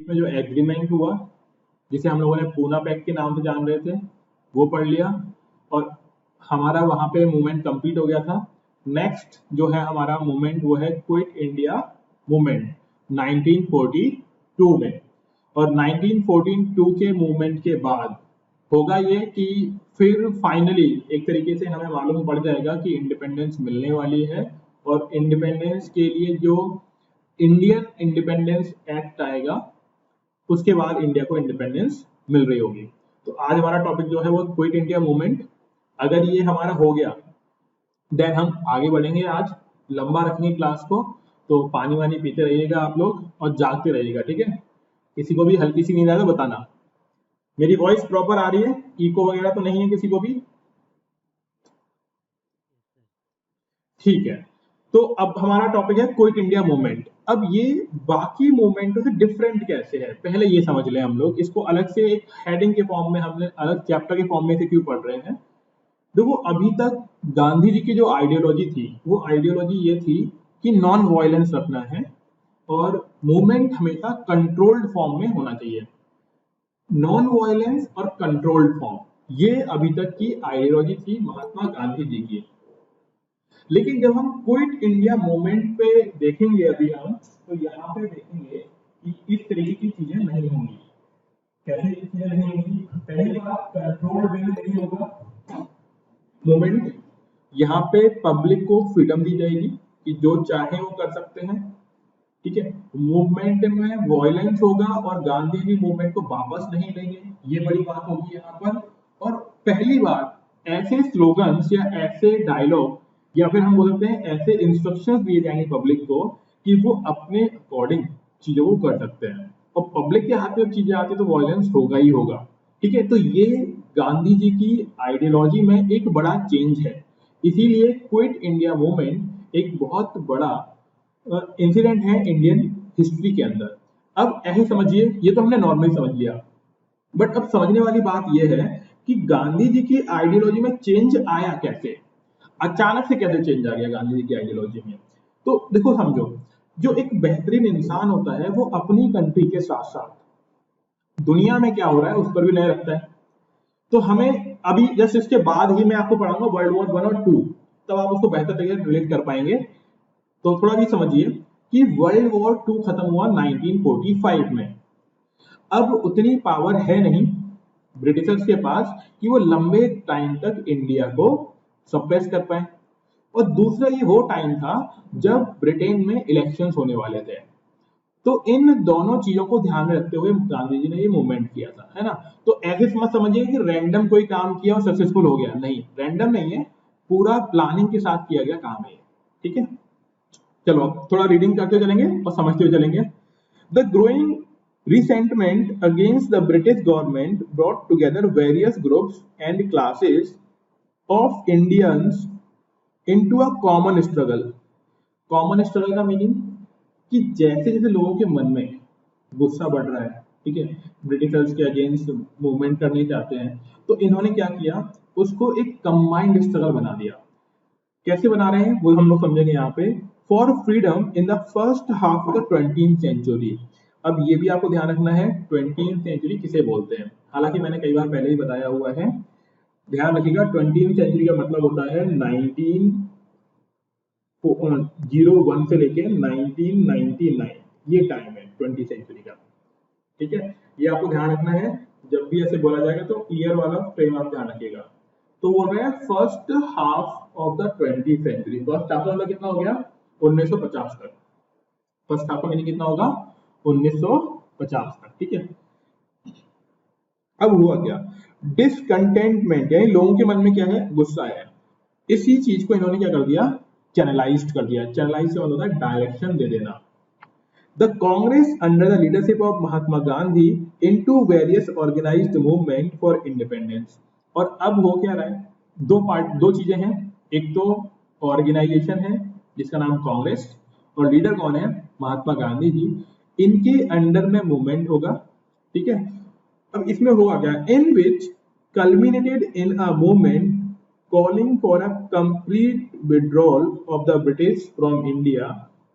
बीच में जो एग्रीमेंट हुआ, जिसे हम लोगों ने पूना पैक्ट के नाम से जान रहे थे, वो पढ़ लिया और हमारा वहां पे मूवमेंट कंप्लीट हो गया था। नेक्स्ट जो है हमारा मूवमेंट वो है क्विट इंडिया मूवमेंट 1942 में। और 1942 के मूवमेंट के बाद होगा ये कि फिर फाइनली एक तरीके से हमें मालूम पड़ जाएगा कि इंडिपेंडेंस मिलने वाली है, और इंडिपेंडेंस के लिए जो इंडियन इंडिपेंडेंस एक्ट आएगा उसके बाद इंडिया को इंडिपेंडेंस मिल रही होगी। तो आज हमारा टॉपिक जो है वो क्विट इंडिया मूवमेंट। अगर ये हमारा हो गया देन हम आगे बढ़ेंगे। आज लंबा रखेंगे क्लास को, तो पानी वानी पीते रहिएगा आप लोग और जागते रहिएगा, ठीक है। किसी को भी हल्की सी नींद आए तो बताना। मेरी वॉइस प्रॉपर आ रही है, इको वगैरह तो नहीं है किसी को भी? ठीक है। तो अब हमारा टॉपिक है क्विट इंडिया मूवमेंट। अब ये बाकी मूवमेंटों से डिफरेंट कैसे है, पहले ये समझ लें हम लोग। इसको अलग से एक हेडिंग के फॉर्म में, हमने अलग चैप्टर के फॉर्म में से क्यों पढ़ रहे हैं। देखो, अभी तक गांधी जी की जो आइडियोलॉजी थी वो आइडियोलॉजी ये थी कि नॉन वायलेंस रखना है और मूवमेंट हमेशा कंट्रोल्ड फॉर्म में होना चाहिए। नॉन वायलेंस और कंट्रोल्ड फॉर्म, ये अभी तक की आइडियोलॉजी थी महात्मा गांधी जी की। लेकिन जब हम क्विट इंडिया मूवमेंट पे देखेंगे अभी हम, तो यहाँ पे देखेंगे कि इस तरीके की चीजें नहीं होंगी। कैसे चीजें नहीं होंगी? पहली बात, कंट्रोल्ड वे में नहीं होगा मूवमेंट। यहाँ पे पब्लिक को फ्रीडम दी जाएगी कि जो चाहे वो कर सकते हैं, ठीक है। मूवमेंट में वॉयलेंस होगा और गांधी जी मूवमेंट को वापस नहीं लेंगे, ये बड़ी बात होगी यहाँ पर। और पहली बात, ऐसे स्लोगन्स या ऐसे डायलॉग या फिर हम बोल सकते हैं ऐसे इंस्ट्रक्शंस दिए जाएंगे पब्लिक को कि वो अपने अकॉर्डिंग चीजों को कर सकते हैं। और पब्लिक के हाथ में चीजें आती तो वॉयलेंस होगा ही होगा, ठीक है। तो ये गांधी जी की आइडियोलॉजी में एक बड़ा चेंज है। इसीलिए क्विट इंडिया मूवमेंट एक बहुत बड़ा इंसिडेंट है इंडियन हिस्ट्री के अंदर। अब ऐसे समझिए, ये तो हमने नॉर्मली समझ लिया, बट अब समझने वाली बात यह है कि गांधी जी की आइडियोलॉजी में चेंज आया कैसे, अचानक से कैसे चेंज आ गया गांधी जी की आइडियोलॉजी में। तो देखो, समझो, जो एक बेहतरीन इंसान होता है वो अपनी कंट्री के साथ साथ दुनिया में क्या हो रहा है उस पर भी नजर रखता है। तो हमें अभी जस्ट इसके बाद ही मैं आपको पढ़ाऊंगा वर्ल्ड वॉर 1 और 2, तब आप उसको बेहतर तरीके से रिलेट कर पाएंगे। तो थोड़ा भी समझिए कि वर्ल्ड वॉर 2 खत्म हुआ 1945 में। अब उतनी पावर है नहीं ब्रिटिशर्स के पास कि वो लंबे टाइम तक इंडिया को सप्रेस कर पाए। और दूसरा, ये वो टाइम था जब ब्रिटेन में इलेक्शंस होने वाले थे। तो इन दोनों चीजों को ध्यान में रखते हुए गांधी जी ने ये मूवमेंट किया था, है ना। तो ऐसे मत समझिए कि रैंडम कोई काम किया और सक्सेसफुल हो गया, नहीं, रैंडम नहीं है, पूरा प्लानिंग के साथ किया गया काम है, ठीक है। चलो अब थोड़ा रीडिंग करते चलेंगे और समझते हुए चलेंगे। The growing resentment against the British government brought together various groups and classes of Indians into a common struggle. Common struggle का मीनिंग कि जैसे जैसे लोगों के मन में गुस्सा बढ़ रहा है, ठीक है, ब्रिटिशर्स के अगेंस्ट मूवमेंट करने चाहते हैं, तो इन्होंने क्या किया, उसको एक कंबाइंड स्ट्रगल बना दिया। कैसे बना रहे हैं वो हम लोग समझेंगे यहाँ पे। For freedom in the first half of the 20th century. अब ये भी आपको ध्यान रखना है 20th सेंचुरी किसे बोलते हैं, हालांकि मैंने कई बार पहले ही बताया हुआ है, ध्यान रखिएगा। 20th सेंचुरी का मतलब होता है 1901 से लेके 1999, ये टाइम है 20th सेंचुरी का, ठीक है। ये आपको ध्यान रखना है, जब भी ऐसे बोला जाएगा तो ईयर वाला फ्रेम आप ध्यान रखिएगा। तो बोल रहे हैं first half of the 20th century. First half मतलब कितना हो गया, 1950 तक। फर्स्ट हाफ का मीनिंग कितना होगा, 1950 तक, ठीक है। अब हुआ क्या, डिसकंटेंटमेंट, यानी लोगों के मन में क्या है, गुस्सा है। इसी चीज को इन्होंने क्या कर दिया, चैनलाइज्ड कर दिया। चैनलाइज से मतलब होता है डायरेक्शन दे देना। The Congress under the leadership of Mahatma Gandhi into various organised movement for independence. और अब हो क्या रहा है, दो चीजें हैं। एक तो ऑर्गेनाइजेशन है जिसका नाम कांग्रेस, और लीडर कौन है, महात्मा गांधी जी। इनके अंडर में मूवमेंट होगा, ठीक है। अब इसमें होगा क्या, in which culminated in a movement calling for a complete withdrawal of the British from India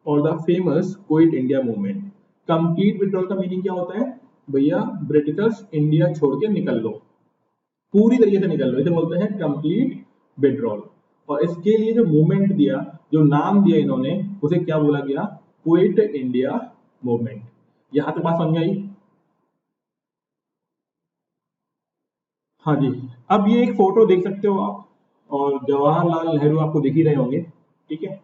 और the famous quit India movement. Complete withdrawal का मीनिंग क्या होता है भैया, ब्रिटिशर्स इंडिया छोड़ के निकल लो, पूरी तरीके से निकल लो, इसे बोलते हैं कंप्लीट विड्रॉल। और इसके लिए जो मूवमेंट दिया, जो नाम दिया इन्होंने, उसे क्या बोला गया, क्विट इंडिया मूवमेंट। यहां तक बात समझ में आई? हाँ जी। अब ये एक फोटो देख सकते हो आप, और जवाहरलाल नेहरू आपको दिख ही रहे होंगे, ठीक है।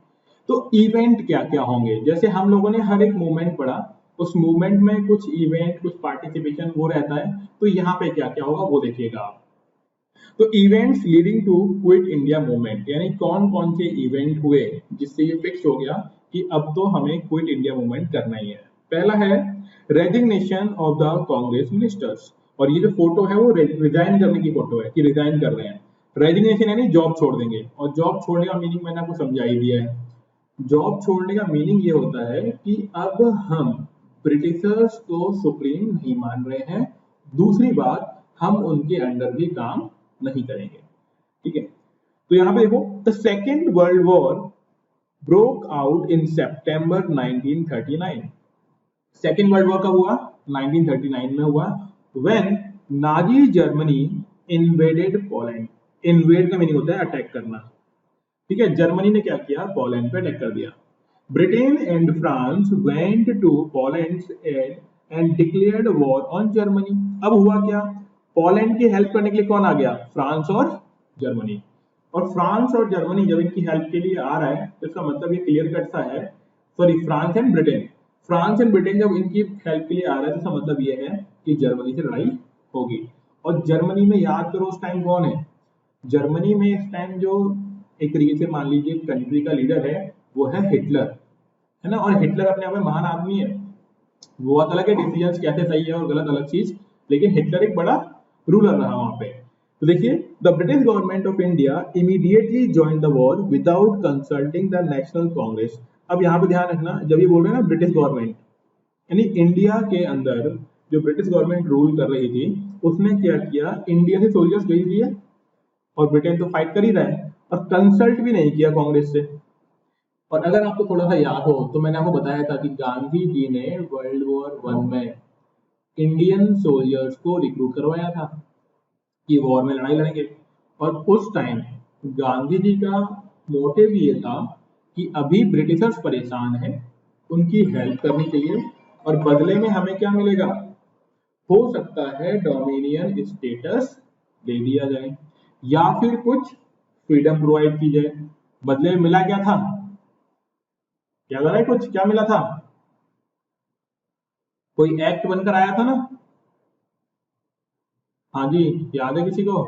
तो इवेंट क्या क्या होंगे, जैसे हम लोगों ने हर एक मूवमेंट पढ़ा, उस मूवमेंट में कुछ इवेंट, कुछ पार्टिसिपेशन वो रहता है, तो यहाँ पे क्या क्या होगा वो देखिएगा आप। तो events leading to quit India movement, यानी कौन कौन से इवेंट हुए जिससे ये फिक्स हो गया कि अब तो हमें क्विट इंडिया मूवमेंट करना ही है। पहला है resignation of the Congress ministers, और ये जो फोटो है वो रिजाइन करने की फोटो है कि रिजाइन कर रहे हैं। रेजिग्नेशन यानी जॉब छोड़ देंगे, और जॉब छोड़ने का मीनिंग मैंने आपको समझा ही दिया है। जॉब छोड़ने का मीनिंग ये होता है कि अब हम ब्रिटिशर्स को सुप्रीम नहीं मान रहे हैं, दूसरी बात हम उनके अंडर भी काम नहीं करेंगे, ठीक है। तो यहां पे देखो, the second world war broke out in September 1939। Second world war कब हुआ? 1939 में हुआ, when Nazi Germany invaded Poland. Invade का मीनिंग होता है अटैक करना, ठीक है। जर्मनी ने क्या किया, पोलैंड पे अटैक कर दिया। Britain and France went to Poland and declared war on Germany. अब हुआ क्या, पोलैंड की हेल्प करने के लिए कौन आ गया, फ्रांस और जर्मनी। और फ्रांस और जर्मनी जब इनकी हेल्प के लिए आ रहा है, तो इसका मतलब ये क्लियर कट सा है, sorry France and Britain, France and Britain जब इनकी हेल्प के लिए आ रहा है, तो इसका मतलब ये है कि जर्मनी से लड़ाई होगी। और जर्मनी में याद करो उस टाइम कौन है, जर्मनी में इस टाइम जो एक तरीके से मान लीजिए कंट्री का लीडर है, वो है हिटलर, है ना। और हिटलर अपने आप में महान आदमी है, वो अलग है, डिसीजंस कैसे सही है और गलत अलग चीज, लेकिन हिटलर एक बड़ा रूलर रहा वहां पे। तो देखिए, the British government of India immediately join the war without consulting the national Congress. अब यहाँ पे ध्यान रखना, जब ये बोल रहे हैं ना ब्रिटिश गवर्नमेंट, यानी इंडिया के अंदर जो ब्रिटिश गवर्नमेंट रूल कर रही थी, उसने क्या किया, इंडिया से सोल्जर्स भेज दिए, और ब्रिटेन तो फाइट कर ही रहा है, और कंसल्ट भी नहीं किया कांग्रेस से। और अगर आपको थोड़ा सा याद हो, तो मैंने आपको बताया था कि गांधी जी ने वर्ल्ड वॉर वन में इंडियन सोल्जर्स को रिक्रूट करवाया था कि वॉर में लड़ाई लड़ेंगे। और उस टाइम गांधी जी का मोटिव ये था कि अभी ब्रिटिशर्स परेशान हैं, उनकी हेल्प करनी चाहिए, और बदले में हमें क्या मिलेगा, हो सकता है डोमिनियन स्टेटस दे दिया जाए, या फिर कुछ फ्रीडम प्रोवाइड की जाए। बदले में मिला क्या था, याद आ रहा है कुछ, क्या मिला था, कोई एक्ट बनकर आया था ना। हाँ जी, याद है किसी को?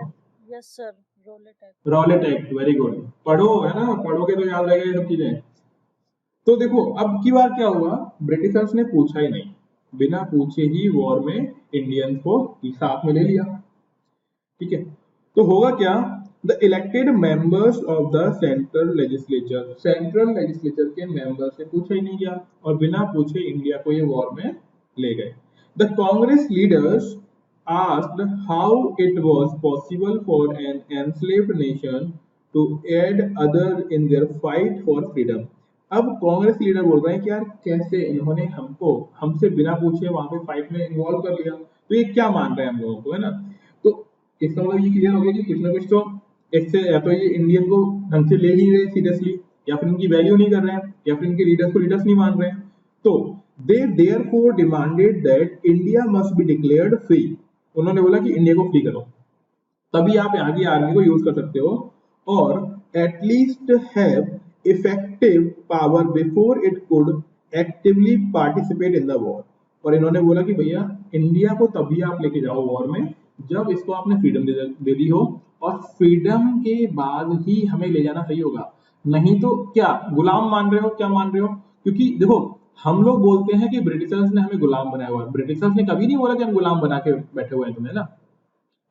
Yes sir, Rowlatt Act. Rowlatt Act, very good. पढ़ो, है ना, पढ़ोगे तो याद रहेगा ये सब चीजें। तो देखो, अब की बार क्या हुआ, ब्रिटिशर्स ने पूछा ही नहीं, बिना पूछे ही वॉर में इंडियंस को साथ में ले लिया, ठीक है। तो होगा क्या, the elected members of the central legislature के मेंबर से पूछा ही नहीं गया, और बिना पूछे इंडिया को ये वॉर में ले गए। The Congress leaders asked how it was possible for an enslaved nation to aid other in their fight for freedom। अब कांग्रेस लीडर बोल रहे हैं कि यार कैसे इन्होंने हमको हमसे बिना पूछे वहां पे फाइट में इन्वॉल्व कर लिया, तो ये क्या मान रहे हैं हम लोगों को, है ना। तो इसका मतलब ये क्लियर हो गया कि कुछ ना कुछ तो इससे, या तो ये इंडियन को ढंग से ले ही रहे सीरियसली, या फिर इनकी वैल्यू नहीं कर रहे हैं, या फिर इनके लीडर्स को लीडर्स नहीं मान रहे हैं। तो they therefore demanded that India must be declared free. उन्होंने बोला कि इंडिया को फ्री करो, तभी आप यहाँ की आर्मी को यूज कर सकते हो, और at least have effective power before it could actively participate in the war. और इन्होंने बोला कि भैया इंडिया को तभी आप लेके जाओ वॉर में जब इसको आपने फ्रीडम दे दी हो, और फ्रीडम के बाद ही हमें ले जाना सही होगा, नहीं तो क्या गुलाम मान रहे हो, क्या मान रहे हो। क्योंकि देखो, हम लोग बोलते हैं कि ब्रिटिशर्स ने हमें गुलाम बनाया हुआ है, ब्रिटिशर्स ने कभी नहीं बोला कि हम गुलाम बना के बैठे हुए हैं तुम्हें ना।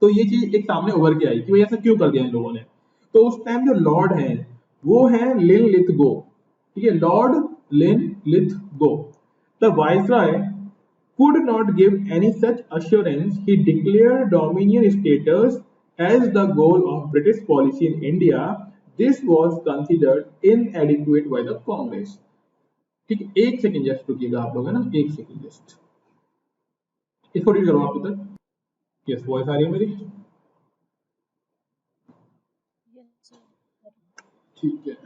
तो ये चीज एक सामने उभर के आई कि भाई ऐसा क्यों कर दिया इन लोगों ने। तो उस टाइम जो लॉर्ड है वो है लिन लिथगो, ठीक है, Lord Linlithgow. The viceroy could not give any such assurance. He declared dominion status as the goal of British policy in India. This was considered inadequate by the Congress. ठीक है, 1 second just रुकिएगा आप लोग, है ना, 1 second just. इसको read करो आप उधर। यस, वॉइस आ रही है मेरी? Yes, sir. ठीक है,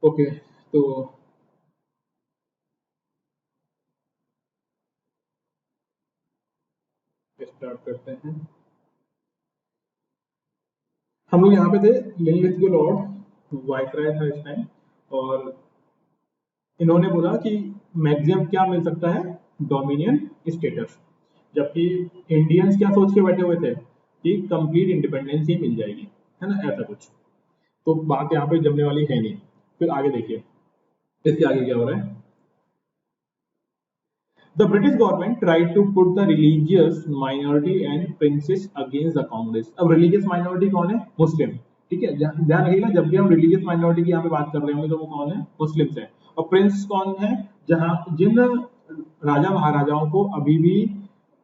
ओके, तो स्टार्ट करते हैं। हम लोग यहाँ पे थे, लिनलिथगो लॉर्ड वाइसराय था इस टाइम, और इन्होंने बोला कि मैक्सिमम क्या मिल सकता है, डोमिनियन स्टेटस, जबकि इंडियंस क्या सोच के बैठे हुए थे कि कंप्लीट इंडिपेंडेंस ही मिल जाएगी, है ना, ऐसा कुछ। तो बात यहाँ पे जमने वाली है नहीं। फिर आगे देखिए, इसके आगे क्या हो रहा है। The British government tried to put the religious minority and princes against the Congress. अब religious minority कौन है? मुस्लिम। ठीक है, ध्यान रखिएगा, जब भी हम religious minority की यहाँ पे बात कर रहे होंगे तो वो कौन है? मुस्लिम्स है। और प्रिंस कौन है? जहां जिन राजा महाराजाओं को अभी भी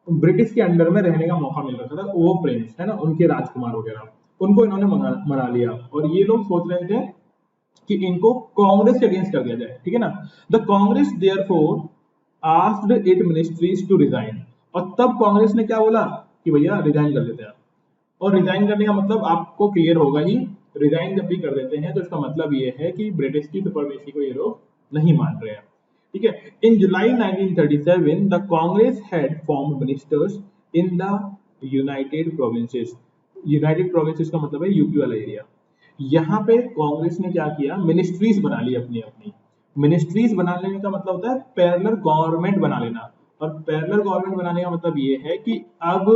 ब्रिटिश के अंडर में रहने का मौका मिल रहा था, वो प्रिंस है ना, उनके राजकुमार वगैरह, उनको इन्होंने मना लिया। और ये लोग सोच रहे थे कि इनको कांग्रेस के अगेंस्ट कर दिया जाए, ठीक है ना। The Congress therefore asked it ministries to resign, और तब कांग्रेस ने क्या बोला कि भैया रिजाइन कर देते हैं। और रिजाइन करने का मतलब आपको क्लियर होगा ही, रिजाइन जब भी कर देते हैं तो इसका मतलब ये है कि ब्रिटिश की सुपरमेसी को ये लोग नहीं मान रहे हैं, ठीक है। इन जुलाई 1937 the Congress had formed ministers in the United provinces. United provinces का मतलब है यूपी वाला एरिया। यहाँ पे कांग्रेस ने क्या किया, मिनिस्ट्रीज बना ली अपनी अपनी। मिनिस्ट्रीज बना लेने का मतलब होता है पैरेलल गवर्नमेंट बना लेना, और पैरेलल गवर्नमेंट बनाने का मतलब ये है कि अब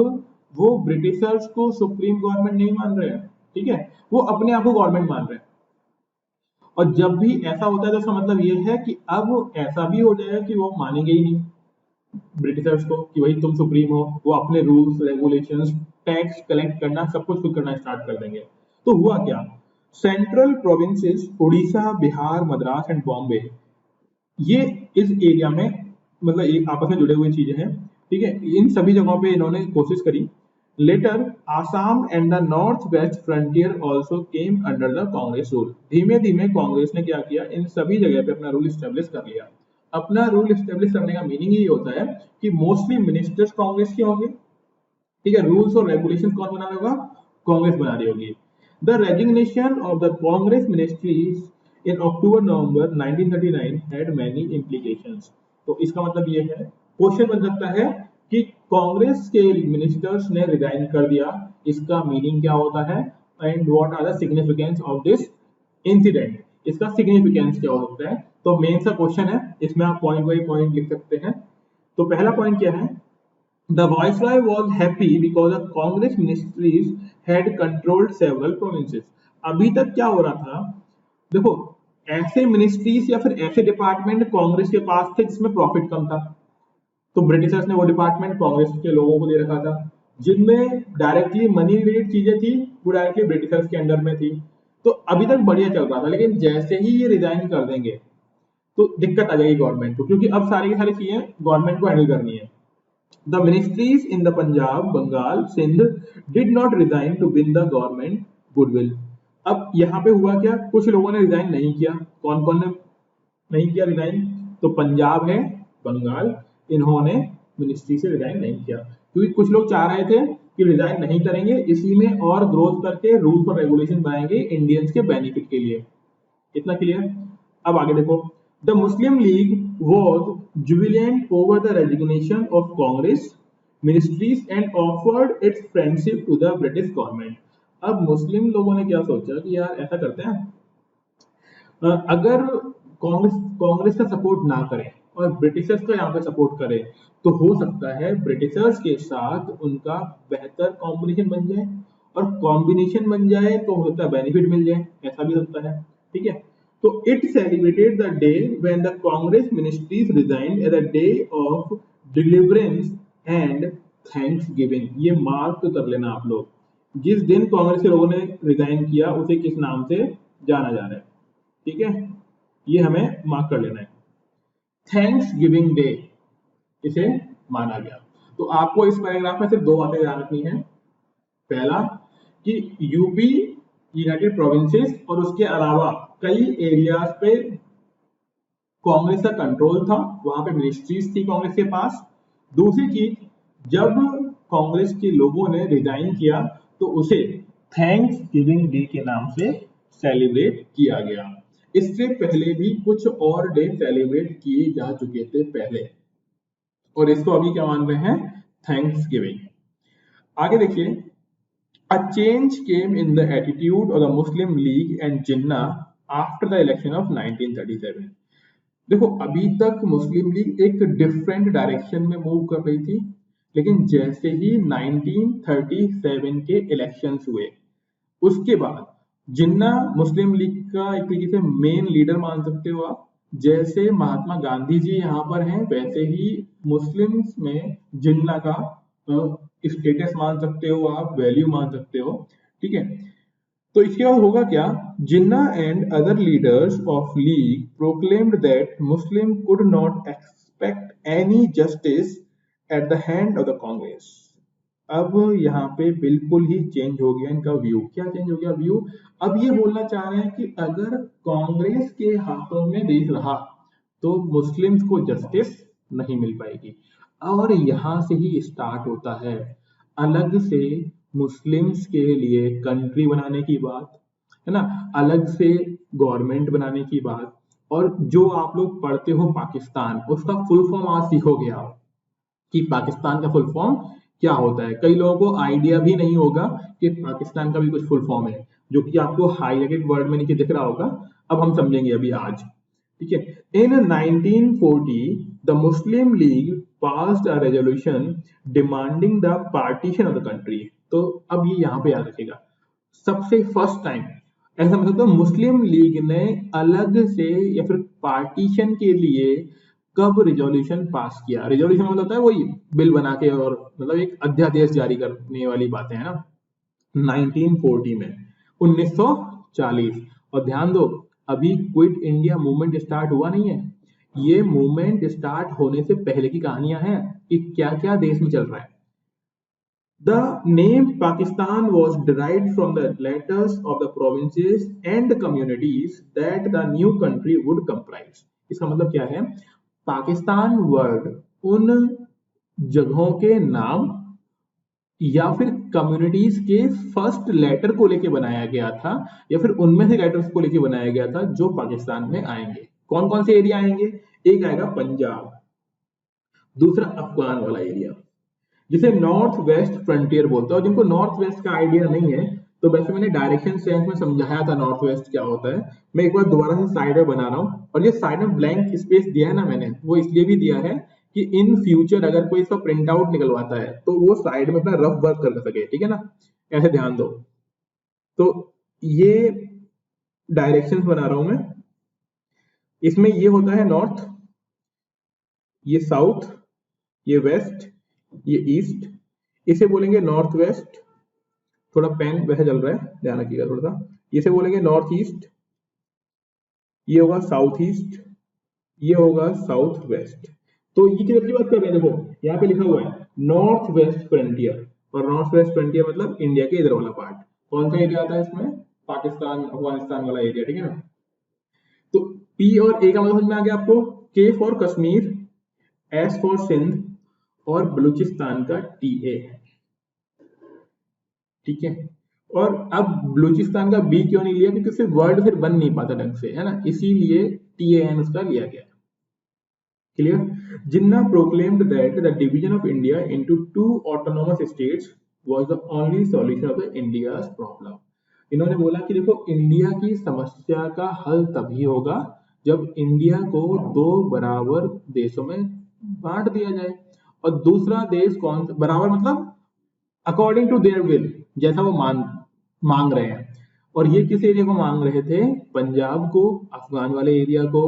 वो ब्रिटिशर्स को सुप्रीम गवर्नमेंट नहीं मान रहे हैं, ठीक है, वो अपने आप को गवर्नमेंट मान रहे हैं। और जब भी ऐसा होता है तो इसका मतलब ये है कि अब ऐसा भी हो जाएगा कि वो मानेंगे ही नहीं ब्रिटिशर्स को कि भाई तुम सुप्रीम हो। वो अपने रूल्स रेगुलेशंस, टैक्स कलेक्ट करना, सब कुछ खुद करना स्टार्ट कर देंगे। तो हुआ क्या, central provinces Orissa, Bihar, Madras and Bombay, ये इस एरिया में मतलब एक आपस में जुड़े हुए चीजें हैं, ठीक है। इन सभी जगहों पे इन्होंने कोशिश करी। Later Assam and the north west frontier also came under the Congress rule. धीमे धीमे कांग्रेस ने क्या किया, इन सभी जगह पे अपना रूल स्टेब्लिश कर लिया। अपना रूल स्टेब्लिश करने का मीनिंग ये होता है कि मोस्टली मिनिस्टर्स कांग्रेस के होंगे, ठीक है। रूल्स और रेगुलेशन कौन बना रहा होगा, कांग्रेस बना रही होगी। The resignation of the Congress ministries in October November 1939 had many implications. तो इसका मतलब ये है, क्वेश्चन बन सकता है कि कांग्रेस के मिनिस्टर्स ने रिजाइन कर दिया, इसका मीनिंग क्या होता है, and what are the significance of this incident, इसका सिग्निफिकेंस क्या हो सकता है। तो मेन सा क्वेश्चन है, इसमें आप पॉइंट बाई पॉइंट लिख सकते हैं। तो पहला पॉइंट क्या है, the viceroy was happy because the Congress ministries had controlled several provinces। अभी तक क्या हो रहा था, देखो, ऐसे मिनिस्ट्रीज या फिर ऐसे डिपार्टमेंट कांग्रेस के पास थे जिसमें प्रॉफिट कम था, तो ब्रिटिशर्स ने वो डिपार्टमेंट कांग्रेस के लोगों को दे रखा था। जिनमें डायरेक्टली मनी रिलेटेड चीजें थी वो डायरेक्टली ब्रिटिशर्स के अंडर में थी। तो अभी तक बढ़िया चल रहा था, लेकिन जैसे ही ये रिजाइन कर देंगे तो दिक्कत आ जाएगी गवर्नमेंट को, क्योंकि अब सारी की सारी चीजें गवर्नमेंट को हैंडल करनी है। The ministries in the Punjab, Bengal, Sindh did not resign to win the government goodwill। अब यहाँ पे हुआ क्या, कुछ लोगों ने रिजाइन नहीं किया। कौन कौन ने नहीं किया रिजाइन, तो पंजाब है, बंगाल, इन्होंने मिनिस्ट्री से रिजाइन नहीं किया, क्योंकि कुछ लोग चाह रहे थे कि रिजाइन नहीं करेंगे, इसी में और ग्रोथ करके रूल्स और रेगुलेशन बनाएंगे इंडियंस के बेनिफिट के लिए। इतना क्लियर। अब आगे देखो, the Muslim league was jubilant over the resignation of Congress ministries and offered its friendship to the British government। अब मुस्लिम लोगों ने क्या सोचा कि यार ऐसा करते हैं, अगर कांग्रेस कांग्रेस का सपोर्ट ना करें और ब्रिटिशर्स का यहाँ पे सपोर्ट करें तो हो सकता है ब्रिटिशर्स के साथ उनका बेहतर कॉम्बिनेशन बन जाए, और कॉम्बिनेशन बन जाए तो हो सकता है बेनिफिट मिल जाए, ऐसा भी सकता है, ठीक है। तो it celebrated the day when the Congress ministries resigned as a day of deliverance and thanksgiving. ये मार्क कर लेना आप लोग, जिस दिन कांग्रेस के लोगों ने रिजाइन किया उसे किस नाम से जाना जा रहा है, ठीक है, ये हमें मार्क कर लेना है। थैंक्स गिविंग डे इसे माना गया। तो आपको इस पैराग्राफ में सिर्फ दो बातें याद रखनी है। पहला कि यूपी यूनाइटेड प्रोविंसेस और उसके अलावा कई एरियाज पे कांग्रेस का कंट्रोल था, वहां पे मिनिस्ट्रीज थी कांग्रेस के पास। दूसरी चीज, जब कांग्रेस के लोगों ने रिजाइन किया तो उसे थैंक्स गिविंग डे के नाम से सेलिब्रेट किया गया। इससे पहले भी कुछ और डे सेलिब्रेट किए जा चुके थे पहले, और इसको अभी क्या मान रहे हैं, थैंक्स गिविंग। आगे देखिए, a change came in the attitude of the Muslim League and Jinnah after the election of 1937। देखो, अभी तक मुस्लिम लीग एक डिफरेंट डायरेक्शन में मूव कर रही थी, लेकिन जैसे ही 1937 के इलेक्शंस हुए उसके बाद जिन्ना मुस्लिम लीग का एक तरीके से मेन लीडर मान सकते हो आप। जैसे महात्मा गांधी जी यहाँ पर हैं, वैसे ही मुस्लिम्स में जिन्ना का स्टेटस मान सकते हो आप, वैल्यू मान सकते हो, ठीक है। तो इसके बाद होगा क्या, Jinnah and other leaders of league proclaimed that Muslim could not expect any justice at the hand of the Congress. अब यहाँ पे बिल्कुल ही चेंज हो गया इनका व्यू। क्या चेंज हो गया व्यू? अब ये बोलना चाह रहे हैं कि अगर कांग्रेस के हाथों में देश रहा तो मुस्लिम्स को जस्टिस नहीं मिल पाएगी। और यहाँ से ही स्टार्ट होता है अलग से मुस्लिम्स के लिए कंट्री बनाने की बात, है ना, अलग से गवर्नमेंट बनाने की बात। और जो आप लोग पढ़ते हो पाकिस्तान, उसका फुल फॉर्म आज सीखोगे आप कि पाकिस्तान का फुल फॉर्म क्या होता है। कई लोगों को आइडिया भी नहीं होगा कि पाकिस्तान का भी कुछ फुल फॉर्म है, जो कि आपको हाईलाइटेड वर्ड में नीचे दिख रहा होगा। अब हम समझेंगे अभी आज, ठीक है। इन 1940 the Muslim league passed a resolution demanding the partition of the country. तो अब ये यहाँ पे याद रखिएगा, सबसे फर्स्ट टाइम ऐसा मतलब मुस्लिम लीग ने अलग से या फिर पार्टीशन के लिए कब रिजोल्यूशन पास किया। रिजोल्यूशन मतलब होता है वही बिल बना के, और मतलब एक अध्यादेश जारी करने वाली बातें है ना। 1940 में, 1940। और ध्यान दो, अभी क्विट इंडिया मूवमेंट स्टार्ट हुआ नहीं है, ये मूवमेंट स्टार्ट होने से पहले की कहानियां हैं कि क्या क्या देश में चल रहा है। The name Pakistan was derived from the letters of the provinces and communities that the new country would comprise। इसका मतलब क्या है, पाकिस्तान वर्ड उन जगहों के नाम या फिर कम्युनिटीज के फर्स्ट लेटर को लेके बनाया गया था, या फिर उनमें से लेटर्स को लेके बनाया गया था जो पाकिस्तान में आएंगे। कौन कौन से एरिया आएंगे? एक आएगा पंजाब, दूसरा अफगान वाला एरिया जिसे नॉर्थ वेस्ट फ्रंटियर बोलते हैं। और जिनको नॉर्थ वेस्ट का आइडिया नहीं है, तो वैसे मैंने डायरेक्शन सेंस में समझाया था नॉर्थ वेस्ट क्या होता है। मैं एक बार दोबारा से साइड में बना रहा हूँ, और ये साइड में ब्लैंक स्पेस दिया है ना मैंने, वो इसलिए भी दिया है कि इन फ्यूचर अगर कोई इसका प्रिंट आउट निकलवाता है तो वो साइड में अपना रफ वर्क कर सके, ठीक है ना, ऐसे ध्यान दो। तो ये डायरेक्शंस बना रहा हूं मैं, इसमें ये होता है नॉर्थ, ये साउथ, ये वेस्ट, ये ईस्ट, इसे बोलेंगे नॉर्थ वेस्ट। थोड़ा पेन वैसे चल रहा है, ध्यान रखिएगा थोड़ा सा। इसे बोलेंगे नॉर्थ ईस्ट, ये होगा साउथ ईस्ट, ये होगा साउथ वेस्ट। तो ये किधर की बात कर रहे हैं? देखो यहाँ पे लिखा हुआ है नॉर्थ वेस्ट फ्रंटियर, और नॉर्थ वेस्ट फ्रंटियर मतलब इंडिया के इधर वाला पार्ट। कौन सा एरिया आता है इसमें? पाकिस्तान अफगानिस्तान वाला एरिया, ठीक है ना। तो पी और ए का मतलब समझ में आ गया आपको। K for Kashmir, S for Sindh, और बलूचिस्तान का टीए, ठीक है। और अब बलूचिस्तान का बी क्यों नहीं लिया? क्योंकि उससे वर्ड फिर बन नहीं पाता ढंग से, है ना, इसीलिए टीएएन उसका लिया गया। Clear? Jinnah proclaimed that the division of India into 2 autonomous states was the only solution of the India's problem. इन्होंने बोला कि देखो, इंडिया की समस्या का हल तभी होगा जब इंडिया को 2 बराबर देशों में बांट दिया जाए। और दूसरा देश कौन? बराबर मतलब अकॉर्डिंग टू देयर विल, जैसा वो मांग रहे हैं। और ये किस एरिया को मांग रहे थे? पंजाब को, अफगान वाले एरिया को,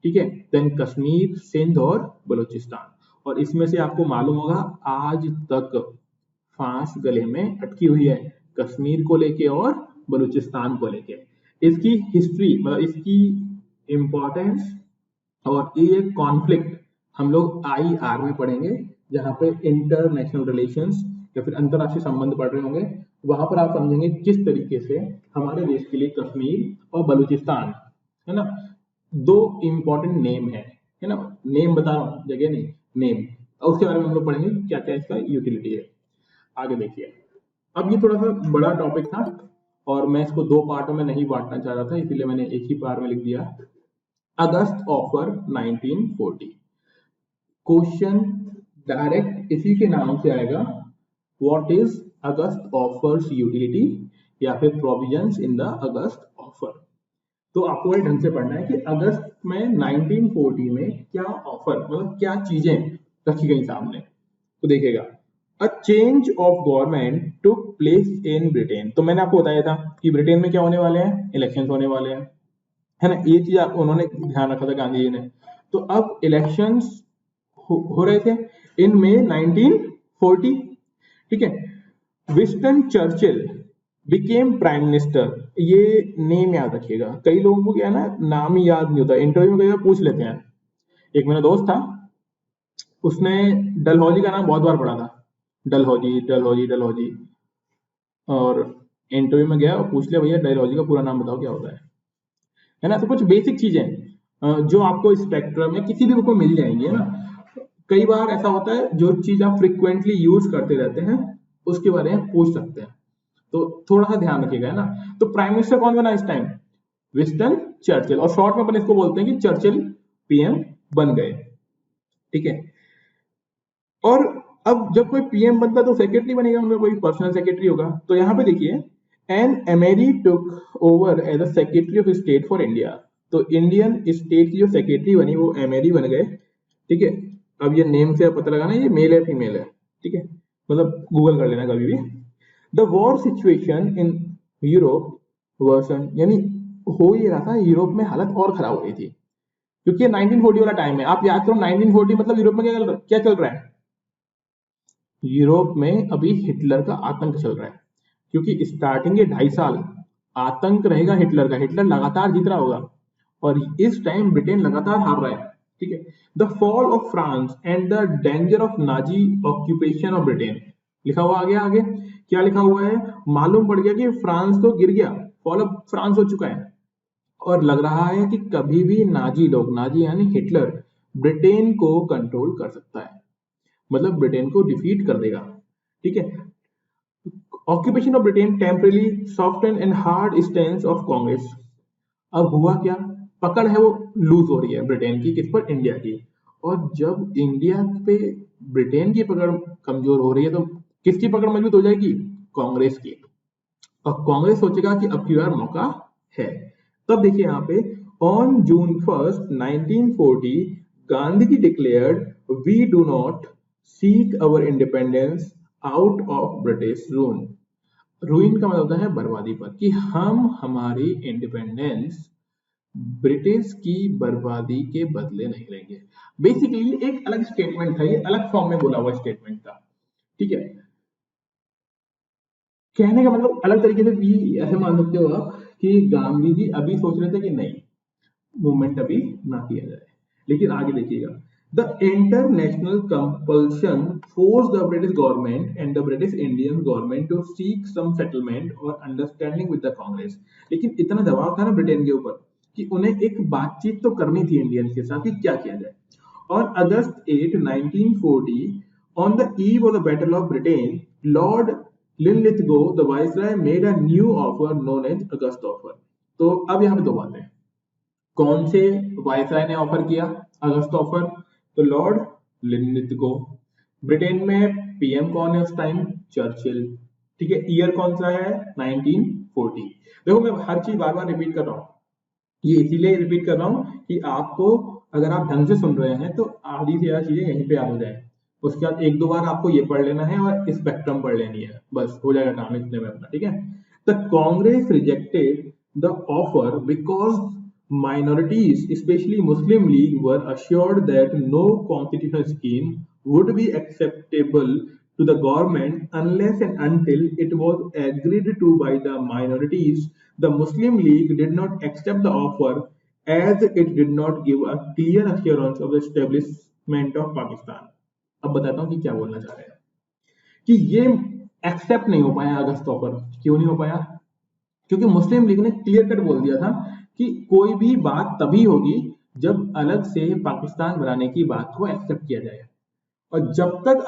ठीक है, देन कश्मीर, सिंध और बलूचिस्तान। और इसमें से आपको मालूम होगा आज तक फांस गले में अटकी हुई है कश्मीर को लेके और बलूचिस्तान को लेके। इसकी हिस्ट्री मतलब इसकी इंपॉर्टेंस और ये कॉन्फ्लिक्ट हम लोग IR में पढ़ेंगे, जहां पे इंटरनेशनल रिलेशंस या फिर अंतरराष्ट्रीय संबंध पढ़ रहे होंगे, वहां पर आप समझेंगे किस तरीके से हमारे देश के लिए कश्मीर और बलूचिस्तान, है ना, दो इंपॉर्टेंट नेम है ना, नेम बता रहा हूँ, जगह नहीं, नेम, और उसके बारे में हम लोग पढ़ेंगे क्या क्या इसका यूटिलिटी है। आगे देखिए, अब ये थोड़ा सा बड़ा टॉपिक था और मैं इसको दो पार्टों में नहीं बांटना चाह रहा था, इसीलिए मैंने एक ही पार्ट में लिख दिया, अगस्त ऑफर 1940। क्वेश्चन डायरेक्ट इसी के नाम से आएगा, what is August offers utility, या फिर provisions in the August offer. तो आपको ये ढंग से पढ़ना है कि अगस्त में 1940 में क्या ऑफर, मतलब क्या चीजें रखी गई सामने। तो देखिएगा, a change of government took place in Britain. तो मैंने आपको बताया था कि ब्रिटेन में क्या होने वाले हैं, इलेक्शंस होने वाले हैं, है ना, ये चीज उन्होंने ध्यान रखा था गांधी जी ने। तो अब इलेक्शंस हो रहे थे इन मई 1940, ठीक है। Winston Churchill became prime minister. ये नेम याद रखिएगा, कई लोगों को क्या है ना, नाम ही याद नहीं होता, इंटरव्यू में कई बार पूछ लेते हैं। एक मेरा दोस्त था, उसने डलहौजी का नाम बहुत बार पढ़ा था, डलहौजी डलहौजी डलहौजी, और इंटरव्यू में गया और पूछ लिया, भैया डलहौजी का पूरा नाम बताओ क्या होता है ना। तो कुछ बेसिक चीजें जो आपको स्पेक्ट्रम में किसी भी बुक में मिल जाएंगी, है ना। कई बार ऐसा होता है जो चीज आप फ्रिक्वेंटली यूज करते रहते हैं उसके बारे में पूछ सकते हैं, तो थोड़ा सा ध्यान रखिएगा, है ना। तो प्राइम मिनिस्टर कौन बना इस टाइम, विंस्टन चर्चिल, और शॉर्ट में अपन इसको बोलते हैं कि चर्चिल पीएम बन गए, ठीक है। और अब जब कोई पीएम बनता है तो सेक्रेटरी बनेगा, उनका कोई पर्सनल सेक्रेटरी होगा। तो यहाँ पे देखिए, an Amery took over as a secretary of state for India. तो इंडियन स्टेट की जो सेक्रेटरी बनी वो एमेरी बन गए, ठीक है। अब ये नेम से पता लगाना ये मेल है फीमेल है, ठीक है, मतलब गूगल कर लेना कभी भी। The war situation in Europe version, यानी हो ये रहा था यूरोप में हालत और खराब हो रही थी, क्योंकि 1940 वाला टाइम है। आप याद करो 1940 मतलब यूरोप में क्या चल रहा है, यूरोप में अभी हिटलर का आतंक चल रहा है, क्योंकि स्टार्टिंग के 2.5 साल आतंक रहेगा हिटलर का, हिटलर लगातार जीत रहा होगा, और इस टाइम ब्रिटेन लगातार हार रहा है, ठीक है। The fall of France and the danger of Nazi occupation of Britain, लिखा हुआ आगे, आगे क्या लिखा हुआ है, मालूम पड़ गया कि फ्रांस तो गिर गया, फॉल ऑफ फ्रांस हो चुका है, और लग रहा है कि कभी भी नाजी लोग, नाजी यानी हिटलर, ब्रिटेन को कंट्रोल कर सकता है, मतलब ब्रिटेन को डिफीट कर देगा, ठीक है। Occupation of Britain temporarily soften and hard stand of Congress. अब हुआ क्या, पकड़ है वो लूज हो रही है ब्रिटेन की, किस पर, इंडिया की। और जब इंडिया पे ब्रिटेन की पकड़ कमजोर हो रही है तो किसकी पकड़ मजबूत हो जाएगी, कांग्रेस की। और कांग्रेस सोचेगा कि अब की बार मौका है। तब देखिए यहाँ पे, on June 1 1940 Gandhi ji declared, we do not seek our independence out of British rule. Ruin का मतलब होता है बर्बादी पर, कि हम हमारी इंडिपेंडेंस ब्रिटिश की बर्बादी के बदले नहीं लेंगे। बेसिकली एक अलग स्टेटमेंट था, ये अलग फॉर्म में बोला हुआ स्टेटमेंट था, ठीक है। कहने का मतलब अलग तरीके से भी ऐसे मान सकते हो आप कि गांधी जी अभी सोच रहे थे कि नहीं, मूवमेंट अभी ना किया जाए, लेकिन आगे देखिएगा, the international compulsion force the British government and the British Indian government to seek some settlement और अंडरस्टैंडिंग विद द कांग्रेस। लेकिन इतना दबाव था ना ब्रिटेन के ऊपर कि उन्हें एक बातचीत तो करनी थी इंडियंस के साथ कि क्या किया जाए। On August 8, 1940, on the eve of the Battle of Britain, Lord Linlithgow, the Viceroy, made a new offer known as August Offer. तो अब यहाँ पे दो बातें, कौन से वायसराय ने ऑफर किया अगस्त ऑफर, तो लॉर्ड लिनलिथगो। ब्रिटेन में पीएम कौन है उस टाइम, चर्चिल, ठीक है। ईयर कौन सा है, 1940। देखो मैं हर चीज बार बार रिपीट कर रहा हूँ, ये इसीलिए रिपीट कर रहा हूँ कि आपको अगर आप ढंग से सुन रहे हैं तो आधी से ज्यादा चीजें यहीं पे याद हो जाए। उसके बाद एक दो बार आपको ये पढ़ लेना है और स्पेक्ट्रम पढ़ लेनी है, बस हो जाएगा काम इतने में अपना, ठीक है। The Congress rejected the offer because minorities, especially Muslim League, were assured that no constitutional scheme would be acceptable to the government unless and until it was agreed to by the minorities. The Muslim League did not accept the offer as it did not give a clear assurance of the establishment of Pakistan. अब बताता हूँ कि क्या बोलना चाह रहे हैं, कि ये एक्सेप्ट नहीं हो पाया अगस्त ऑफर। क्यों नहीं हो पाया? क्योंकि मुस्लिम लीग ने क्लियर कट बोल दिया था कि कोई भी बात तभी होगी जब अलग से पाकिस्तान बनाने की बात को एक्सेप्ट किया जाए, और जब तक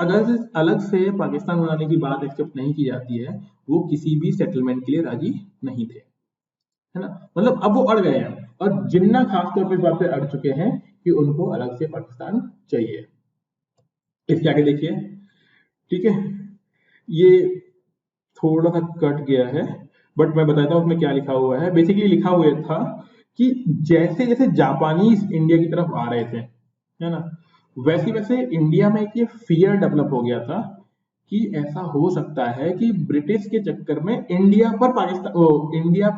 अलग से पाकिस्तान बनाने की बात एक्सेप्ट नहीं की जाती है वो किसी भी सेटलमेंट के लिए राजी नहीं थे, है ना। मतलब अब वो अड़ गए हैं, और जिन्ना खास तौर पर इस बात पे अड़ चुके हैं कि उनको अलग से पाकिस्तान चाहिए। इसके आगे देखिए, ठीक है, ये थोड़ा सा कट गया है बट मैं बताता हूँ उसमें क्या लिखा हुआ है। बेसिकली लिखा हुआ था कि जैसे जैसे जापानीज इंडिया की तरफ आ रहे थे, है ना, वैसे वैसे इंडिया में एक ये फियर डेवलप हो गया था कि ऐसा हो सकता है कि ब्रिटिश के चक्कर में इंडिया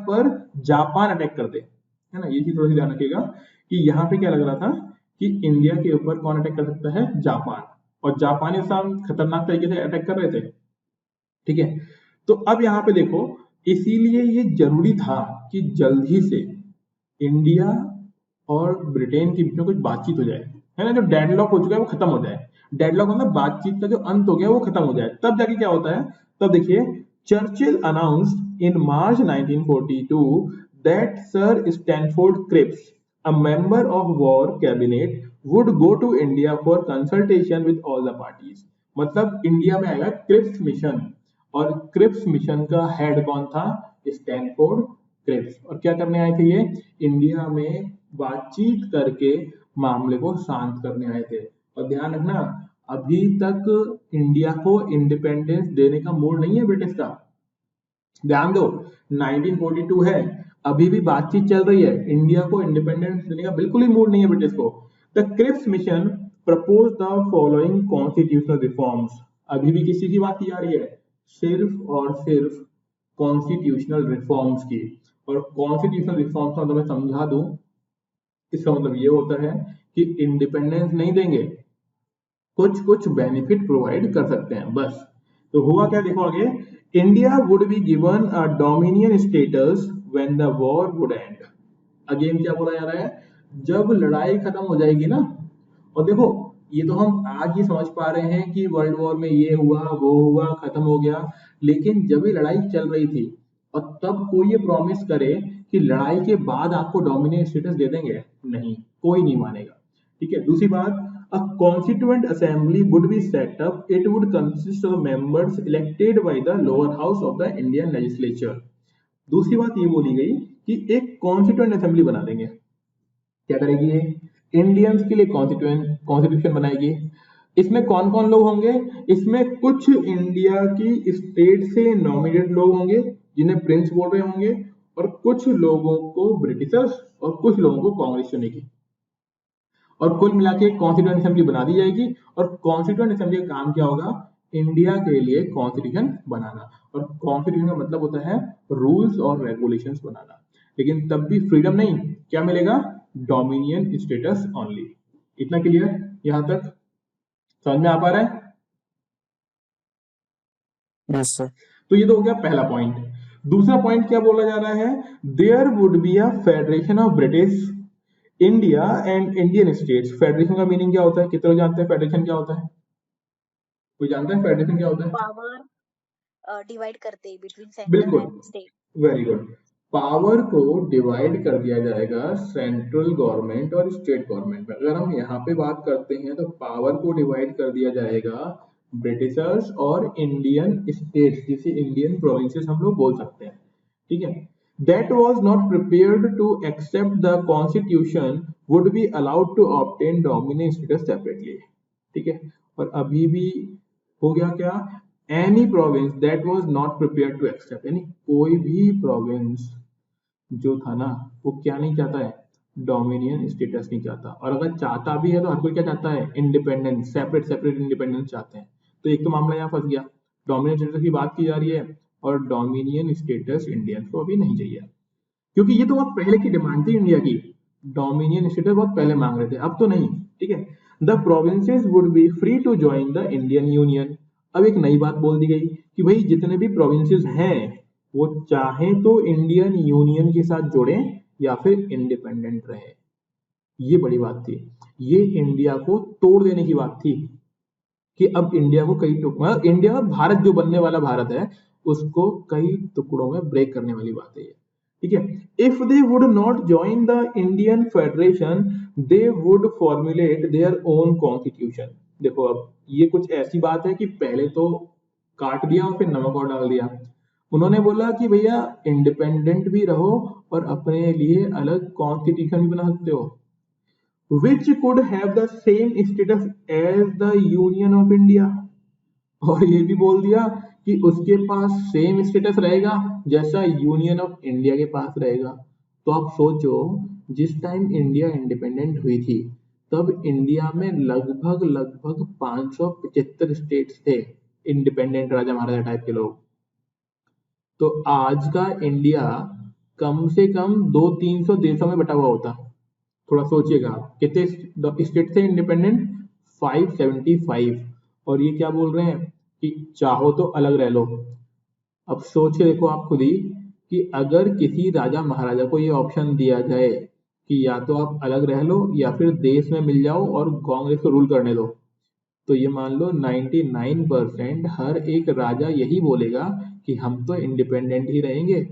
पर जापान अटैक कर दे, है ना। ये चीज थोड़ी सी ध्यान रखिएगा कि यहाँ पे क्या लग रहा था कि इंडिया के ऊपर कौन अटैक कर सकता है? जापान। और जापानी इंसान खतरनाक तरीके से अटैक कर रहे थे, ठीक है। तो अब यहाँ पे देखो, इसीलिए ये जरूरी था कि जल्दी से इंडिया और ब्रिटेन के बीच में कुछ बातचीत हो जाए, है ना। जो डेडलॉक हो चुका है वो खत्म हो जाए। डेडलॉक मतलब बातचीत का जो अंत हो गया वो खत्म हो जाए, तब जाके क्या होता है। तब देखिए, Churchill announced in March 1942 that sir Stanford Cripps, a member of war cabinet, would go to India for consultation with all the parties। मतलब इंडिया में आएगा क्रिप्स मिशन, और क्रिप्स मिशन का हेड कौन था? Stanford Cripps. और क्या करने आए थे ये? इंडिया में बातचीत करके मामले को शांत करने आए थे। और ध्यान रखना, अभी तक इंडिया को इंडिपेंडेंस देने का मूड नहीं है ब्रिटिश का। ध्यान दो, 1942 है, अभी भी बातचीत चल रही है, इंडिया को इंडिपेंडेंस देने का बिल्कुल ही मूड नहीं है ब्रिटिश को। The Cripps mission propose the following constitutional reforms. अभी भी किसी की बात की जा रही है? सिर्फ और सिर्फ कॉन्स्टिट्यूशनल रिफॉर्म्स की। और कॉन्स्टिट्यूशनल रिफॉर्म्स का तो मैं समझा दूं, इसका मतलब ये होता है कि इंडिपेंडेंस नहीं देंगे, कुछ कुछ बेनिफिट प्रोवाइड कर सकते हैं बस। तो हुआ क्या देखो आगे, India would be given a dominion status when the war would and. Again क्या बोला जा रहा है? जब लड़ाई खत्म हो जाएगी ना, और देखो ये तो हम आज ही समझ पा रहे हैं कि वर्ल्ड वॉर में ये हुआ वो हुआ खत्म हो गया, लेकिन जब ये लड़ाई चल रही थी और तब कोई ये प्रॉमिस करे कि लड़ाई के बाद आपको डोमिनेट स्टेटस दे देंगे, नहीं, कोई नहीं मानेगा, ठीक है। दूसरी बात, a constituent assembly would be set up, it would consist of members elected by the lower house of the Indian legislature। दूसरी बात ये बोली गई कि एक कॉन्स्टिट्यूएंट असेंबली बना देंगे। क्या करेगी ये? इंडियंस के लिए कॉन्स्टिट्यूशन बनाएगी। इसमें कौन कौन लोग होंगे? इसमें कुछ इंडिया की स्टेट से नॉमिनेटेड लोग होंगे जिन्हें प्रिंस बोल रहे होंगे, और कुछ लोगों को ब्रिटिशर्स और कुछ लोगों को कांग्रेस चुनेगी, और कुल मिला के कॉन्स्टिट्यूएंट असेंबली बना दी जाएगी। और कॉन्स्टिट्यूएंट असेंबली का काम क्या होगा? इंडिया के लिए कॉन्स्टिट्यूशन बनाना। और कॉन्स्टिट्यूशन का मतलब होता है रूल्स और रेगुलेशंस बनाना। लेकिन तब भी फ्रीडम नहीं, क्या मिलेगा? Dominion status only. इतना क्लियर यहां तक समझ में आ पा रहा है? Yes sir. तो ये तो हो गया पहला पॉइंट। दूसरा पॉइंट क्या बोला जा रहा है? There would be a federation of British India and Indian states. Federation का मीनिंग क्या होता है? कितने लोग जानते हैं फेडरेशन क्या होता है? कोई जानता है फेडरेशन क्या होता है? पावर डिवाइड करते हैं बिटवीन सेंटर बिल्कुल, and state. Very good. Power को डिवाइड कर दिया जाएगा सेंट्रल गवर्नमेंट और स्टेट गवर्नमेंट में। अगर हम यहाँ पे बात करते हैं तो पावर को डिवाइड कर दिया जाएगा ब्रिटिशर्स और इंडियन स्टेट्स, जिसे इंडियन प्रोविंसेस हम लोग बोल सकते हैं, ठीक है। That was not prepared to accept the constitution would be allowed to obtain dominant status separately, ठीक है। और अभी भी हो गया क्या? Any province that was not prepared to accept, यानी कोई भी प्रोविंस जो था ना वो क्या नहीं चाहता है? डोमिनियन स्टेटस नहीं चाहता। और अगर चाहता भी है तो हर कोई क्या चाहता है? इंडिपेंडेंस, सेपरेट सेपरेट इंडिपेंडेंस चाहते हैं। तो एक तो मामला यहाँ फंस गया, डोमिनियन स्टेटस की बात की जा रही है और डोमिनियन स्टेटस इंडियंस को अभी नहीं चाहिए, क्योंकि ये तो बहुत पहले की डिमांड थी इंडिया की। डोमिनियन स्टेटस बहुत पहले मांग रहे थे, अब तो नहीं, ठीक है। The provinces would be free to join the Indian union. अब एक नई बात बोल दी गई कि भाई जितने भी प्रोविंसेस हैं वो चाहे तो इंडियन यूनियन के साथ जुड़े या फिर इंडिपेंडेंट रहे। ये बड़ी बात थी, ये इंडिया को तोड़ देने की बात थी। कि अब इंडिया को कई टुकड़ा, इंडिया भारत जो बनने वाला भारत है उसको कई टुकड़ों में ब्रेक करने वाली बात है ये, ठीक है। If they would not join the Indian federation they would formulate their own constitution. देखो अब ये कुछ ऐसी बात है कि पहले तो काट दिया और फिर नमक और डाल दिया। उन्होंने बोला कि भैया इंडिपेंडेंट भी रहो और अपने लिए अलग कॉन्स्टिट्यूशन भी बना सकते हो, which could have the same status as the Union of India। और ये भी बोल दिया कि उसके पास सेम स्टेटस रहेगा जैसा यूनियन ऑफ इंडिया के पास रहेगा। तो आप सोचो जिस टाइम इंडिया इंडिपेंडेंट हुई थी तब इंडिया में लगभग लगभग 575 स्टेट्स थे, इंडिपेंडेंट राजा महाराजा टाइप के लोग। तो आज का इंडिया कम से कम 200-300 देशों में बटा हुआ होता। थोड़ा सोचिएगा आप कितने स्टेट थे इंडिपेंडेंट, 575। और ये क्या बोल रहे हैं कि चाहो तो अलग रह लो। अब सोच के देखो आप खुद ही कि अगर किसी राजा महाराजा को ये ऑप्शन दिया जाए कि या तो आप अलग रह लो या फिर देश में मिल जाओ और कांग्रेस को रूल करने दो, तो ये मान लो 99% हर एक राजा यही बोलेगा कि हम तो इंडिपेंडेंट ही रहेंगे,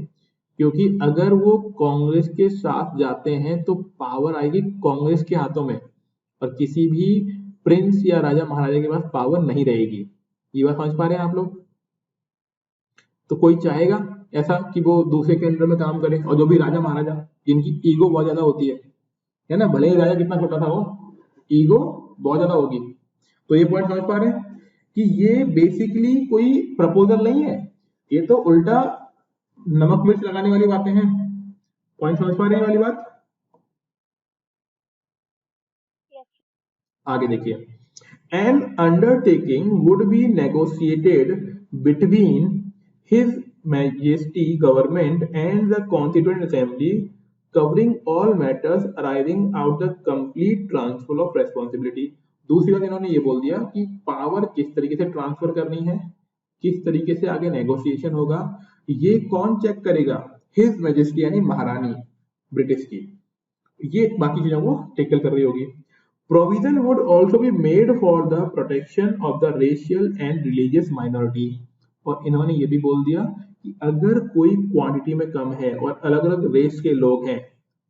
क्योंकि अगर वो कांग्रेस के साथ जाते हैं तो पावर आएगी कांग्रेस के हाथों में और किसी भी प्रिंस या राजा महाराजा के पास पावर नहीं रहेगी। ये बात समझ पा रहे हैं आप लोग? तो कोई चाहेगा ऐसा कि वो दूसरे के अंडर में काम करे? और जो भी राजा महाराजा जिनकी ईगो बहुत ज्यादा होती है ना, भले ही राजा कितना छोटा था वो, ईगो बहुत ज्यादा होगी। तो ये पॉइंट समझ पा रहे हैं कि ये बेसिकली कोई प्रपोजल नहीं है, ये तो उल्टा नमक मिर्च लगाने वाली बातें हैं। पॉइंट समझ पा रहे हैं वाली बात? Yes. आगे देखिए, an undertaking would be negotiated between his majesty government and the constituent assembly covering all matters arising out the complete transfer of responsibility। दूसरी बात इन्होंने ये बोल दिया कि पावर किस तरीके से ट्रांसफर करनी है, किस तरीके से आगे नेगोशिएशन होगा, ये कौन चेक करेगा? हिज मैजेस्टी यानी महारानी ब्रिटिश की, ये बाकी चीजों को टेकल कर रही होगी। Provision would also be made for the protection of the racial and religious minority। और इन्होंने ये भी बोल दिया कि अगर कोई क्वांटिटी में कम है और अलग अलग रेस के लोग हैं,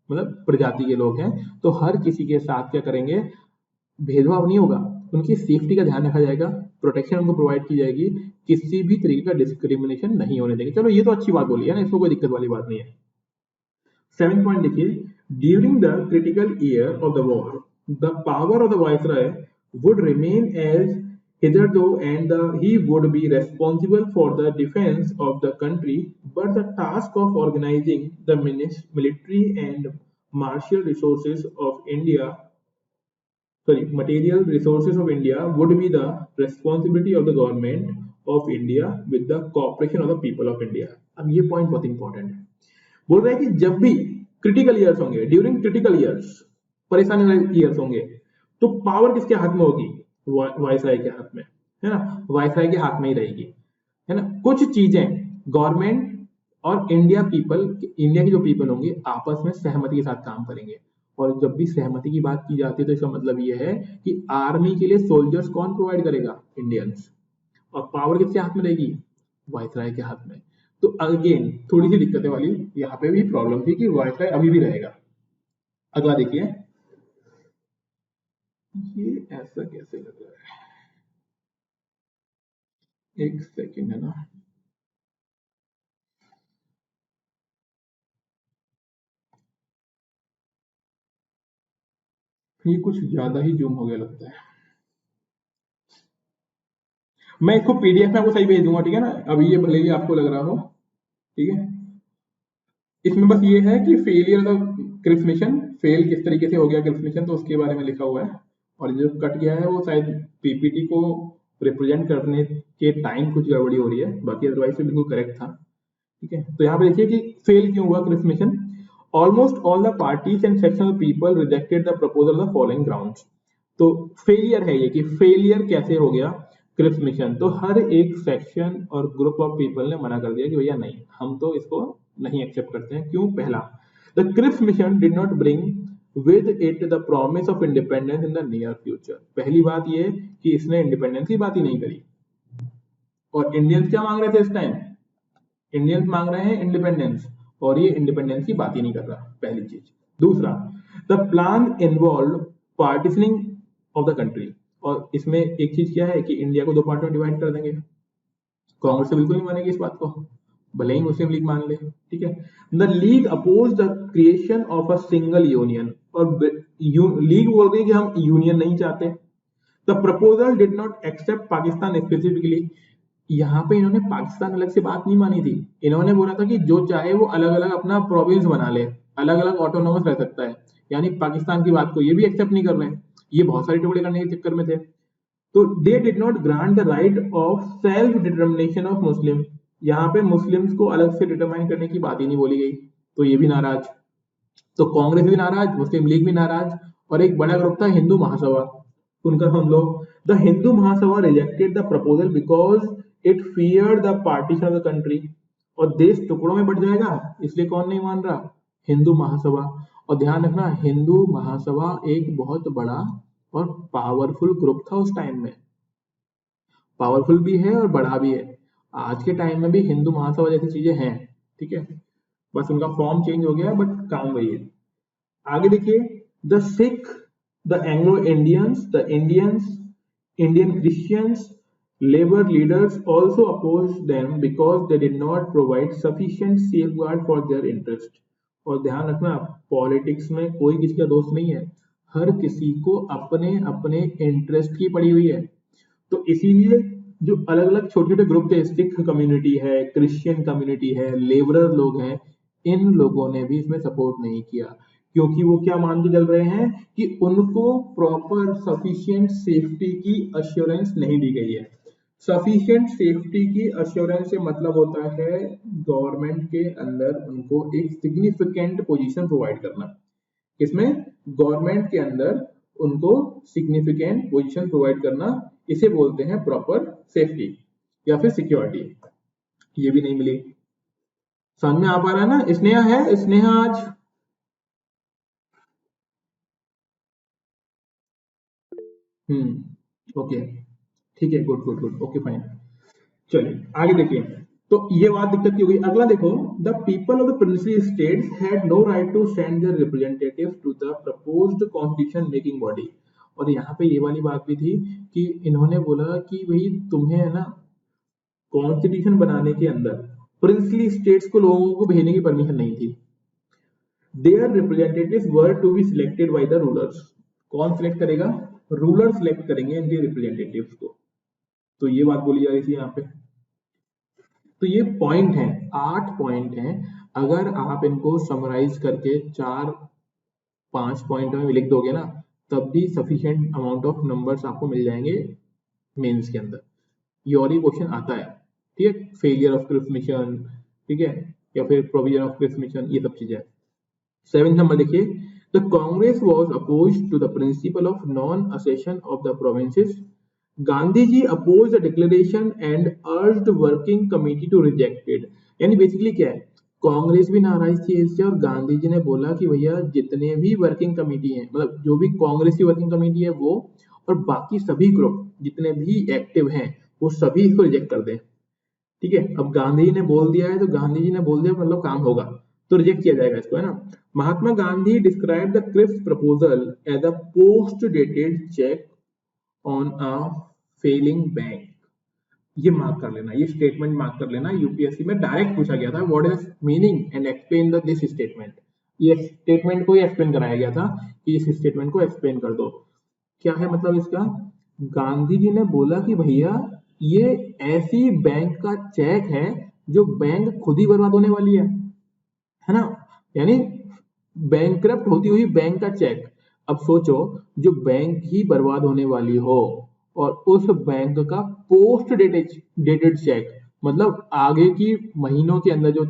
मतलब प्रजाति के लोग हैं, तो हर किसी के साथ क्या करेंगे, भेदभाव नहीं होगा, उनकी सेफ्टी का ध्यान रखा जाएगा, प्रोटेक्शन उनको प्रोवाइड की जाएगी, किसी भी तरीके का डिस्क्रिमिनेशन नहीं होने देंगे। चलो ये तो अच्छी बात बोली है ना, इसमें कोई दिक्कत वाली बात नहीं है। 7 पॉइंट देखिए, during the critical year of the war the power of the viceroy would remain as hitherto and he would be responsible for the defense of the country, but the task of organizing the military and martial resources of India, material resources of India would be the responsibility of the government of India with the cooperation of the people of India। अब ये point बहुत important है। बोल रहे हैं कि जब भी क्रिटिकल ईयर्स होंगे, ड्यूरिंग क्रिटिकल ईयर्स, परेशानी वाले ईयर्स होंगे, तो पावर किसके हाथ में होगी? वायसराय के हाथ में, है ना, वायसराय के हाथ में ही रहेगी, है ना। कुछ चीजें गवर्नमेंट और इंडिया के जो पीपल होंगे आपस में सहमति के साथ काम करेंगे। और जब भी सहमति की बात की जाती है तो इसका मतलब ये है कि आर्मी के लिए सोल्जर्स कौन प्रोवाइड करेगा? इंडियंस। और पावर किसके हाथ में रहेगी? वायसराय के हाथ में। तो अगेन थोड़ी सी दिक्कतें वाली यहाँ पे भी प्रॉब्लम थी कि वायसराय अभी भी रहेगा। अगला देखिए, ये ऐसा कैसे लग रहा है, एक सेकंड है ना, ये कुछ ज्यादा ही जूम हो गया लगता है। मैं इसको पीडीएफ में आपको सही भेज दूंगा, ठीक है ना। अभी ये भले ही आपको लग रहा हो, ठीक है। इसमें बस ये है कि failure of Cripps mission, fail किस तरीके से हो गया क्रिप्स मिशन, तो उसके बारे में लिखा हुआ है। और जो कट गया है वो शायद पीपीटी को रिप्रेजेंट करने के टाइम कुछ गड़बड़ी हो रही है, बाकी अदरवाइज तो बिल्कुल करेक्ट था, ठीक है। तो यहाँ पे देखिए कि फेल क्यों हुआ Cripps mission. Almost all the parties and section of people rejected the proposal of the following grounds. तो फेलियर है ये, कि फेलियर कैसे हो गया क्रिप्स मिशन। तो हर एक सेक्शन और ग्रुप ऑफ पीपल ने मना कर दिया कि भैया नहीं, हम तो इसको नहीं एक्सेप्ट करते हैं। क्यों? पहला, the Cripps mission did not bring with it the promise of independence in the near future. पहली बात ये कि इसने इंडिपेंडेंस की बात ही नहीं करी। और इंडियंस क्या मांग रहे थे इस टाइम? इंडियंस मांग रहे हैं इंडिपेंडेंस, और ये इंडिपेंडेंस की बात ही नहीं कर रहा, पहली चीज। दूसरा, the plan involve partitioning of the country, और इसमें एक चीज क्या है कि इंडिया को 2 पार्ट में डिवाइड कर देंगे। कांग्रेस तो बिल्कुल नहीं मानेगी इस बात को, भले ही मुस्लिम लीग मान ले, ठीक है। The league oppose the creation of a single union, और लीग बोल रही है कि हम यूनियन नहीं चाहते। The proposal did not accept Pakistan specifically, यहाँ पे इन्होंने पाकिस्तान अलग से बात नहीं मानी थी। इन्होंने बोला था कि जो चाहे वो अलग अलग अपना प्रोविंस बना ले, अलग अलग ऑटोनोमस रह सकता है, यानी पाकिस्तान की बात को ये भी एक्सेप्ट नहीं कर रहे हैं। ये बहुत सारे टुकड़े करने के चक्कर में थे। तो they did not grant the right of self determination of Muslim, यहाँ पे मुस्लिम्स को अलग से डिटरमाइन करने की बात ही नहीं बोली गई, तो ये भी नाराज। तो कांग्रेस भी नाराज, मुस्लिम लीग भी नाराज, और एक बड़ा ग्रुप था हिंदू महासभा, उनका हम लोग। The Hindu Mahasabha rejected the proposal because it feared the partition of the country, और देश टुकड़ों में बढ़ जाएगा, इसलिए कौन नहीं मान रहा? हिंदू महासभा। और ध्यान रखना, हिंदू महासभा एक बहुत बड़ा और पावरफुल ग्रुप था उस टाइम में, पावरफुल भी है और बड़ा भी है। आज के टाइम में भी हिंदू महासभा जैसी चीजें हैं, ठीक है, बस उनका फॉर्म चेंज हो गया है, बट काम वही है। आगे देखिए, the Sikh, the Anglo Indians, the Indians, Indian Christians, labor leaders also opposed them because they did not provide sufficient safeguard for their interest। और ध्यान रखना, पॉलिटिक्स में कोई किसी का दोस्त नहीं है, हर किसी को अपने अपने इंटरेस्ट की पड़ी हुई है। तो इसीलिए जो अलग अलग छोटे छोटे ग्रुप थे, सिख कम्युनिटी है, क्रिश्चियन कम्युनिटी है, लेबरर लोग हैं, इन लोगों ने भी इसमें सपोर्ट नहीं किया, क्योंकि वो क्या मान के चल रहे हैं कि उनको प्रॉपर सफिशिएंट सेफ्टी की अश्योरेंस नहीं दी गई है। सफिशिएंट सेफ्टी की अश्योरेंस से मतलब होता है गवर्नमेंट के अंदर उनको एक सिग्निफिकेंट पोजीशन प्रोवाइड करना। किसमें? गवर्नमेंट के अंदर उनको सिग्निफिकेंट पोजीशन प्रोवाइड करना, इसे बोलते हैं प्रॉपर सेफ्टी या फिर सिक्योरिटी। ये भी नहीं मिली। समझ में आ पा रहा है ना? स्नेहा है? स्नेहा आज ओके, ठीक है, good good good, okay fine. चलिए आगे देखिए, तो ये बात दिक्कत की होगी। अगला देखो, the people of the princely states had no right to send their representatives to the proposed constitution making body. और यहाँ पे ये वाली बात भी थी कि इन्होंने बोला कि भाई तुम्हें है ना कॉन्स्टिट्यूशन बनाने के अंदर प्रिंसली स्टेट्स को लोगों को भेजने की परमिशन नहीं थी। Their representatives were to be selected by the rulers. कौन सिलेक्ट करेगा? रूलर सिलेक्ट करेंगे इनके रिप्रेजेंटेटिव्स को। तो ये बात बोली जा रही थी यहाँ पे। तो ये पॉइंट है, 8 पॉइंट हैं। अगर आप इनको समराइज करके 4-5 पॉइंट में लिख दोगे ना, तब भी सफिशिएंट अमाउंट ऑफ नंबर्स आपको मिल जाएंगे मेंस के अंदर। ये और ही क्वेश्चन आता है, ठीक है, फेलियर ऑफ क्रिप्स मिशन, ठीक है, या फिर प्रोविजन ऑफ क्रिप्स मिशन, ये सब चीजें। 7 नंबर देखिए, the Congress was opposed to the principle of non accession of the provinces. Gandhi ji oppose the declaration and urged working committee to reject it. यानी basically क्या है, कांग्रेस भी नाराज थी इससे, और गांधी जी ने बोला कि भैया जितने भी वर्किंग कमेटी हैं, मतलब जो भी कांग्रेस की वर्किंग कमेटी है वो, और बाकी सभी ग्रुप जितने भी एक्टिव हैं, वो सभी इसको रिजेक्ट कर दें। ठीक है, अब गांधी जी ने बोल दिया है तो गांधी जी ने बोल दिया मतलब काम होगा, तो रिजेक्ट किया जाएगा इसको, है ना। Mahatma Gandhi describe the Cripps proposal as a post dated cheque on a failing bank. ये मार्क कर लेना, ये स्टेटमेंट मार्क कर लेना, यूपीएससी में डायरेक्ट पूछा गया था, what is meaning and explain the this statement. ये स्टेटमेंट को ही एक्सप्लेन कराया गया था कि इस स्टेटमेंट को एक्सप्लेन कर दो। क्या है मतलब इसका? गांधी जी ने बोला कि भैया ये ऐसी बैंक का चेक है जो बैंक खुद ही बर्बाद होने वाली है ना, यानी बैंकरप्ट होती हुई बैंक का चेक। अब सोचो, जो बैंक ही बर्बाद होने वाली हो और उस बैंक का पोस्ट डेटेड चेक, मतलब आगे की महीनों के अंदर जो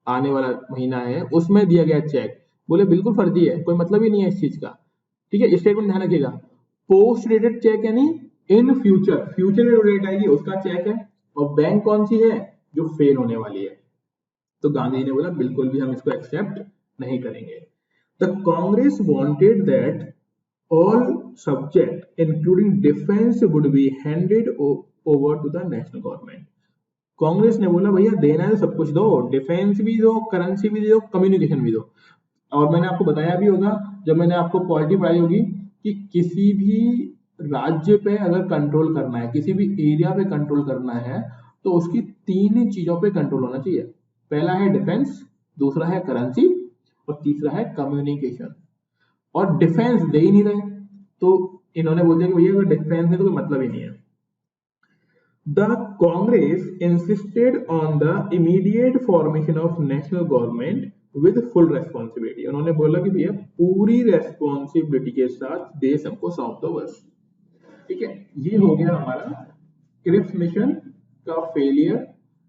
आने वाला महीना है उसमें दिया गया चेक, बोले बिल्कुल फर्जी है, कोई मतलब ही नहीं है इस चीज का। ठीक है, स्टेटमेंट ध्यान रखिएगा, पोस्ट डेटेड चेक यानी इन फ्यूचर, फ्यूचर में जो डेट आएगी उसका चेक है, और बैंक कौन सी है? जो फेल होने वाली है। तो गांधी ने बोला बिल्कुल भी हम इसको एक्सेप्ट नहीं करेंगे। The Congress wanted that all subject including defense would be handed over to the national government. Congress ने बोला भैया देना है सब कुछ दो, डिफेंस भी दो, करेंसी भी दो, कम्युनिकेशन भी दो। और मैंने आपको बताया भी होगा जब मैंने आपको पॉलिटी पढ़ाई होगी कि किसी भी राज्य पे अगर कंट्रोल करना है, किसी भी एरिया पे कंट्रोल करना है, तो उसकी तीन चीजों पे कंट्रोल होना चाहिए। पहला है डिफेंस, दूसरा है करेंसी और तीसरा है कम्युनिकेशन। और डिफेंस दे ही नहीं रहे, तो इन्होंने बोल दिया कि भैया अगर डिफेंस में तो कोई मतलब ही नहीं है। The Congress insisted on the immediate formation of national government with full responsibility. उन्होंने बोला कि भैया पूरी रेस्पॉन्सिबिलिटी के साथ देश हमको सौंप दो बस। ठीक है, ये हो गया हमारा क्रिप्स मिशन का फेलियर,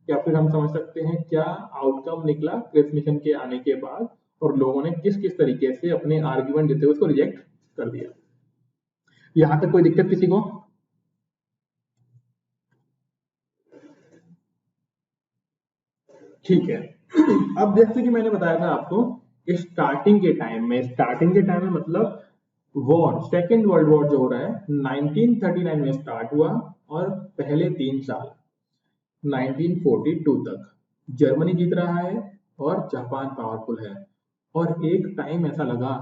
या फिर हम समझ सकते हैं क्या आउटकम निकला क्रिप्स मिशन के आने के बाद, और लोगों ने किस किस तरीके से अपने आर्ग्यूमेंट देते हुए उसको रिजेक्ट कर दिया। यहां तक कोई दिक्कत किसी को? ठीक है। अब जैसे कि मैंने बताया था आपको, स्टार्टिंग के टाइम में मतलब वॉर, सेकेंड वर्ल्ड वॉर जो हो रहा है 1939 में स्टार्ट हुआ, और पहले 3 साल 1942 तक जर्मनी जीत रहा है और जापान पावरफुल है। और एक टाइम ऐसा लगा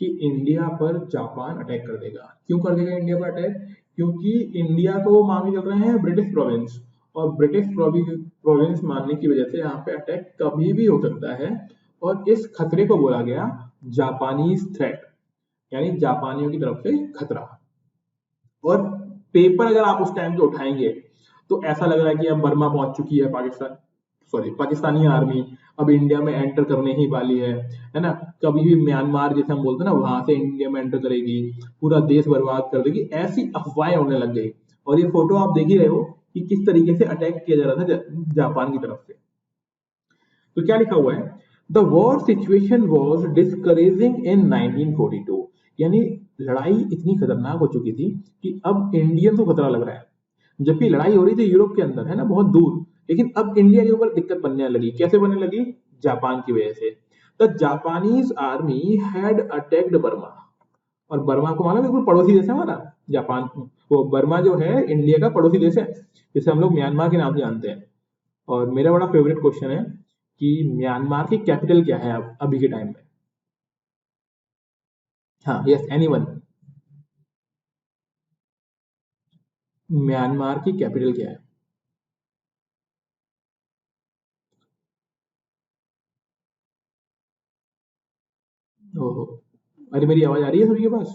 कि इंडिया पर जापान अटैक कर देगा। क्यों कर देगा इंडिया पर अटैक? क्योंकि इंडिया को वो मान के चल रहे हैं ब्रिटिश प्रोविंस, और ब्रिटिश प्रोविंस मानने की वजह से यहाँ पे अटैक कभी भी हो सकता है। और इस खतरे को बोला गया जापानीज थ्रेट, यानी जापानियों की तरफ से खतरा। और पेपर अगर आप उस टाइम पे उठाएंगे तो ऐसा लग रहा है कि अब बर्मा पहुंच चुकी है पाकिस्तानी आर्मी, अब इंडिया में एंटर करने ही वाली है ना। कभी भी म्यांमार जैसे हम बोलते हैं ना, वहां से इंडिया में एंटर करेगी, पूरा देश बर्बाद कर देगी, ऐसी अफवाहें होने लग गई। और ये फोटो आप देख ही रहे हो कि किस तरीके से अटैक किया जा रहा था जापान की तरफ से। तो क्या लिखा हुआ है, the war situation was discouraging in 1942, यानी लड़ाई इतनी खतरनाक हो चुकी थी कि अब इंडियन को खतरा लग रहा है। जबकि लड़ाई हो रही थी यूरोप के अंदर, है ना, बहुत दूर, लेकिन अब इंडिया के ऊपर दिक्कत बनने लगी। कैसे बनने लगी? जापान की वजह से। The Japanese army had attacked Burma, और बर्मा को मालूम बिल्कुल पड़ोसी देश है हमारा जापान, वो बर्मा जो है इंडिया का पड़ोसी देश है, जिसे हम लोग म्यांमार के नाम से जानते हैं। और मेरा बड़ा फेवरेट क्वेश्चन है कि म्यांमार की कैपिटल क्या है अब अभी के टाइम में? हाँ, यस, एनीवन? म्यांमार की कैपिटल क्या है? ओहो, अरे मेरी आवाज आ रही है सभी के पास?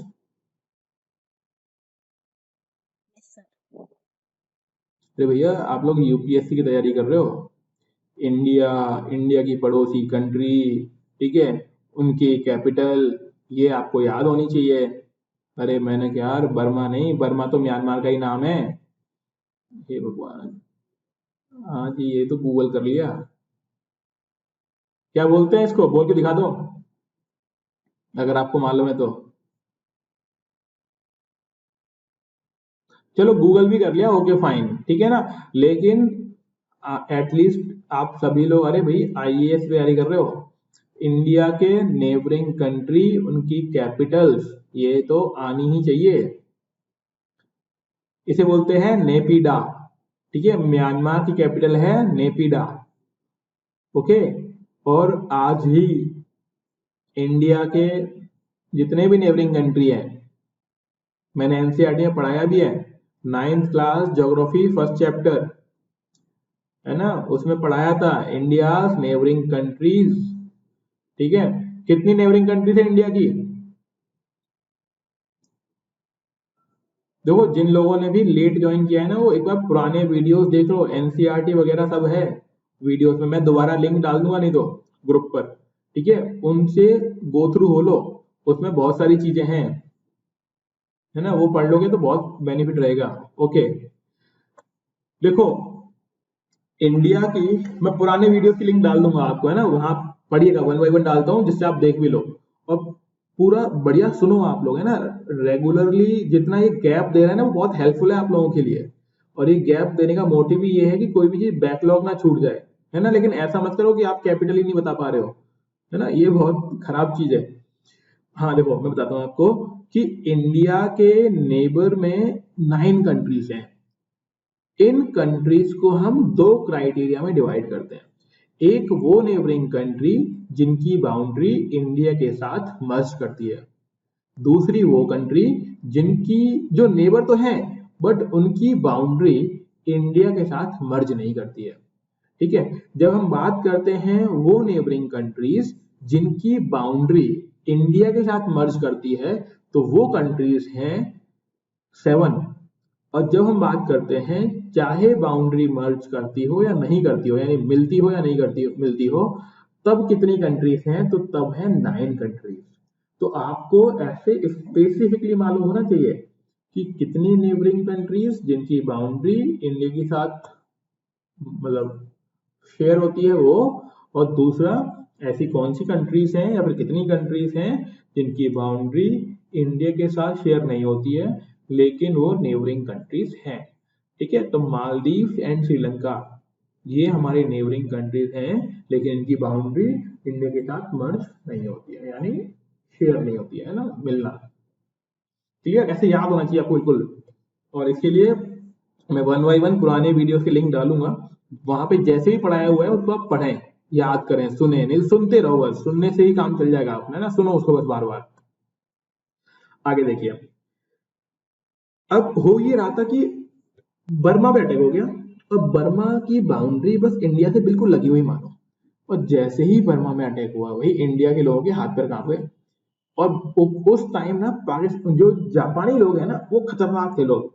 Yes sir. अरे भैया आप लोग यूपीएससी की तैयारी कर रहे हो, इंडिया, इंडिया की पड़ोसी कंट्री, ठीक है, उनकी कैपिटल ये आपको याद होनी चाहिए। अरे मैंने क्या यार, बर्मा नहीं, बर्मा तो म्यांमार का ही नाम है। हे भगवान, हाँ जी, ये तो गूगल कर लिया। क्या बोलते हैं इसको, बोल के दिखा दो अगर आपको मालूम है तो। चलो गूगल भी कर लिया, ओके फाइन, ठीक है ना। लेकिन एटलीस्ट आप सभी लोग, अरे भाई आईएएस तैयारी कर रहे हो, इंडिया के नेबरिंग कंट्री, उनकी कैपिटल्स ये तो आनी ही चाहिए। इसे बोलते हैं नेपिडा, ठीक है, म्यांमार की कैपिटल है नेपिडा, ओके। और आज ही इंडिया के जितने भी नेबरिंग कंट्री हैं, मैंने एनसीईआरटी में पढ़ाया भी है, 9th class geography first chapter, है ना, उसमें पढ़ाया था इंडिया नेबरिंग कंट्रीज, ठीक है। कितनी नेबरिंग कंट्रीज है इंडिया की? देखो जिन लोगों ने भी लेट ज्वाइन किया है ना, वो एक बार पुराने वीडियोस देख लो, एनसीईआरटी वगैरह सब है वीडियोस में, मैं दोबारा लिंक डाल दूंगा नहीं तो ग्रुप पर, ठीक है, उनसे गो थ्रू हो लो, उसमें बहुत सारी चीजें हैं, है ना, वो पढ़ लोगे तो बहुत बेनिफिट रहेगा। ओके, देखो इंडिया की, मैं पुराने वीडियो की लिंक डाल दूंगा आपको, है ना, वहां पढ़िएगा, 1 बाय 1 डालता हूँ जिससे आप देख भी लो, और पूरा बढ़िया सुनो आप लोग, है ना। रेगुलरली जितना ये गैप दे रहा है ना, वो बहुत हेल्पफुल है आप लोगों के लिए। और ये गैप देने का मोटिव भी ये है कि कोई भी चीज बैकलॉग ना छूट जाए, है ना। लेकिन ऐसा मत करो कि आप कैपिटल ही नहीं बता पा रहे हो, है ना, ये बहुत खराब चीज है। हाँ देखो मैं बताता हूँ आपको कि इंडिया के नेबर में 9 कंट्रीज हैं। इन कंट्रीज को हम दो क्राइटेरिया में डिवाइड करते हैं। एक वो नेबरिंग कंट्री जिनकी बाउंड्री इंडिया के साथ मर्ज करती है, दूसरी वो कंट्री जिनकी जो नेबर तो है बट उनकी बाउंड्री इंडिया के साथ मर्ज नहीं करती है। ठीक है, जब हम बात करते हैं वो नेबरिंग कंट्रीज जिनकी बाउंड्री इंडिया के साथ मर्ज करती है तो वो कंट्रीज हैं 7। और जब हम बात करते हैं चाहे बाउंड्री मर्ज करती हो या नहीं करती हो, यानी मिलती हो या नहीं करती मिलती हो, तब कितनी कंट्रीज हैं, तो तब है 9 कंट्रीज। तो आपको ऐसे स्पेसिफिकली मालूम होना चाहिए कि कितनी नेबरिंग कंट्रीज जिनकी बाउंड्री इंडिया के साथ मतलब शेयर होती है वो, और दूसरा ऐसी कौन सी कंट्रीज हैं या फिर कितनी कंट्रीज हैं जिनकी बाउंड्री इंडिया के साथ शेयर नहीं होती है लेकिन वो नेबरिंग कंट्रीज हैं। ठीक है, तो मालदीव एंड श्रीलंका ये हमारे नेबरिंग कंट्रीज हैं लेकिन इनकी बाउंड्री इंडिया के साथ मर्ज नहीं होती है, यानी शेयर नहीं होती है ना, मिलना। ठीक है, ऐसे याद होना चाहिए आपको बिल्कुल। और इसके लिए मैं 1 बाय 1 पुराने वीडियो के लिंक डालूंगा, वहां पे जैसे भी पढ़ाया हुआ है उसको आप पढ़ें, याद करें, सुने, नहीं सुनते रहो, बस सुनने से ही काम चल जाएगा अपना ना, सुनो उसको बस बार बार। आगे देखिए, अब हो ये रहा था कि बर्मा पे अटैक हो गया और बर्मा की बाउंड्री बस इंडिया से बिल्कुल लगी हुई मानो, और जैसे ही बर्मा में अटैक हुआ वही इंडिया के लोगों के हाथ पैर कांप गए। और उस टाइम ना पाकिस्तान जो जापानी लोग हैं ना वो खतरनाक थे लोग,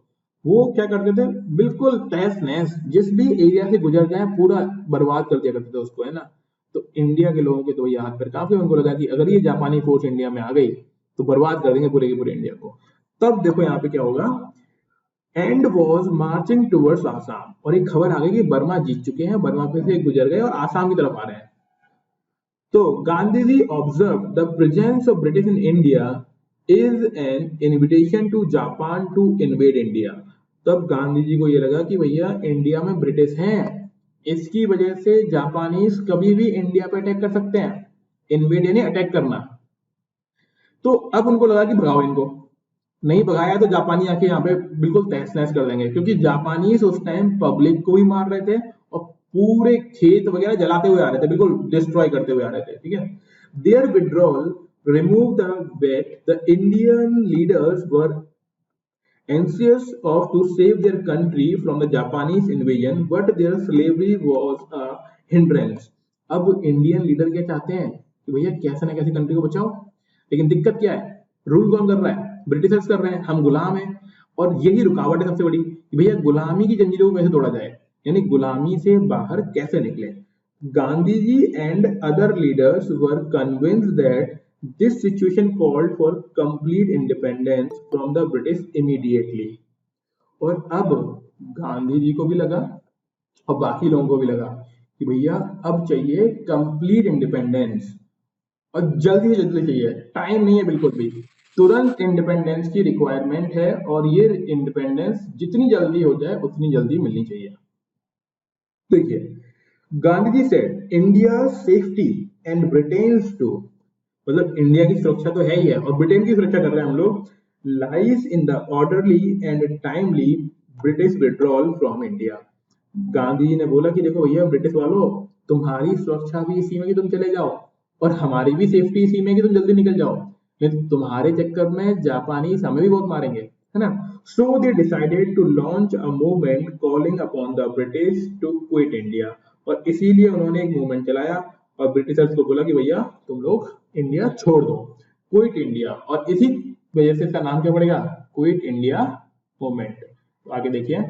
वो क्या करते थे बिल्कुल तहस नहस जिस भी एरिया से गुजर जाए पूरा बर्बाद कर दिया करते थे उसको, है ना। तो इंडिया के लोगों के तो ये हाथ पैर कांप गए, उनको लगा कि अगर ये जापानी फोर्स इंडिया में आ गई तो बर्बाद कर देंगे पूरे के पूरे इंडिया को। तब देखो यहाँ पे क्या होगा, and was marching towards Assam, और एक खबर आ गई कि बर्मा जीत चुके हैं, बर्मा पे से गुजर गए और आसाम की तरफ आ रहे हैं। तो Gandhi ji observe the presence of British in India is an invitation to Japan to invade India. तब गांधी जी को ये लगा कि भैया इंडिया में ब्रिटिश हैं, इसकी वजह से जापानीज कभी भी इंडिया पे अटैक कर सकते हैं, इन्वेड यानी अटैक करना। तो अब उनको लगा कि भगाओ इनको, नहीं भगाया तो जापानी आके यहाँ पे बिल्कुल तहस नहस कर देंगे, क्योंकि जापानीज उस टाइम पब्लिक को भी मार रहे थे और पूरे खेत वगैरह जलाते हुए आ रहे थे, बिल्कुल डिस्ट्रॉय करते हुए आ रहे थे। ठीक है, their withdrawal remove the weight the Indian leaders were anxious of to save their country from the Japanese invasion, but their slavery was a hindrance। अब इंडियन लीडर क्या चाहते हैं कि भैया कैसे ना कैसे कंट्री को बचाओ, लेकिन दिक्कत क्या है, रूल कौन कर रहा है, ब्रिटिशर्स कर रहे हैं, हम गुलाम हैं। और यही रुकावट है सबसे बड़ी कि भैया गुलामी की जंजीरों को कैसे तोड़ा जाए, यानी गुलामी से बाहर कैसे निकले। Gandhi ji and other leaders were convinced that this situation called for complete independence from the British immediately। और अब गांधी जी को भी लगा और बाकी लोगों को भी लगा कि भैया अब चाहिए कंप्लीट इंडिपेंडेंस, और जल्दी से जल्दी चाहिए, टाइम नहीं है बिल्कुल भी, तुरंत इंडिपेंडेंस की रिक्वायरमेंट है, और ये इंडिपेंडेंस जितनी जल्दी हो जाए उतनी जल्दी मिलनी चाहिए। देखिए, Gandhi ji said India safety and Britain's too, मतलब इंडिया की सुरक्षा तो है ही है और ब्रिटेन की सुरक्षा कर रहे हैं हम लोग, lies in the orderly and timely British withdrawal from India. Gandhi ji ने बोला कि देखो भैया ब्रिटिश वालों, तुम्हारी सुरक्षा भी इसी में कि तुम चले जाओ और हमारी भी सेफ्टी इसी में कि तुम जल्दी निकल जाओ, लेकिन तुम्हारे चक्कर में जापानी हमें भी बहुत मारेंगे, है ना। So they decided to launch a movement calling upon the British to quit India, और इसीलिए उन्होंने एक मूवमेंट चलाया और ब्रिटिशर्स को बोला कि भैया तुम लोग इंडिया छोड़ दो, क्विट इंडिया, और इसी वजह से इसका नाम क्या पड़ेगा, क्विट इंडिया मूवमेंट। तो आगे देखिए,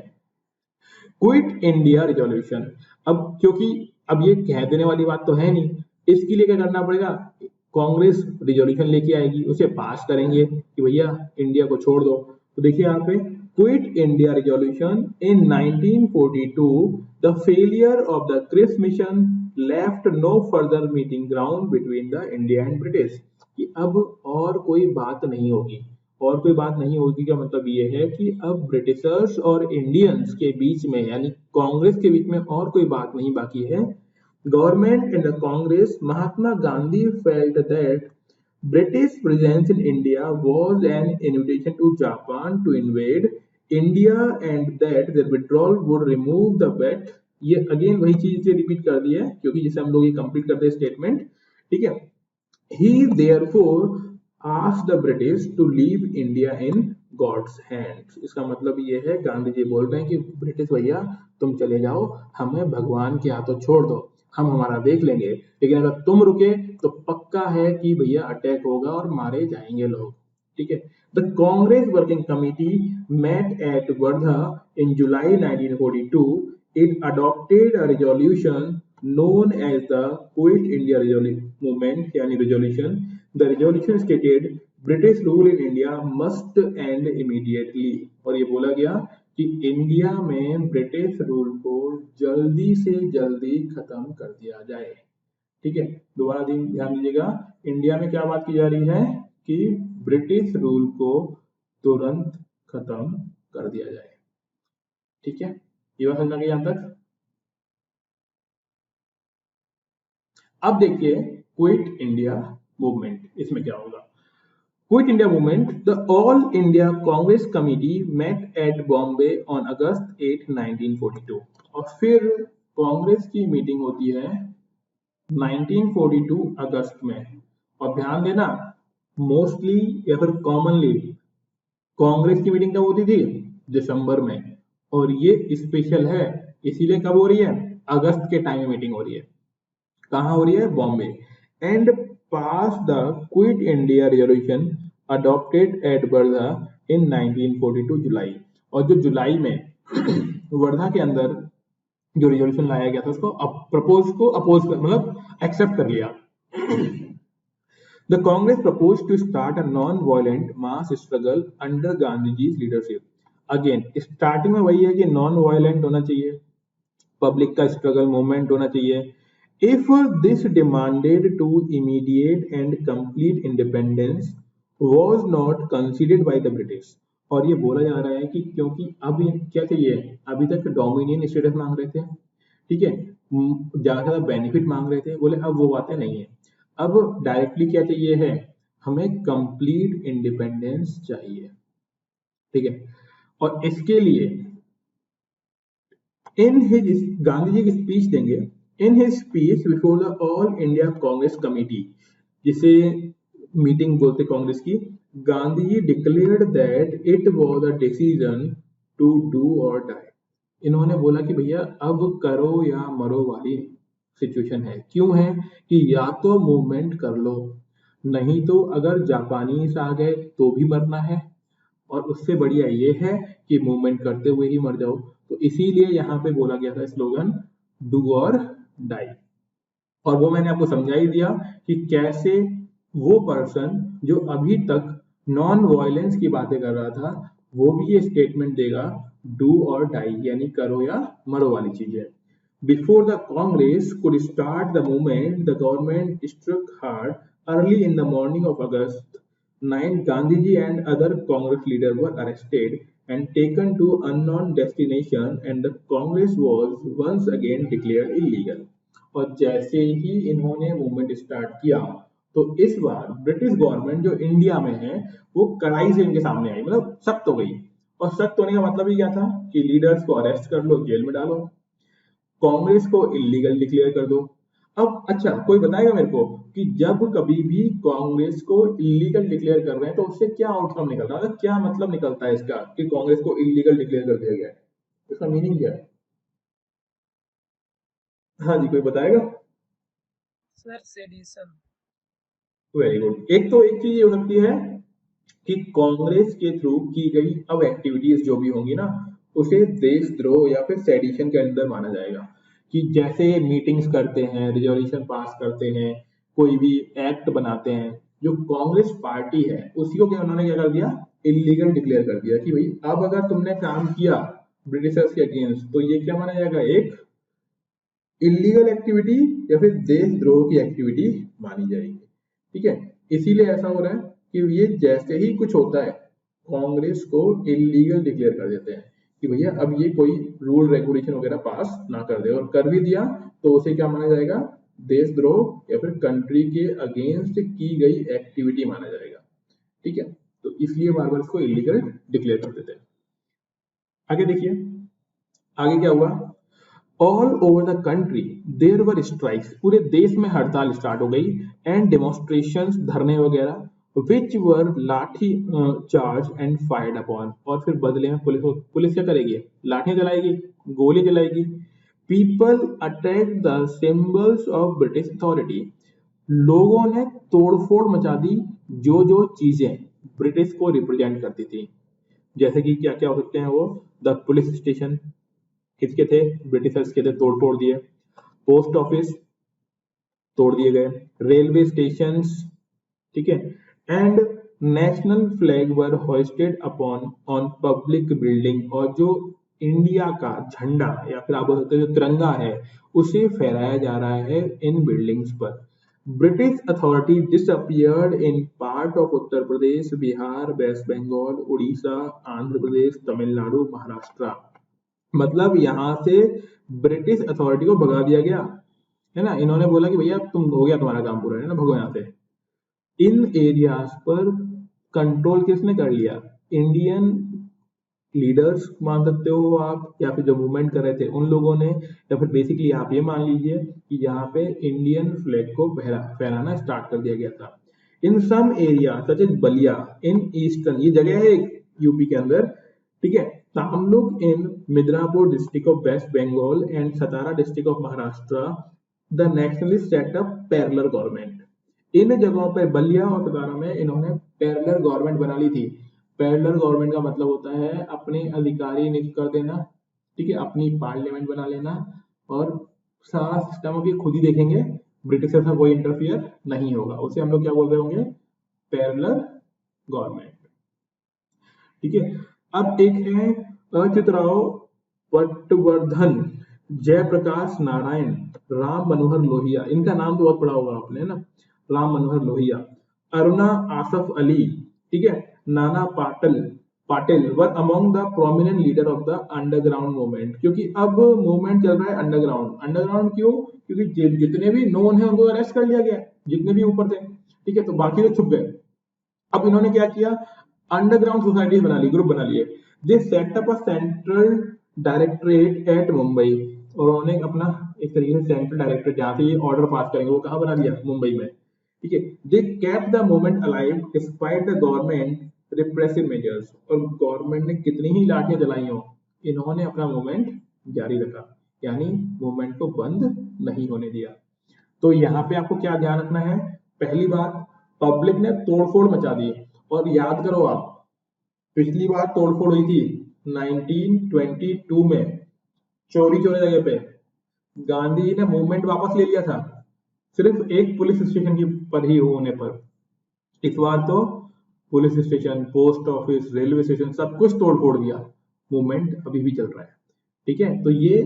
क्विट इंडिया रिजोल्यूशन। अब क्योंकि अब ये कह देने वाली बात तो है नहीं, इसके लिए क्या करना पड़ेगा, कांग्रेस रिजोल्यूशन लेके आएगी, उसे पास करेंगे कि भैया इंडिया को छोड़ दो। तो देखिए यहाँ पे quit India resolution in 1942 the failure of the Cripps mission left no further meeting ground between the India and British, कि अब और कोई बात नहीं होगी, और कोई बात नहीं होगी का मतलब ये है कि अब ब्रिटिशर्स और इंडियंस के बीच में यानी कांग्रेस के बीच में और कोई बात नहीं बाकी है। Government and the Congress, Mahatma Gandhi felt that British presence in India was an invitation to Japan to invade India and that their withdrawal would remove the bet. ये अगेन वही चीज से रिपीट कर दी है क्योंकि जिसे हम लोग ये कंप्लीट करते हैं स्टेटमेंट, ठीक है। He therefore asked the British to leave India in God's hands. इसका मतलब ये है गांधी जी बोल रहे हैं कि ब्रिटिश भैया तुम चले जाओ, हमें भगवान के हाथों छोड़ दो, हम हमारा देख लेंगे, लेकिन अगर तुम रुके तो पक्का है कि भैया अटैक होगा और मारे जाएंगे लोग, ठीक है। The Congress working committee met at Wardha in July 1942. It adopted a resolution known as the Quit India Movement यानी resolution. The resolution stated British rule in India must end immediately. और ये बोला गया कि इंडिया में ब्रिटिश रूल को जल्दी से जल्दी खत्म कर दिया जाए, ठीक है। दोबारा ध्यान दीजिएगा, इंडिया में क्या बात की जा रही है कि ब्रिटिश रूल को तुरंत खत्म कर दिया जाए, ठीक है। ये बात समझ आ गई यहां तक। अब देखिए क्विट इंडिया मूवमेंट, इसमें क्या होगा। Quit India movement, the all India Congress committee met at Bombay on August 8, 1942। और फिर कांग्रेस की मीटिंग होती है 1942 अगस्त में। और ध्यान देना, मोस्टली या फिर कॉमनली कांग्रेस की मीटिंग कब होती थी, दिसंबर में, और ये स्पेशल है इसीलिए कब हो रही है, अगस्त के टाइम में मीटिंग हो रही है। कहाँ हो रही है, Bombay. And pass the quit India resolution adopted at Wardha in 1942 July. और जो जुलाई में वर्धा के अंदर जो रेजोल्यूशन लाया गया था उसको प्रपोज को अपोज कर मतलब एक्सेप्ट कर लिया। The Congress proposed to start a non-violent mass struggle under Gandhiji's leadership. Again, starting में वही है कि नॉन वायलेंट होना चाहिए, पब्लिक का स्ट्रगल मूवमेंट होना चाहिए। If this demanded to immediate and complete independence was not considered by the British. और ये बोला जा रहा है कि क्योंकि अब क्या चाहिए, अभी तक डोमिनियन स्टेटस मांग रहे थे, ठीक है, ज्यादा ज्यादा बेनिफिट मांग रहे थे, बोले अब वो बातें नहीं है, अब डायरेक्टली क्या चाहिए है, हमें कंप्लीट इंडिपेंडेंस चाहिए, ठीक है। और इसके लिए इन हिज गांधी जी की स्पीच देंगे। In his speech before the all India Congress committee, जिसे मीटिंग बोलते कांग्रेस की, Gandhi ji declared that it was a decision to do or die. इन्होंने बोला कि भैया अब करो या मरो वाली सिचुएशन है। क्यों है कि या तो मूवमेंट कर लो, नहीं तो अगर जापानीज आ गए तो भी मरना है, और उससे बढ़िया ये है कि मूवमेंट करते हुए ही मर जाओ। तो इसीलिए यहाँ पे बोला गया था स्लोगन डू और डाई। और वो मैंने आपको समझा ही दिया कि कैसे वो पर्सन जो अभी तक नॉन वायलेंस की बातें कर रहा था वो भी ये स्टेटमेंट देगा डू और डाई, यानी करो या मरो वाली चीज है। Before the Congress could start the movement, the government struck hard. Early in the morning of August 9, Gandhiji and other Congress leaders were arrested and taken to unknown destination, and the Congress was once again declared illegal. और जैसे ही इन्होंने movement start किया तो इस बार British government जो India में है वो कड़ाई से इनके सामने आई, मतलब सख्त हो गई। और सख्त होने का मतलब ही क्या था कि लीडर्स को अरेस्ट कर लो, जेल में डालो, कांग्रेस को इलीगल डिक्लेयर कर दो। अब अच्छा कोई बताएगा मेरे को कि जब कभी भी कांग्रेस को इलीगल डिक्लेयर कर रहे हैं तो उससे क्या आउटकम निकल रहा है, क्या मतलब निकलता है इसका कि कांग्रेस को इलीगल डिक्लेयर कर दिया गया है, इसका मीनिंग क्या है? हाँ जी, कोई बताएगा? Sir sedition. Very good. एक तो एक चीज ये हो सकती है कि कांग्रेस के थ्रू की गई अब एक्टिविटीज जो भी होंगी ना उसे देशद्रोह या फिर सेडिशन के अंदर माना जाएगा। कि जैसे मीटिंग्स करते हैं, रिजोल्यूशन पास करते हैं, कोई भी एक्ट बनाते हैं, जो कांग्रेस पार्टी है उसी को क्या उन्होंने क्या कर दिया, इलीगल डिक्लेयर कर दिया कि भाई अब अगर तुमने काम किया ब्रिटिशर्स के अगेंस्ट तो ये क्या माना जाएगा, एक इलीगल एक्टिविटी या फिर देशद्रोह की एक्टिविटी मानी जाएगी, ठीक है। इसीलिए ऐसा हो रहा है कि ये जैसे ही कुछ होता है कांग्रेस को इलीगल डिक्लेयर कर देते हैं कि भैया अब ये कोई रूल रेगुलेशन वगैरह पास ना कर दे, और कर भी दिया तो उसे क्या माना जाएगा, देशद्रोह या फिर कंट्री के अगेंस्ट की गई एक्टिविटी माना जाएगा। ठीक है, तो इसलिए बार बार इसको इलीगल डिक्लेयर करते थे। आगे देखिए, आगे क्या हुआ, all over the country there were strikes, पूरे देश में हड़ताल स्टार्ट हो गई, एंड डेमोन्स्ट्रेशंस, धरने वगैरह, विच वर लाठी चार्ज एंड फायर्ड अपॉन, और फिर बदले में पुलिस क्या करेगी, लाठियां जलाएगी, गोली जलाएगी। People attack the symbols of British authority, लोगों ने तोड़फोड़ मचा दी जो जो चीजें ब्रिटिश को रिप्रेजेंट करती थी। जैसे कि क्या क्या हो सकते हैं वो, द पुलिस स्टेशन किसके थे, ब्रिटिशर्स के थे, तोड़ दिए। पोस्ट ऑफिस तोड़ दिए गए, रेलवे स्टेशन, ठीक है, and national flag were hoisted upon on public building, और जो इंडिया का झंडा या फिर आप बोल सकते हो जो तिरंगा है उसे फहराया जा रहा है इन बिल्डिंग्स पर। British authority disappeared in part of Uttar Pradesh, Bihar, West Bengal, Orissa, Andhra Pradesh, Tamil Nadu, Maharashtra. मतलब यहाँ से ब्रिटिश अथॉरिटी को भगा दिया गया है ना, इन्होंने बोला कि भैया तुम हो गया तुम्हारा काम पूरा, है ना, भगो यहाँ से। इन एरियाज पर कंट्रोल किसने कर लिया, इंडियन लीडर्स मान सकते हो आप, या फिर जो मूवमेंट कर रहे थे उन लोगों ने, या फिर बेसिकली आप ये मान लीजिए कि यहाँ पे इंडियन फ्लैग को फहराना स्टार्ट कर दिया गया था। In some area such as Ballia in eastern, ये जगह है यूपी के अंदर, ठीक है, Tamluk in Midnapore district of West Bengal and Satara district of Maharashtra, the nationalist setup parallel government. इन जगहों पर बलिया और सतारा में इन्होंने पैरेलल गवर्नमेंट बना ली थी। पैरेलल गवर्नमेंट का मतलब होता है अपने अधिकारी नियुक्त कर देना, ठीक है, अपनी पार्लियामेंट बना लेना, और सारा सिस्टम अभी खुद ही देखेंगे, ब्रिटिशर्स में कोई इंटरफियर नहीं होगा, उसे हम लोग क्या बोल रहे होंगे, पैरेलल गवर्नमेंट। ठीक है, अब एक है अच्युतराव पटवर्धन, जयप्रकाश नारायण, राम मनोहर लोहिया, इनका नाम तो बहुत पढ़ा होगा आपने, है ना, राम मनोहर लोहिया, अरुणा आसफ अली, ठीक है, नाना Patil were among the prominent leader of the underground movement. क्योंकि अब मूवमेंट चल रहा है अंडरग्राउंड क्यों, क्योंकि जितने भी नोन है उनको अरेस्ट कर लिया गया, जितने भी ऊपर थे, ठीक है, तो बाकी लोग छुप गए। अब इन्होंने क्या किया, अंडरग्राउंड सोसाइटी बना ली, ग्रुप बना लिए। They set up a central directorate at Mumbai, और उन्होंने अपना एक तरीके से सेंट्रल डायरेक्टरेट जहाँ से ये ऑर्डर पास करेंगे वो कहाँ बना दिया, मुंबई में, ठीक है। They kept the movement alive despite the government repressive measures, और गवर्नमेंट ने कितनी ही लाठियां जलाई हो, इन्होंने अपना मूवमेंट जारी रखा, यानी मूवमेंट को बंद नहीं होने दिया। तो यहाँ पे आपको क्या ध्यान रखना है, पहली बात पब्लिक ने तोड़फोड़ मचा दी, और याद करो आप पिछली बार तोड़फोड़ हुई थी 1922 में, चोरी जगह पे गांधी जी ने मूवमेंट वापस ले लिया था, सिर्फ एक पुलिस स्टेशन की पर ही होने पर। इस बार तो police station, post office, railway station सब कुछ तोड़ दिया, मूवमेंट अभी भी चल रहा है, ठीक है। तो ये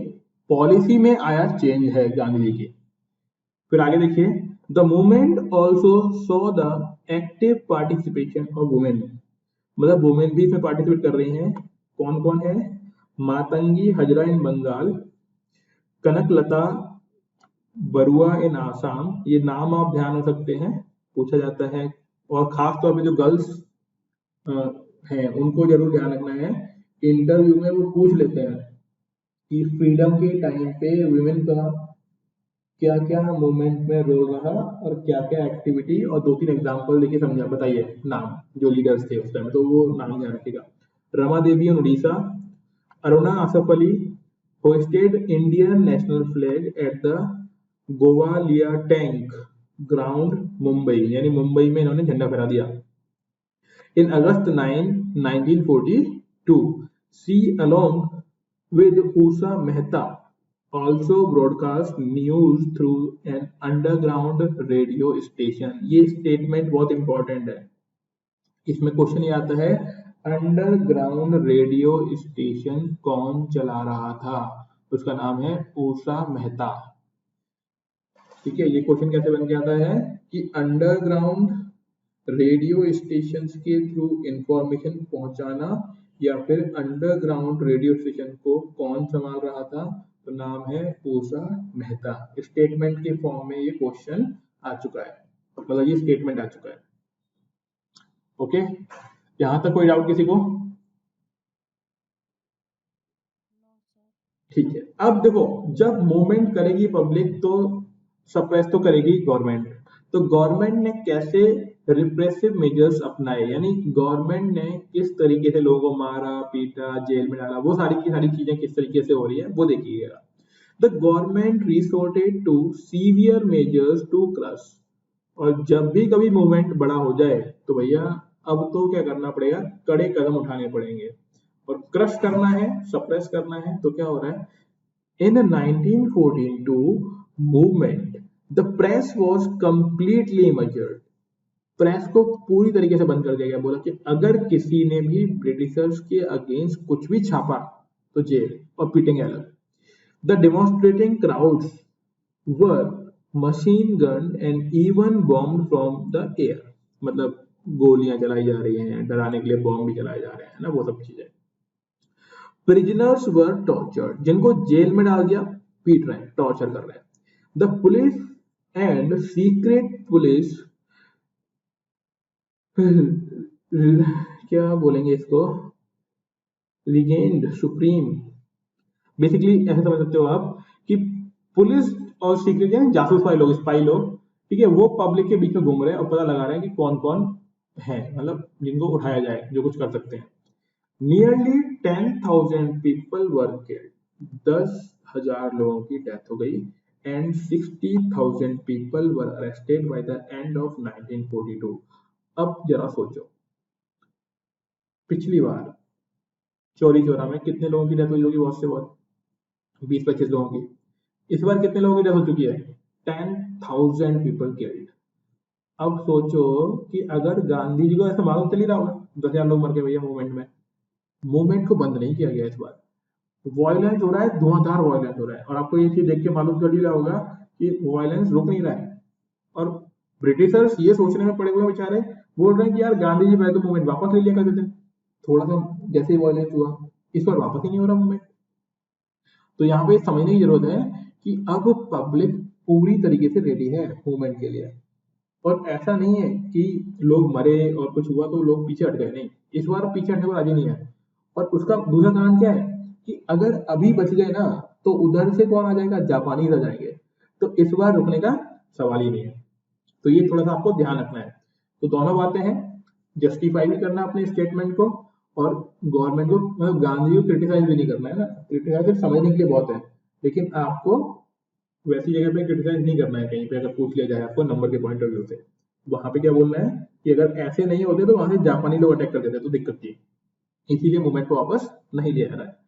पॉलिसी में आया चेंज है गांधी जी की। फिर आगे देखिए, the movement also so the active participation of women, मतलब वुमेन भी इसमें पार्टिसिपेट कर रही हैं। कौन कौन है, मातंगी हजरा इन बंगाल, कनकलता बरुआ इन आसाम, ये नाम आप ध्यान रख सकते हैं, पूछा जाता है, और खास तौर पे जो गर्ल्स हैं उनको जरूर ध्यान रखना है, इंटरव्यू में वो पूछ लेते हैं कि फ्रीडम के टाइम पे वुमेन का क्या क्या मूवमेंट में रोल रहा और क्या क्या एक्टिविटी, और 2-3 एग्जांपल देके समझा, बताइए नाम जो लीडर्स थे उस टाइम, तो वो नाम ध्यान रखिएगा। Rama Devi Orissa, Aruna Asaf Ali hosted Indian national flag at the Gowalia tank ground Mumbai, यानी मुंबई में इन्होंने झंडा फहरा दिया। In August 9, 1942 she along with Usha Mehta also broadcast news through an underground radio station। ये स्टेटमेंट बहुत इंपॉर्टेंट है, इसमें क्वेश्चन ये आता है अंडरग्राउंड रेडियो स्टेशन कौन चला रहा था, उसका नाम है उषा मेहता, ठीक है। ये क्वेश्चन कैसे बन के आता है कि अंडरग्राउंड रेडियो स्टेशन के थ्रू इंफॉर्मेशन पहुंचाना, या फिर अंडरग्राउंड रेडियो स्टेशन को कौन संभाल रहा था, तो नाम है पूसा मेहता। स्टेटमेंट के फॉर्म में ये क्वेश्चन आ चुका है, मतलब ये स्टेटमेंट आ चुका है। ओके, यहां तक कोई डाउट किसी को? ठीक है, अब देखो जब मूवमेंट करेगी पब्लिक तो सप्रेस तो करेगी गवर्नमेंट। तो गवर्नमेंट ने कैसे रिप्रेसिव मेजर्स अपनाए, यानी गवर्नमेंट ने किस तरीके से लोगों को मारा पीटा जेल में डाला, वो सारी की सारी चीजें किस तरीके से हो रही है वो देखिएगा। The government resorted to severe measures to crush. और जब भी कभी मूवमेंट बड़ा हो जाए तो भैया अब तो क्या करना पड़ेगा, कड़े कदम उठाने पड़ेंगे। और क्रश करना है, सप्रेस करना है, तो क्या हो रहा है, इन 1942 movement the press was completely measured. Press को पूरी तरीके से बंद कर दिया गया। बोला कि अगर किसी ने भी ब्रिटिशर्स के अगेंस्ट कुछ भी छापा तो जेल और पीटेंगे अलग। The demonstrating crowds were machine gun and even bomb from the air. मतलब गोलियां चलाई जा रही हैं, डराने के लिए बॉम्ब भी चलाए जा रहे हैं ना, वो सब चीजें। प्रिजनर्स वर टॉर्चर्ड, जिनको जेल में डाल दिया पीट रहे हैं, टॉर्चर कर रहे हैं। The police and secret police क्या बोलेंगे इसको, रिगेन्ड सुप्रीम। बेसिकली ऐसे समझ सकते हो आप कि पुलिस और सीक्रेट यानी जासूस वाले लोग, स्पाई लोग, ठीक है, वो पब्लिक के बीच में घूम रहे हैं और पता लगा रहे हैं कि कौन कौन है, मतलब जिनको उठाया जाए, जो कुछ कर सकते हैं। नियरली 10,000 पीपल वर किल्ड, 10,000 लोगों की डेथ हो गई। And 60,000 people were arrested by the end of 1942। अब जरा सोचो, पिछली बार चौरी चौरा में कितने लोगों की डेथ हुई होगी, बहुत से बहुत 20-25 लोगों की। इस बार कितने लोगों की डेथ हो चुकी है, 10,000 पीपल किल्ड। अब सोचो कि अगर गांधी जी को ऐसा मालूम चल ही रहा होगा 10,000 लोग मर गए भैया मूवमेंट में, मूवमेंट को बंद नहीं किया गया इस बार, वायलेंस हो रहा है, धुआंधार वायलेंस हो रहा है। और आपको ये चीज देख के मालूम चल ही रहा होगा कि वायलेंस रुक नहीं रहा है। और ब्रिटिशर्स ये सोचने में पड़े हुए बेचारे, बोल रहे हैं कि यार गांधी जी पहले तो मूवमेंट वापस ले लिया करते थे, थोड़ा सा जैसे ही वायलेंस हुआ इस बार वापस ही नहीं हो रहा मूवमेंट। तो यहाँ पे समझने की जरूरत है कि अब पब्लिक पूरी तरीके से रेडी है मूवमेंट के लिए। और ऐसा नहीं है कि लोग मरे और कुछ हुआ तो लोग पीछे हट गए, नहीं, इस बार पीछे हटने को राजी नहीं है। और उसका दूसरा कारण क्या है कि अगर अभी बच गए ना तो उधर से कौन आ जाएगा, जापानी आ जाएंगे। तो इस बार रुकने का सवाल ही नहीं है। तो ये थोड़ा सा आपको ध्यान रखना है। तो दोनों बातें हैं, जस्टिफाई भी करना अपने स्टेटमेंट को और गवर्नमेंट को, मतलब गांधी को क्रिटिसाइज भी नहीं करना है ना, क्रिटिसाइज सिर्फ समझने के लिए बहुत है, लेकिन आपको वैसी जगह पे क्रिटिसाइज नहीं करना है। कहीं पे अगर पूछ लिया जाए आपको नंबर के पॉइंट ऑफ व्यू से, वहां पे क्या बोलना है कि अगर ऐसे नहीं होते तो वहां से जापानी लोग अटैक कर देते तो दिक्कत थी, इसीलिए मूवमेंट को वापस नहीं लिया जा रहा है।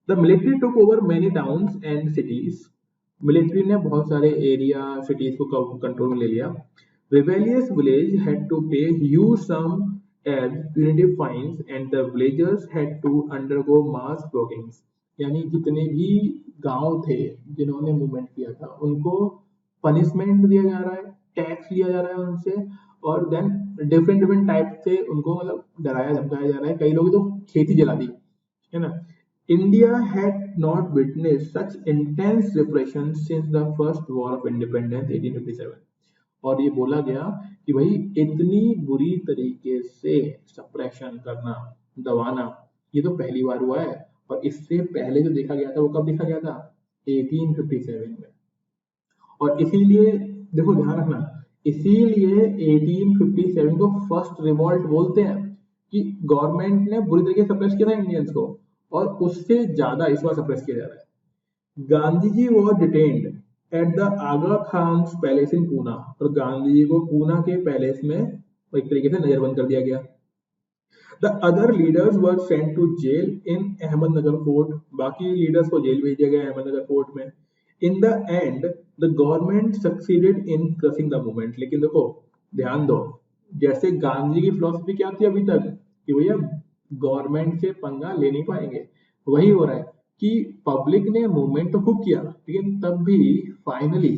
The military took over many towns and cities. Military ने बहुत सारे एरिया सिटीज को कंट्रोल में ले लिया। Rebellious village had to pay huge sum as punitive fines and the villagers had to undergo mass floggings। यानी जितने भी गांव थे जिन्होंने मूवमेंट किया था उनको पनिशमेंट दिया जा रहा है, टैक्स लिया जा रहा है उनसे, और देन डिफरेंट डिफरेंट टाइप से उनको मतलब डराया धमकाया जा रहा है। कई लोगों तो खेती जला दी है ना। India had not witness such intense repression since the first war of independence 1857। और ये बोला गया कि भाई इतनी बुरी तरीके से सप्रेशन करना, दबाना, ये तो पहली बार हुआ है। और इससे पहले जो देखा गया था वो कब देखा गया था, 1857 में। और इसीलिए देखो ध्यान रखना, इसीलिए 1857 को फर्स्ट रिवॉल्ट बोलते हैं कि गवर्नमेंट ने बुरी तरीके से सप्रेस किया था इंडियंस को, और उससे ज्यादा इस बार सप्रेस किया जा रहा है। Gandhi ji was detained at the Aga Khan's palace in Poona. और गांधी जी को पूना के पैलेस में एक तरीके से नजरबंद कर दिया गया। The other leaders were sent to jail in Ahmednagar fort. बाकी लीडर्स को जेल भेज दिया गया अहमदनगर फोर्ट में। In the end the government succeeded in crushing the movement. लेकिन देखो ध्यान दो, जैसे गांधी की फिलोसफी क्या थी अभी तक कि भैया गवर्नमेंट से पंगा ले नहीं पाएंगे, वही हो रहा है कि पब्लिक ने मूवमेंट तो खूब किया लेकिन तब भी फाइनली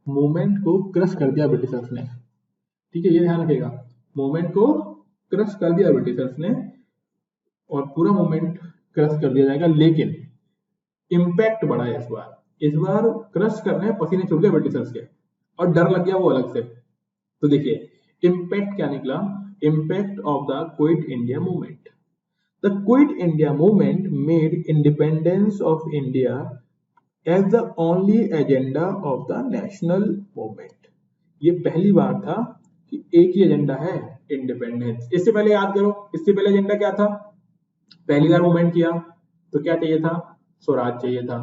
मूवमेंट को क्रश कर दिया ब्रिटिशर्स ने। ठीक है, ये ध्यान रखिएगा, मूवमेंट को क्रश कर दिया ब्रिटिशर्स ने और पूरा मूवमेंट क्रश कर दिया जाएगा। लेकिन इम्पैक्ट बड़ा है इस बार, इस बार क्रश करने हैं, पसीने छूट गए ब्रिटिशर्स के और डर लग गया वो अलग से। तो देखिए इम्पैक्ट क्या निकला, impact of the quit India movement. The quit India movement made independence of India as the only agenda of the national movement. ये पहली बार था कि एक ही एजेंडा है, इंडिपेंडेंस। इससे पहले याद करो, इससे पहले एजेंडा क्या था, पहली बार मूवमेंट किया तो क्या चाहिए था, स्वराज चाहिए था।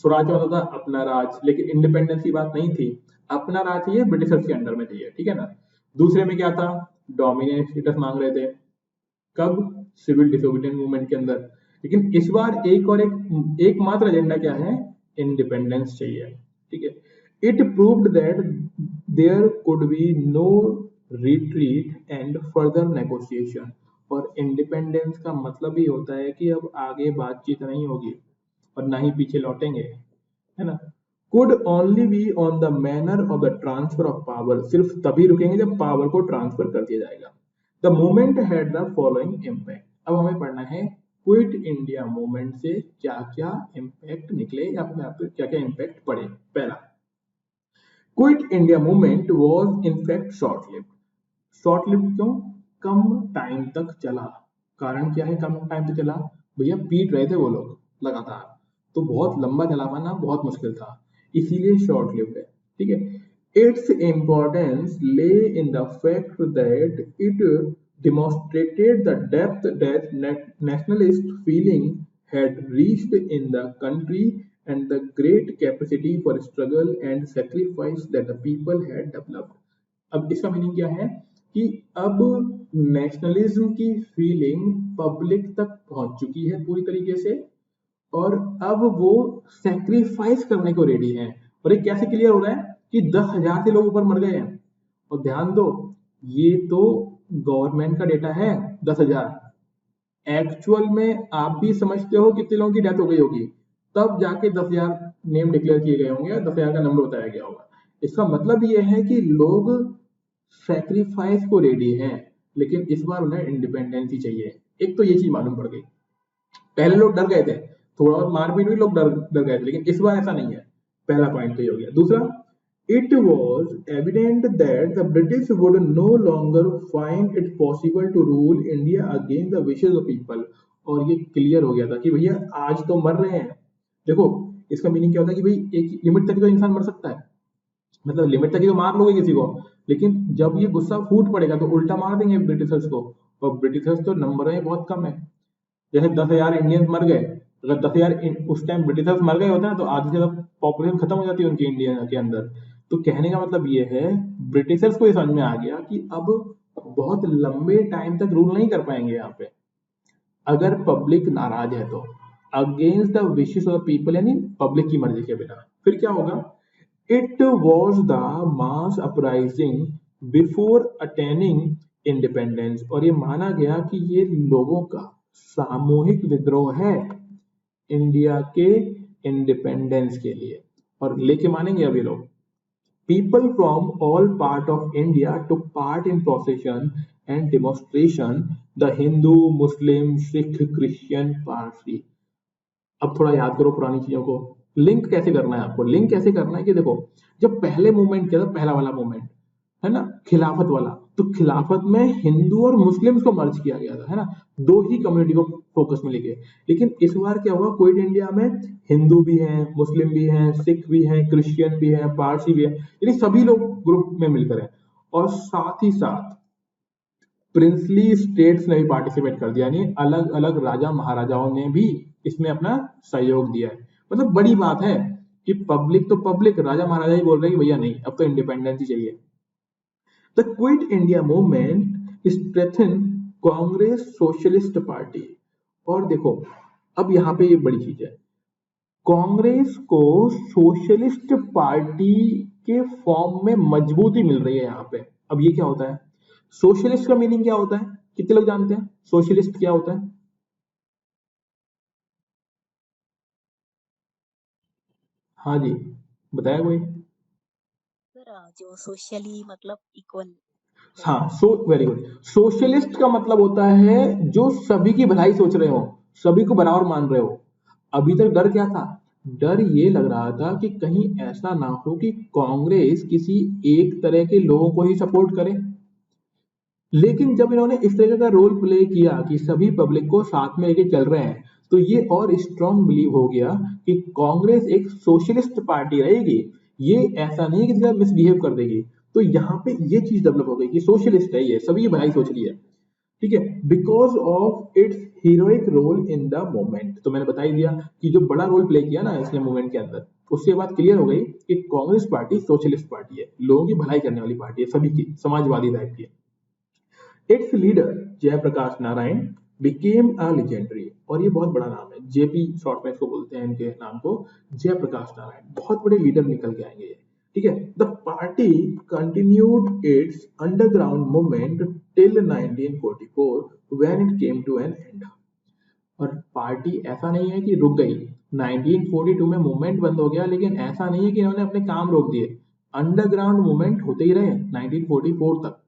स्वराज होता था अपना राज, लेकिन इंडिपेंडेंस की बात नहीं थी, अपना राज चाहिए, ब्रिटिशर्स के अंडर में चाहिए, ठीक है ना। दूसरे में क्या था, डोमिनेट स्टेटस मांग रहे थे, कब, सिविल डिसोबीडियंस मूवमेंट के अंदर। लेकिन इस बार एकमात्र एजेंडा क्या है, इंडिपेंडेंस चाहिए, ठीक है। It proved that there could be no retreat and further negotiation. और इंडिपेंडेंस का मतलब ही होता है कि अब आगे बातचीत नहीं होगी और ना ही पीछे लौटेंगे, है ना। Could only be on the manner of the transfer of power, सिर्फ तभी रुकेंगे जब पावर को ट्रांसफर कर दिया जाएगा। The movement had the following impact. अब हमें पढ़ना है क्विट इंडिया मूवमेंट से क्या क्या इम्पैक्ट निकले या फिर क्या क्या इम्पैक्ट पड़े। पहला, quit India movement was in fact short lived. Short lived क्यों, कम टाइम तक चला। कारण क्या है कम टाइम तक चला, भैया पीट रहे थे वो लोग लगातार, तो बहुत लंबा चला पाना बहुत मुश्किल था, इसीलिए शॉर्ट लिव्ड है, ठीक है। इट्स इम्पोर्टेंस ले in the fact that it demonstrated the depth that nationalist feeling had reached in the country and the great capacity for struggle and sacrifice that the people had developed। अब इसका meaning क्या है कि अब nationalism की feeling public तक पहुंच चुकी है पूरी तरीके से, और अब वो सेक्रीफाइस करने को रेडी हैं। और ये कैसे क्लियर हो रहा है कि 10,000 से लोग ऊपर मर गए हैं। और ध्यान दो, ये तो गवर्नमेंट का डेटा है 10,000, एक्चुअल में आप भी समझते हो कितने लोगों की डेथ हो गई होगी, तब जाके 10,000 नेम डिक्लेयर किए गए होंगे, 10,000 का नंबर बताया गया होगा। इसका मतलब ये है कि लोग सैक्रिफाइस को रेडी हैं, लेकिन इस बार उन्हें इंडिपेंडेंस ही चाहिए। एक तो ये चीज मालूम पड़ गई, पहले लोग डर गए थे, थोड़ा और मारपीट भी लोग डर गए थे, लेकिन इस बार ऐसा नहीं है। पहला पॉइंट तो ये हो गया। दूसरा, it was evident that the British would no longer find it possible to rule India against the wishes of people। और ये क्लियर हो गया था कि भैया आज तो मर रहे हैं। देखो इसका मीनिंग क्या होता है कि भाई एक लिमिट तक तो इंसान मर सकता है, मतलब लिमिट तक ही तो मार लोगे किसी को, लेकिन जब ये गुस्सा फूट पड़ेगा तो उल्टा मार देंगे ब्रिटिशर्स को। और ब्रिटिशर्स तो नंबर में बहुत कम है, जैसे 10,000 इंडियंस मर गए, अगर 10,000 उस टाइम ब्रिटिशर्स मर गए होते ना तो आधी से ज्यादा पॉपुलेशन खत्म हो जाती है उनकी इंडिया के अंदर। तो कहने का मतलब ये है ब्रिटिशर्स को ये समझ में आ गया कि अब बहुत लंबे टाइम तक रूल नहीं कर पाएंगे यहाँ पे अगर पब्लिक नाराज है तो, against the wishes of the people, यानी पब्लिक की मर्जी के बिना। फिर क्या होगा, it was the mass uprising before attaining independence. और ये माना गया कि ये लोगों का सामूहिक विद्रोह है इंडिया के इंडिपेंडेंस के लिए, और लेके मानेंगे अभी लोग। People from all part of India took part in procession and demonstration, the Hindu, Muslim, Sikh, Christian, Parsi। अब थोड़ा याद करो पुरानी चीजों को, लिंक कैसे करना है आपको, लिंक कैसे करना है कि देखो जब पहले मूवमेंट किया था, पहला वाला मूवमेंट है ना खिलाफत वाला, तो खिलाफत में हिंदू और मुस्लिम्स को मर्ज किया गया था, है ना, दो ही कम्युनिटी को फोकस में लेके। लेकिन इस बार क्या हुआ, क्विट इंडिया में हिंदू भी हैं, मुस्लिम भी हैं, सिख भी हैं, क्रिश्चियन भी हैं, पारसी भी हैं, यानी सभी लोग ग्रुप में मिलकर हैं। और साथ ही साथ प्रिंसली स्टेट्स ने भी पार्टिसिपेट कर दिया, यानी अलग अलग राजा महाराजाओं ने भी इसमें अपना सहयोग दिया है। मतलब बड़ी बात है कि पब्लिक तो पब्लिक, राजा महाराजा ही बोल रहे हैं कि भैया नहीं अब तो इंडिपेंडेंस ही चाहिए। The quit India movement strengthen Congress socialist party. और देखो अब यहाँ पे ये बड़ी चीज है, कांग्रेस को सोशलिस्ट पार्टी के फॉर्म में मजबूती मिल रही है यहाँ पे। अब ये क्या होता है, सोशलिस्ट का मीनिंग क्या होता है, कितने लोग जानते हैं सोशलिस्ट क्या होता है? हाँ जी बताया कोई? सर जो सोशली मतलब इक्वल। हाँ, सो वेरी गुड। सोशलिस्ट का मतलब होता है जो सभी की भलाई सोच रहे हो, सभी को बराबर मान रहे हो। अभी तक डर क्या था, डर ये लग रहा था कि कहीं ऐसा ना हो कि कांग्रेस किसी एक तरह के लोगों को ही सपोर्ट करे। लेकिन जब इन्होंने इस तरह का रोल प्ले किया कि सभी पब्लिक को साथ में लेके चल रहे हैं, तो ये और स्ट्रांग बिलीव हो गया कि कांग्रेस एक सोशलिस्ट पार्टी रहेगी, ये ऐसा नहीं है कि किसी का मिसबिहेव कर देगी। तो यहाँ पे ये चीज डेवलप हो गई कि सोशलिस्ट है, ये सभी भलाई सोच रही है, ठीक है, because of its heroic role in the moment. तो मैंने बता ही दिया कि जो बड़ा रोल प्ले किया ना इसने मूवमेंट के अंदर, उससे बात क्लियर हो गई कि कांग्रेस पार्टी सोशलिस्ट पार्टी है, लोगों की भलाई करने वाली पार्टी है, सभी की समाजवादी टाइप की है। Its leader Jayaprakash Narayan became a legendary, और ये बहुत बड़ा नाम है, जेपी शॉर्ट में इसको बोलते हैं, इनके नाम को जयप्रकाश नारायण, बहुत बड़े लीडर निकल के आएंगे ये, ठीक है। The party continued its underground movement till 1944 when it came to an end. और पार्टी ऐसा नहीं है कि रुक गई, 1942 में मूवमेंट बंद हो गया, लेकिन ऐसा नहीं है कि इन्होंने अपने काम रोक दिए, अंडरग्राउंड मूवमेंट होते ही रहे 1944 तक,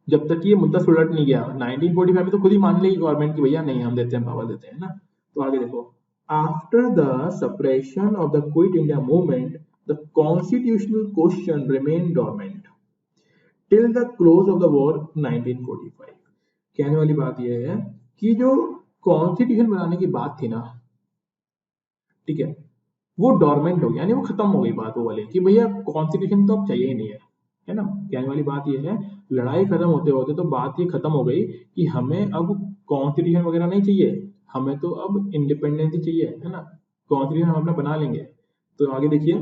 जब तक ये मुद्दा सुलट नहीं गया। 1945 में तो खुद ही मान ली गवर्नमेंट की भैया नहीं हम देते हैं, पावर देते हैं ना। तो आगे देखो, after the suppression of the quit India movement the constitutional question remain dormant till the close of the war 1945। कहने वाली बात यह है कि जो कॉन्स्टिट्यूशन बनाने की बात थी ना, ठीक है, वो डोरमेंट हो गया, यानी वो खत्म हो गई बात वो वाली कि भैया कॉन्स्टिट्यूशन तो अब चाहिए ही नहीं है ना। कहने वाली बात ये है, लड़ाई खत्म होते होते तो बात ये खत्म हो गई कि हमें अब कॉन्स्टिट्यूशन वगैरह नहीं चाहिए, हमें तो अब इंडिपेंडेंस ही चाहिए, है ना, कॉन्स्टिट्यूशन हम अपना बना लेंगे। तो आगे देखिए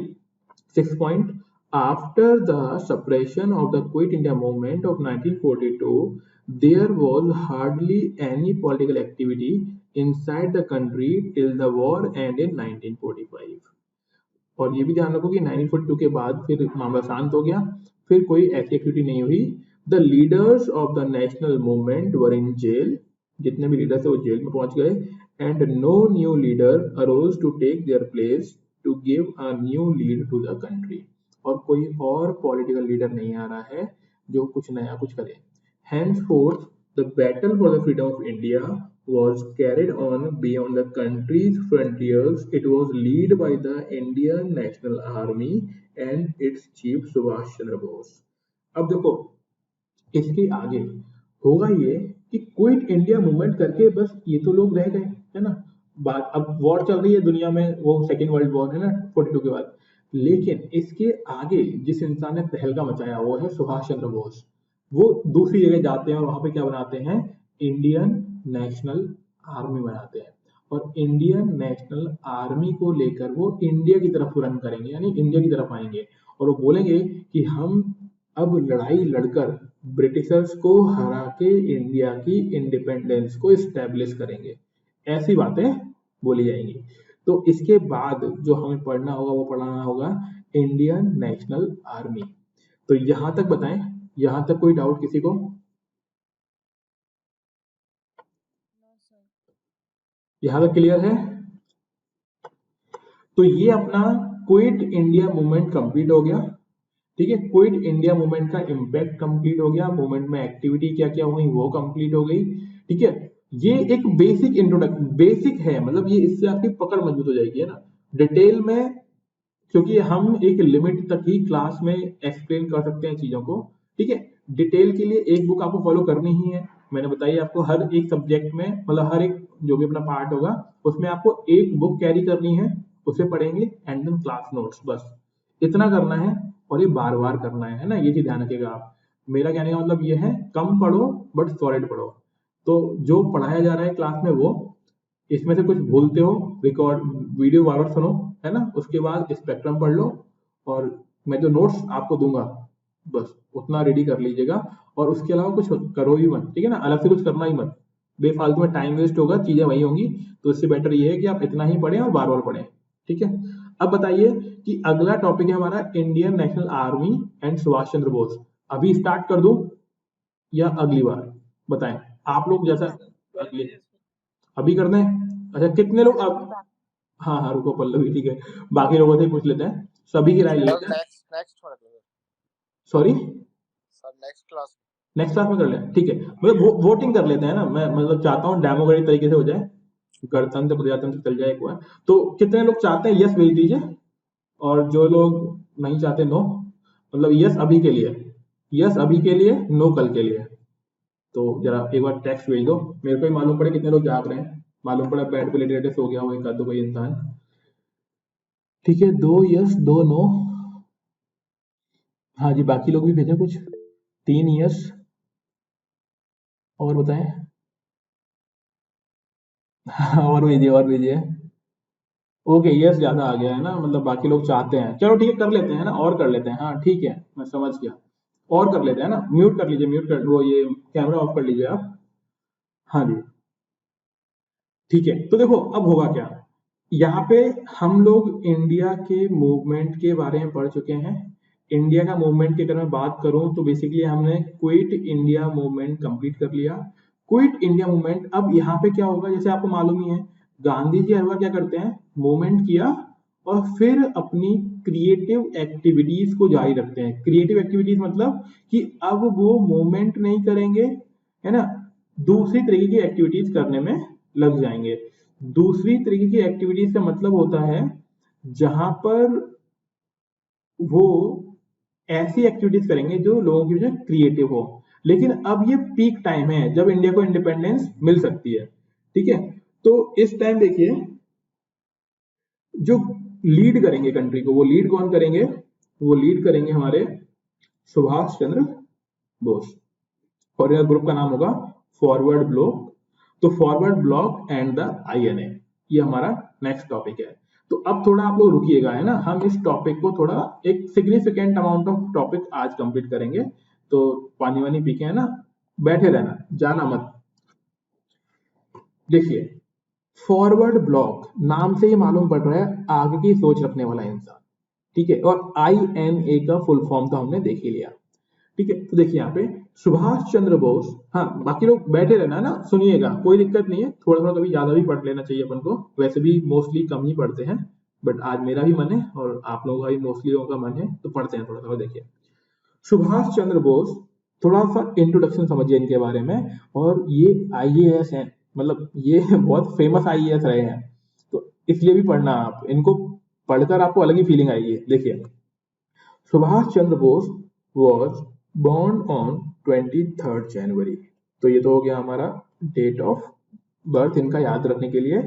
6 point, after the suppression of the quit India movement of 1942 there was hardly any political activity inside the country till the war ended in 1945। और ये भी ध्यान रखो कि 1942 के बाद फिर मामला शांत हो गया, फिर कोई ऐसी एक्टिविटी नहीं हुई। The leaders of the national movement were in jail, जितने भी लीडर्स थे वो जेल में पहुंच गए, and no new leader arose to take their place to give a new lead to the country. और कोई और पॉलिटिकल लीडर नहीं आ रहा है जो कुछ नया कुछ करे। Henceforth, the battle for the freedom of India was carried on beyond the country's frontiers. It was led by the Indian National Army and its chief Subhash Chandra Bose। अब देखो इसके आगे होगा ये कि क्विट इंडिया मूवमेंट करके बस ये तो लोग रह गए, है ना, बात अब वॉर चल रही है दुनिया में, वो सेकेंड वर्ल्ड वॉर है ना 42 के बाद, लेकिन इसके आगे जिस इंसान ने तहलका मचाया वो है सुभाष चंद्र बोस। वो दूसरी जगह जाते हैं और वहां पे क्या बनाते हैं, इंडियन नेशनल आर्मी बनाते हैं, और इंडियन नेशनल आर्मी को लेकर वो इंडिया की तरफ रन करेंगे, यानी इंडिया की तरफ आएंगे, और वो बोलेंगे कि हम अब लड़ाई लड़कर ब्रिटिशर्स को हरा के इंडिया की इंडिपेंडेंस को स्टैब्लिश करेंगे, ऐसी बातें बोली जाएंगी। तो इसके बाद जो हमें पढ़ना होगा वो पढ़ना होगा इंडियन नेशनल आर्मी। तो यहां तक बताएं, यहां तक कोई डाउट किसी को? यहां तक क्लियर है? तो ये अपना क्विट इंडिया मूवमेंट कंप्लीट हो गया, ठीक है, क्विट इंडिया मूवमेंट का इंपैक्ट कंप्लीट हो गया, मूवमेंट में एक्टिविटी क्या क्या हुई वो कंप्लीट हो गई, ठीक है। ये एक बेसिक इंट्रोडक्शन, बेसिक है, मतलब ये इससे आपकी पकड़ मजबूत हो जाएगी, है ना। डिटेल में, क्योंकि हम एक लिमिट तक ही क्लास में एक्सप्लेन कर सकते हैं चीजों को, ठीक है। डिटेल के लिए एक बुक आपको फॉलो करनी ही है, मैंने बताई आपको, हर एक सब्जेक्ट में, मतलब हर एक जो भी अपना पार्ट होगा उसमें आपको एक बुक कैरी करनी है, उसे पढ़ेंगे एंड देन क्लास नोट्स, बस इतना करना है, और ये बार बार करना है ना, ये चीज ध्यान रखिएगा आप। मेरा कहने का मतलब ये है, कम पढ़ो बट सॉलिड पढ़ो। तो जो पढ़ाया जा रहा है क्लास में वो, इसमें से कुछ भूलते हो रिकॉर्ड वीडियो बार बार सुनो, है ना, उसके बाद स्पेक्ट्रम पढ़ लो, और मैं जो नोट्स आपको दूंगा बस उतना रेडी कर लीजिएगा, और उसके अलावा कुछ करो ही मत, ठीक है ना, अलग से कुछ करना ही मत, बेफालतू में टाइम वेस्ट होगा, चीजें वही होंगी। तो इससे बेटर ये है कि आप इतना ही पढ़ें और बार बार पढ़ें, ठीक है। अब बताइए कि अगला टॉपिक है हमारा Indian national army and Subhash Chandra Bose. अभी स्टार्ट कर दूं या अगली बार? बताएं आप लोग, जैसा अगले, अभी कर दें? अच्छा कितने लोग अब, हाँ हाँ रुको पल्लवी, ठीक है, बाकी लोगों से पूछ लेते हैं, सभी की राय ले लेते हैं। सॉरी नेक्स्ट क्लास में कर लें, ठीक है, मतलब वोटिंग कर लेते हैं ना, मैं मतलब चाहता हूँ डेमोक्रेटिक तरीके से हो जाए, गणतंत्र प्रजातंत्र चल जाए एक बार। तो कितने लोग चाहते हैं यस भेज दीजिए, और जो लोग नहीं चाहते नो, मतलब यस अभी के लिए, यस अभी के लिए, नो कल के लिए। तो जरा एक बार टेक्स्ट भेज दो, मेरे को ही मालूम पड़े कितने लोग जाग रहे हैं। मालूम पड़ा बेड पे लेटे लेटे सो गया हो एक आध दो कोई इंसान। ठीक है, 2 यस 2 नो। हाँ जी, बाकी लोग भी भेजें कुछ। 3 यस, और बताएं। और भेजिए और भेजिए। ओके, यस ज्यादा आ गया है ना, मतलब बाकी लोग चाहते हैं। चलो ठीक है, कर लेते हैं ना, और कर लेते हैं। हाँ ठीक है, मैं समझ गया। और कर लेते हैं ना, म्यूट कर लीजिए, म्यूट कर वो ये कैमरा ऑफ कर लीजिए आप। हाँ जी, ठीक है। तो देखो अब होगा क्या, यहाँ पे हम लोग इंडिया के मूवमेंट के बारे में पढ़ चुके हैं। इंडिया का मूवमेंट की अगर मैं बात करूं तो बेसिकली हमने क्विट इंडिया मूवमेंट कंप्लीट कर लिया। क्विट इंडिया मूवमेंट, अब यहाँ पे क्या होगा, जैसे आपको मालूम ही है, गांधी जी हर बार क्या करते हैं, मूवमेंट किया और फिर अपनी क्रिएटिव एक्टिविटीज को जारी रखते हैं। क्रिएटिव एक्टिविटीज मतलब कि अब वो मूवमेंट नहीं करेंगे, है ना, दूसरी तरीके की एक्टिविटीज करने में लग जाएंगे। दूसरी तरीके की एक्टिविटीज का मतलब होता है जहां पर वो ऐसी एक्टिविटीज करेंगे जो लोगों की वजह क्रिएटिव हो। लेकिन अब ये पीक टाइम है जब इंडिया को इंडिपेंडेंस मिल सकती है, ठीक है। तो इस टाइम देखिए, जो लीड करेंगे कंट्री को, वो लीड कौन करेंगे, वो लीड करेंगे हमारे सुभाष चंद्र बोस, और यह ग्रुप का नाम होगा फॉरवर्ड ब्लॉक। तो forward block and the INA, ये हमारा नेक्स्ट टॉपिक है। तो अब थोड़ा आप लोग रुकिएगा, है ना, हम इस टॉपिक को थोड़ा एक सिग्निफिकेंट अमाउंट ऑफ टॉपिक आज कंप्लीट करेंगे। तो पानी वानी पी के, है ना, बैठे रहना, जाना मत। देखिए, फॉरवर्ड ब्लॉक नाम से ही मालूम पड़ रहा है आगे की सोच रखने वाला इंसान, ठीक है। और आईएनए का फुल फॉर्म तो हमने देख ही लिया, ठीक है। तो देखिए यहाँ पे सुभाष चंद्र बोस, हाँ बाकी लोग बैठे रहना ना, सुनिएगा, कोई दिक्कत नहीं है, थोड़ा थोड़ा कभी ज्यादा भी पढ़ लेना चाहिए अपन को, वैसे भी मोस्टली कम ही पढ़ते हैं, बट आज मेरा भी मन है और आप लोगों का भी मोस्टली लोगों का मन है, तो पढ़ते हैं थोड़ा थोड़ा। देखिए, सुभाष चंद्र बोस, थोड़ा सा इंट्रोडक्शन समझिए इनके बारे में। और ये आईएएस हैं, मतलब ये बहुत फेमस आईएएस रहे हैं, तो इसलिए भी पढ़ना आप इनको, पढ़कर आपको अलग ही फीलिंग आएगी। देखिए, Subhash Chandra Bose was born on 23rd जनवरी। तो ये तो हो गया हमारा डेट ऑफ बर्थ इनका याद रखने के लिए।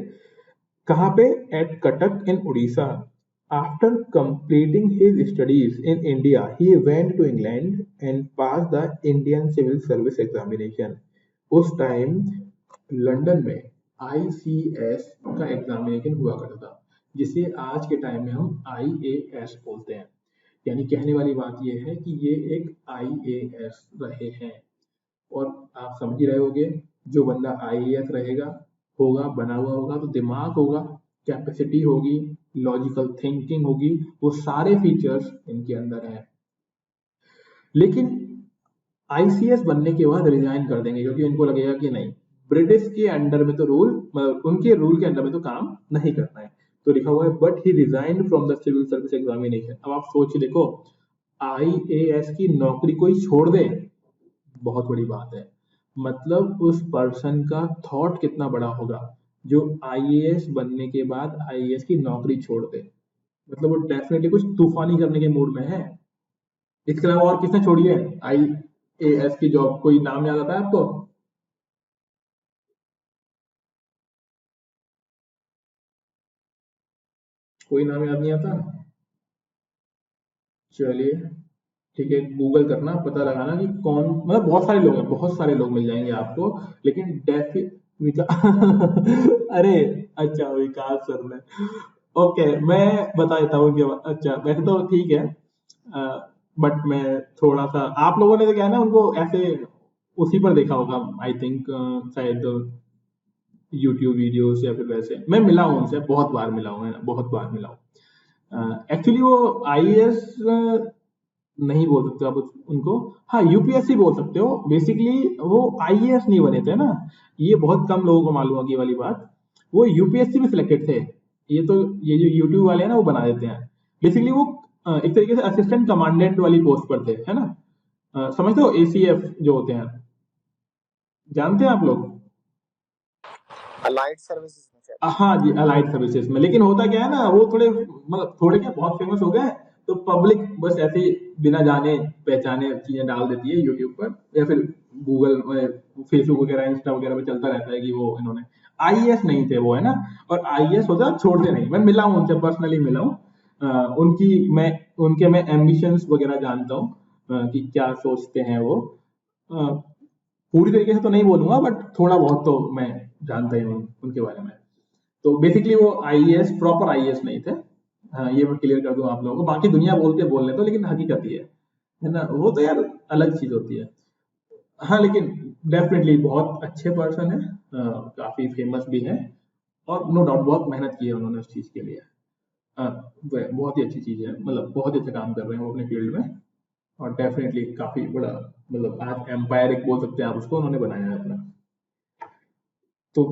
कहाँ पे, at Cuttack in Orissa. After completing his studies in India, he went to England and passed the Indian Civil Service examination। उस टाइम लंदन में ICS का एग्जामिनेशन हुआ करता था, जिसे आज के टाइम में हम IAS बोलते हैं। यानी कहने वाली बात यह है कि ये एक IAS रहे हैं। और आप समझ ही रहे होंगे, जो बंदा IAS रहेगा, होगा, बना हुआ होगा, तो दिमाग होगा, कैपेसिटी होगी, लॉजिकल थिंकिंग होगी, वो सारे फीचर्स इनके अंदर हैं। लेकिन ICS बनने के बाद रिजाइन कर देंगे, क्योंकि इनको लगेगा कि नहीं, ब्रिटिश के अंडर में तो रूल, मतलब उनके रूल के अंडर में तो काम नहीं करना है। तो लिखा हुआ है but he resign from the civil service examination. अब आप सोच देखो, IAS की नौकरी कोई छोड़ दे, बहुत बड़ी बात है। मतलब उस पर्सन का थॉट कितना बड़ा होगा जो IAS बनने के बाद IAS की नौकरी छोड़ दे, मतलब वो डेफिनेटली कुछ तूफानी करने के मूड में है। इसके अलावा और किसने छोड़ी है IAS की जॉब, कोई नाम याद आता है आपको? कोई नाम याद नहीं आता? चलिए ठीक है, गूगल करना, पता लगाना कि कौन, मतलब बहुत सारे लोग हैं, बहुत सारे लोग मिल जाएंगे आपको, लेकिन अरे अच्छा, विकास सर ने, ओके मैं बता देता हूँ कि, अच्छा वैसे तो ठीक है, बट मैं थोड़ा सा, आप लोगों ने तो क्या है ना, उनको ऐसे उसी पर देखा होगा आई थिंक, शायद यूट्यूब वीडियोस, या फिर वैसे मैं मिला हूँ उनसे, बहुत बार मिला हूँ, बहुत बार मिला हूँ। एक्चुअली वो IAS नहीं बोल सकते आप उनको, हाँ UPSC बोल सकते हो। बेसिकली वो IAS नहीं बने थे ना, ये बहुत कम लोगों को मालूम है ये वाली बात। वो UPSC में सिलेक्टेड थे, ये तो ये जो यूट्यूब वाले हैं ना, वो बना देते हैं। बेसिकली वो एक तरीके से असिस्टेंट कमांडेंट वाली पोस्ट पर थे, है ना, समझते हो, ACF जो होते हैं, जानते हैं आप लोग? Allied Services sir. हाँ जी, अलाइड सर्विसेज में। लेकिन होता क्या है ना, वो थोड़े मतलब थोड़े क्या बहुत फेमस हो गए, तो पब्लिक बस ऐसे ही बिना जाने पहचाने चीजें डाल देती है यूट्यूब पर, या फिर गूगल फेसबुक वगैरह इंस्टा वगैरह पे चलता रहता है कि वो इन्होंने आईएएस नहीं थे वो, है ना। और आईएएस होता छोड़ते नहीं, मैं मिला हूँ उनसे, पर्सनली मिला हूँ। उनकी मैं एम्बिशंस वगैरह जानता हूँ, कि क्या सोचते हैं वो। अ, पूरी तरीके से तो नहीं बोलूंगा, बट थोड़ा बहुत तो मैं जानता ही हूँ उनके बारे में। तो बेसिकली वो आईएएस, प्रॉपर आईएएस नहीं थे। हाँ, ये मैं क्लियर कर दूं आप लोगों को। बाकी दुनिया बोल रहे तो, लेकिन हकीकत ही है ना। वो तो यार अलग चीज होती है। हाँ, लेकिन डेफिनेटली बहुत अच्छे पर्सन है, काफी फेमस भी है, और नो डाउट बहुत मेहनत की है उन्होंने उस चीज के लिए। बहुत ही अच्छी चीज है, मतलब बहुत ही अच्छा काम कर रहे हैं वो अपने फील्ड में। और डेफिनेटली काफी बड़ा, मतलब आज एम्पायर एक बोल सकते हैं आप उसको, उन्होंने बनाया है अपना। तो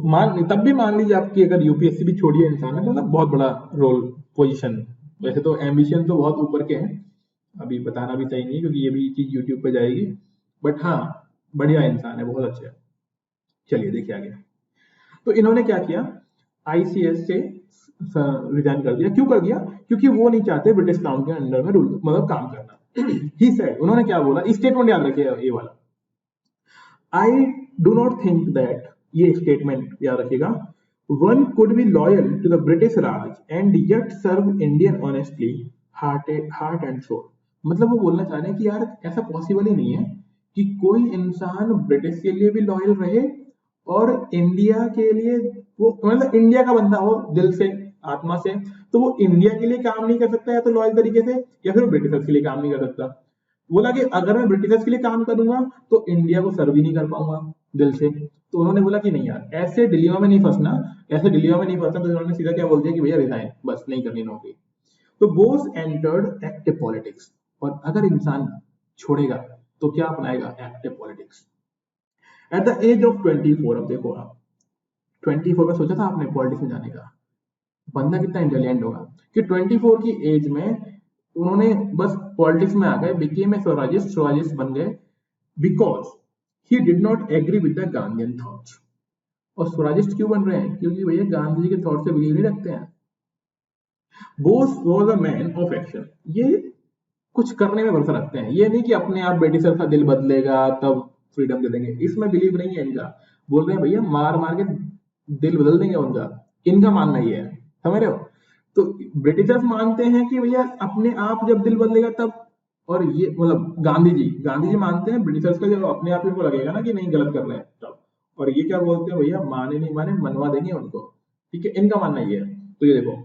तब भी मान लीजिए आपकी, अगर यूपीएससी भी छोड़िए इंसान है, तो मतलब बहुत बड़ा रोल, पोजीशन। वैसे तो एम्बिशन तो बहुत ऊपर के हैं, अभी बताना भी सही नहीं क्योंकि ये भी चीज यूट्यूब पे जाएगी। बट हाँ, बढ़िया इंसान है, बहुत अच्छे। चलिए देखिए आगे। तो इन्होंने क्या किया, आईसीएस से रिजाइन कर दिया। क्यों कर दिया? क्योंकि वो नहीं चाहते ब्रिटिश क्राउन के अंडर में रूल, मतलब काम करना। ही सेड, उन्होंने क्या बोला, स्टेटमेंट याद रखिए ये वाला, I do not think that, ये स्टेटमेंट याद रखिएगा, one could be loyal to the British Raj and yet serve Indian honestly, heart and soul. मतलब वो बोलना चाह रहे हैं कि यार ऐसा पॉसिबल ही नहीं है कि कोई इंसान ब्रिटिश के लिए भी लॉयल रहे और इंडिया के लिए, वो मतलब इंडिया का बंदा हो दिल से, आत्मा से, तो वो इंडिया के लिए काम नहीं कर सकता या तो लॉयल तरीके से, या फिर वो ब्रिटिशर्स के लिए काम नहीं कर सकता। बोला कि अगर मैं ब्रिटिशर्स के लिए काम करूंगा तो इंडिया को सर्व ही नहीं कर पाऊंगा दिल से। तो उन्होंने बोला कि नहीं यार, ऐसे डिलीमा में नहीं फंसना, ऐसे डिलीमा में नहीं फंसना। तो उन्होंने सीधा क्या बोल दिया कि भैया रिजाइन, बस नहीं करनी नौकरी। तो बोस एंटर्ड एक्टिव पॉलिटिक्स। और अगर इंसान छोड़ेगा तो क्या अपनाएगा? Active politics. At the age of 24, अब देखो आप 24 में सोचा था आपने पॉलिटिक्स में जाने का? बंदा कितना इंटेलिजेंट होगा कि 24 की एज में उन्होंने बस पॉलिटिक्स में आ गए, बिकेम ए स्वराजिस्ट बन गए, because he did not agree with the Gandhian thoughts. और स्वराजिस्ट क्यों बन रहे हैं? क्योंकि भैया गांधी जी के थॉट से बिलीव नहीं रखते हैं। Bose was a man of action. ये कुछ करने में भरोसा रखते हैं, ये नहीं कि अपने आप ब्रिटिशर का दिल बदलेगा तब फ्रीडम दे देंगे, इसमें बिलीव नहीं है इनका। बोल रहे हैं भैया मार मार के दिल बदल देंगे उनका, इनका मानना ये है, समझ रहे हो। तो ब्रिटिशर्स मानते हैं कि भैया अपने आप जब दिल बदलेगा तब, और ये मतलब गांधी जी मानते हैं ब्रिटिशर्स का जब अपने आप इनको लगेगा ना कि नहीं गलत कर रहे हैं तब। और ये क्या बोलते हैं भैया, माने नहीं माने मनवा देंगे उनको, ठीक है, इनका मानना ये है। तो ये देखो,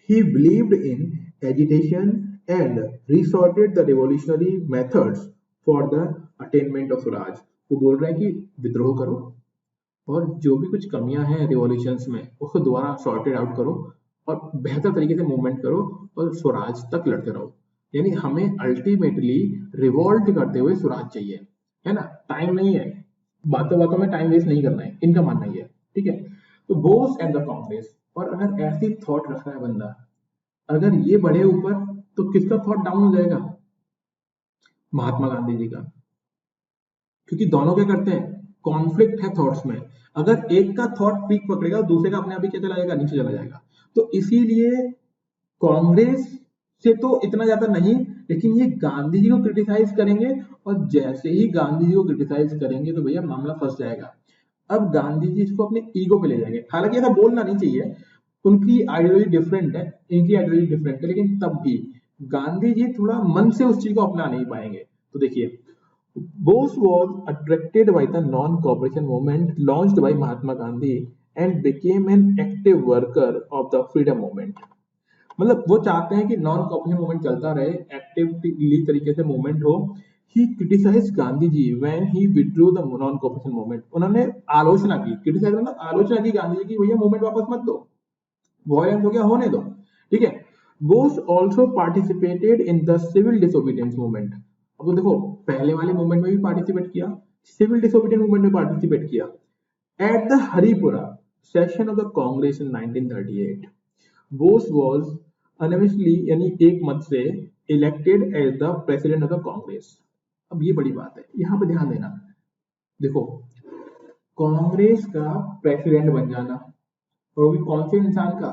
he believed in agitation and resorted the revolutionary methods for the attainment of Swaraj। वो बोल रहे हैं कि विद्रोह करो और जो भी कुछ कमियां हैं रिवॉल्यूशंस में उसको दोबारा सॉर्टेड आउट करो और बेहतर तरीके से मूवमेंट करो और स्वराज तक लड़ते रहो। यानी हमें अल्टीमेटली रिवॉल्ट करते हुए स्वराज चाहिए, है ना। टाइम नहीं है, बातों बातों में टाइम वेस्ट नहीं करना है, इनका मानना ही है, ठीक है। तो बोस एंड द कांग्रेस। और अगर ऐसी थॉट रख रहा है बंदा, अगर ये बढ़े ऊपर, तो किसका थॉट डाउन हो जाएगा? महात्मा गांधी जी का। क्योंकि दोनों क्या करते हैं, कॉन्फ्लिक्ट है थॉट्स में। अगर एक का थॉट पीक पकड़ेगा, दूसरे का अपने आप ही क्या चला जाएगा, नीचे चला जाएगा। तो इसीलिए कांग्रेस से तो इतना ज्यादा नहीं, लेकिन ये गांधी जी को क्रिटिसाइज करेंगे, और जैसे ही गांधी जी को क्रिटिसाइज करेंगे तो भैया मामला फंस जाएगा। अब गांधी जी इसको अपने ईगो पे ले जाएंगे। हालांकि ऐसा बोलना नहीं चाहिए, उनकी आइडियोलॉजी डिफरेंट है, इनकी आइडियोलॉजी डिफरेंट है, लेकिन तब भी गांधी जी थोड़ा मन से उस चीज को अपना नहीं पाएंगे। तो देखिए, Bose was attracted by the non-cooperation movement launched by Mahatma Gandhi and became an active worker of the freedom movement। मतलब वो चाहते हैं कि नॉन कॉपरेशन मूवमेंट चलता रहे, एक्टिवली तरीके से मूवमेंट हो। He criticise Gandhi ji when he withdrew the non cooperation movement. उन्होंने आलोचना की, क्रिटिसाइज मतलब आलोचना की गांधी जी की, भैया मूवमेंट वापस मत दो, वॉयलेंट हो गया, होने दो, ठीक है। Bose also participated in the civil disobedience movement. अब तो देखो, पहले वाले मूवमेंट में भी पार्टिसिपेट किया, सिविल डिसोबीडियंस मूवमेंट में पार्टिसिपेट किया। At the Haripura session of the Congress in 1938, Bose was unanimously यानी एक मत से elected as the president of the Congress. अब ये बड़ी बात है, यहां पे ध्यान देना। देखो, कांग्रेस का प्रेसिडेंट बन जाना, और वो भी कौन से इंसान का?